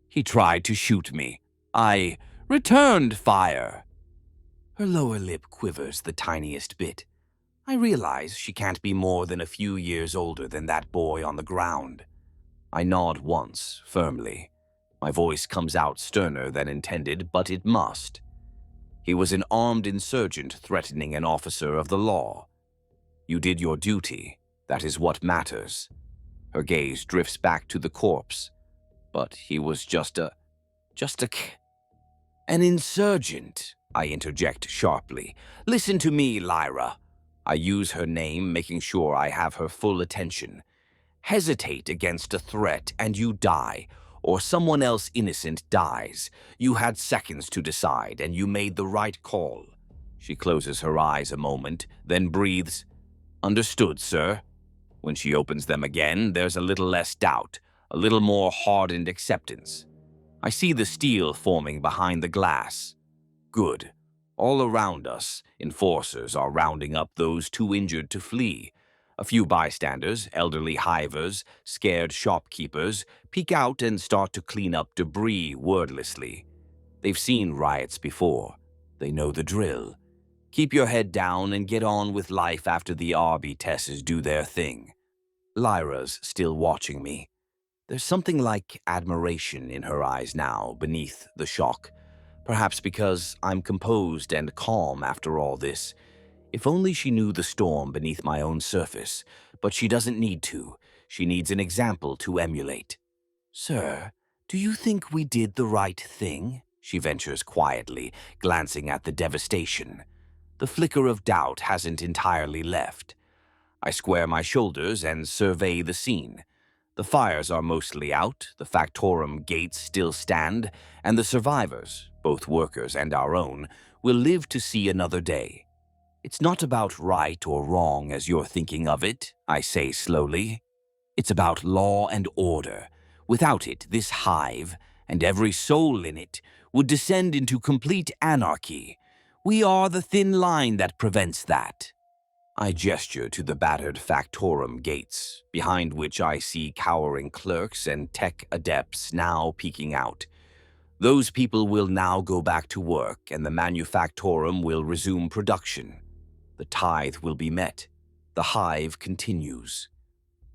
"He tried to shoot me. I returned fire." Her lower lip quivers the tiniest bit. I realize she can't be more than a few years older than that boy on the ground. I nod once, firmly. My voice comes out sterner than intended, but it must. He was an armed insurgent threatening an officer of the law. You did your duty. That is what matters. Her gaze drifts back to the corpse. But he was just an insurgent, I interject sharply. "Listen to me, Lyra." I use her name, making sure I have her full attention. Hesitate against a threat and you die, or someone else innocent dies. You had seconds to decide, and you made the right call. She closes her eyes a moment, then breathes, "Understood, sir." When she opens them again, there's a little less doubt, a little more hardened acceptance. I see the steel forming behind the glass. Good. All around us, enforcers are rounding up those too injured to flee. A few bystanders, elderly hivers, scared shopkeepers, peek out and start to clean up debris wordlessly. They've seen riots before. They know the drill. Keep your head down and get on with life after the Arbites do their thing. Lyra's still watching me. There's something like admiration in her eyes now, beneath the shock. Perhaps because I'm composed and calm after all this. If only she knew the storm beneath my own surface. But she doesn't need to. She needs an example to emulate. "Sir, do you think we did the right thing?" she ventures quietly, glancing at the devastation. The flicker of doubt hasn't entirely left. I square my shoulders and survey the scene. The fires are mostly out, the factorum gates still stand, and the survivors, both workers and our own, will live to see another day. It's not about right or wrong as you're thinking of it, I say slowly. It's about law and order. Without it, this hive, and every soul in it, would descend into complete anarchy. We are the thin line that prevents that. I gesture to the battered factorum gates, behind which I see cowering clerks and tech adepts now peeking out. Those people will now go back to work, and the manufactorum will resume production. The tithe will be met. The hive continues.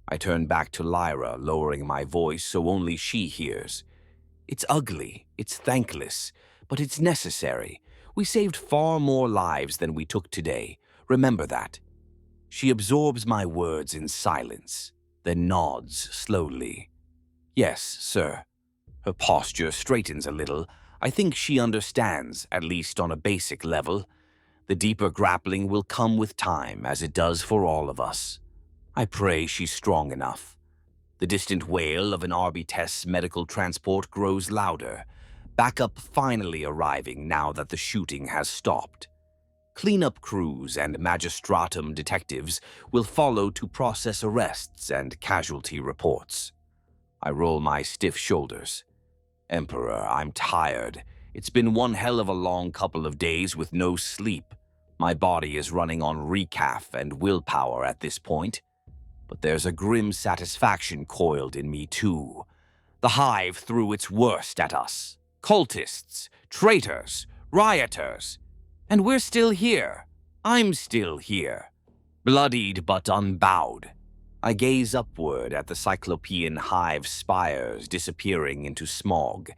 I turn back to Lyra, lowering my voice so only she hears. It's ugly, it's thankless, but it's necessary. We saved far more lives than we took today. Remember that. She absorbs my words in silence, then nods slowly. "Yes, sir." Her posture straightens a little. I think she understands, at least on a basic level. The deeper grappling will come with time, as it does for all of us. I pray she's strong enough. The distant wail of an Arbites medical transport grows louder. Backup finally arriving now that the shooting has stopped. Cleanup crews and magistratum detectives will follow to process arrests and casualty reports. I roll my stiff shoulders. "Emperor, I'm tired. It's been one hell of a long couple of days with no sleep. My body is running on recaf and willpower at this point. But there's a grim satisfaction coiled in me too. The hive threw its worst at us. Cultists, traitors, rioters. And we're still here. I'm still here. Bloodied but unbowed. I gaze upward at the cyclopean hive spires disappearing into smog,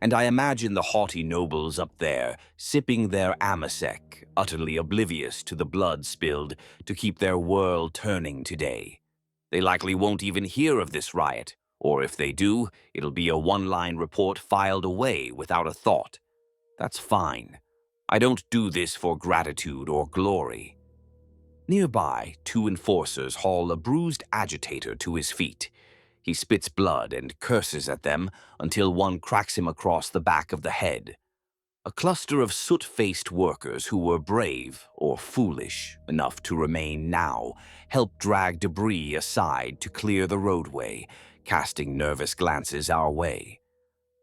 and I imagine the haughty nobles up there sipping their amasec, utterly oblivious to the blood spilled to keep their world turning today. They likely won't even hear of this riot, or if they do, it'll be a one-line report filed away without a thought. That's fine. I don't do this for gratitude or glory. Nearby, two enforcers haul a bruised agitator to his feet. He spits blood and curses at them until one cracks him across the back of the head. A cluster of soot-faced workers who were brave, or foolish, enough to remain now, help drag debris aside to clear the roadway, casting nervous glances our way.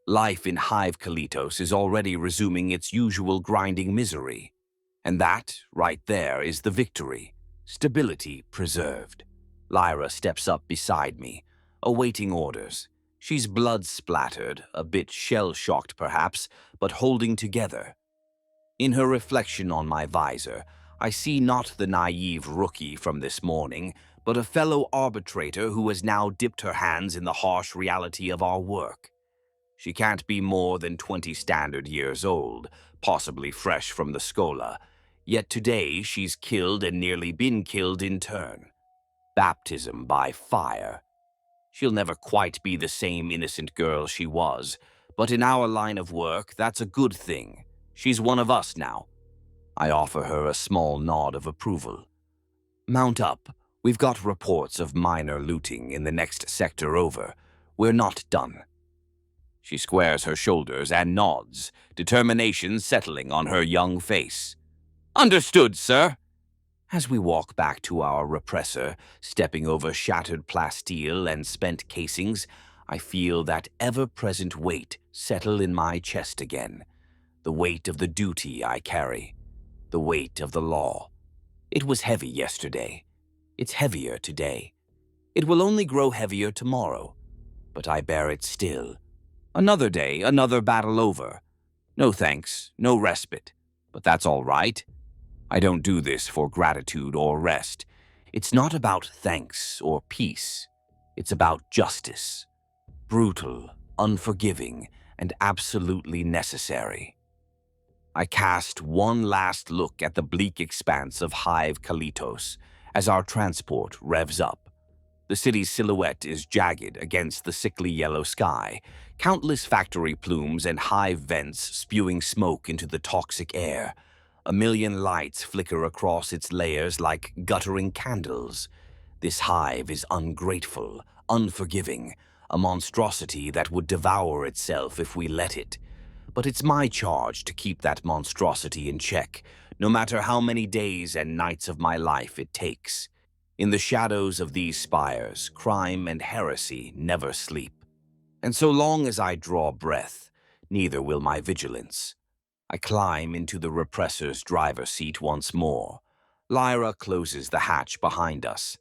Life in Hive Kalitos is already resuming its usual grinding misery. And that, right there, is the victory. Stability preserved. Lyra steps up beside me, awaiting orders. She's blood-splattered, a bit shell-shocked perhaps, but holding together. In her reflection on my visor, I see not the naive rookie from this morning, but a fellow arbitrator who has now dipped her hands in the harsh reality of our work. She can't be more than 20 standard years old, possibly fresh from the Schola, yet today she's killed and nearly been killed in turn. Baptism by fire. She'll never quite be the same innocent girl she was, but in our line of work, that's a good thing. She's one of us now. I offer her a small nod of approval. Mount up. We've got reports of minor looting in the next sector over. We're not done. She squares her shoulders and nods, determination settling on her young face. Understood, sir. As we walk back to our repressor, stepping over shattered plasteel and spent casings, I feel that ever-present weight settle in my chest again. The weight of the duty I carry. The weight of the law. It was heavy yesterday. It's heavier today. It will only grow heavier tomorrow. But I bear it still. Another day, another battle over. No thanks, no respite. But that's all right. I don't do this for gratitude or rest. It's not about thanks or peace. It's about justice. Brutal, unforgiving, and absolutely necessary. I cast one last look at the bleak expanse of Hive Kalitos as our transport revs up. The city's silhouette is jagged against the sickly yellow sky, countless factory plumes and hive vents spewing smoke into the toxic air. A million lights flicker across its layers like guttering candles. This hive is ungrateful, unforgiving, a monstrosity that would devour itself if we let it. But it's my charge to keep that monstrosity in check, no matter how many days and nights of my life it takes. In the shadows of these spires, crime and heresy never sleep. And so long as I draw breath, neither will my vigilance. I climb into the repressor's driver's seat once more. Lyra closes the hatch behind us.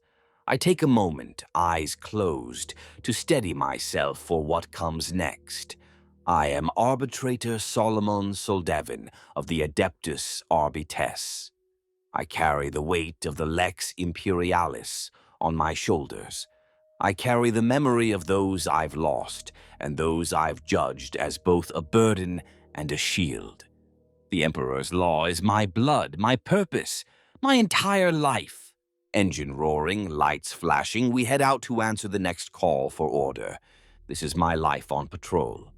I take a moment, eyes closed, to steady myself for what comes next. I am Arbitrator Solomon Soldevan of the Adeptus Arbites. I carry the weight of the Lex Imperialis on my shoulders. I carry the memory of those I've lost and those I've judged as both a burden and a shield. The Emperor's law is my blood, my purpose, my entire life. Engine roaring, lights flashing, we head out to answer the next call for order. This is my life on patrol.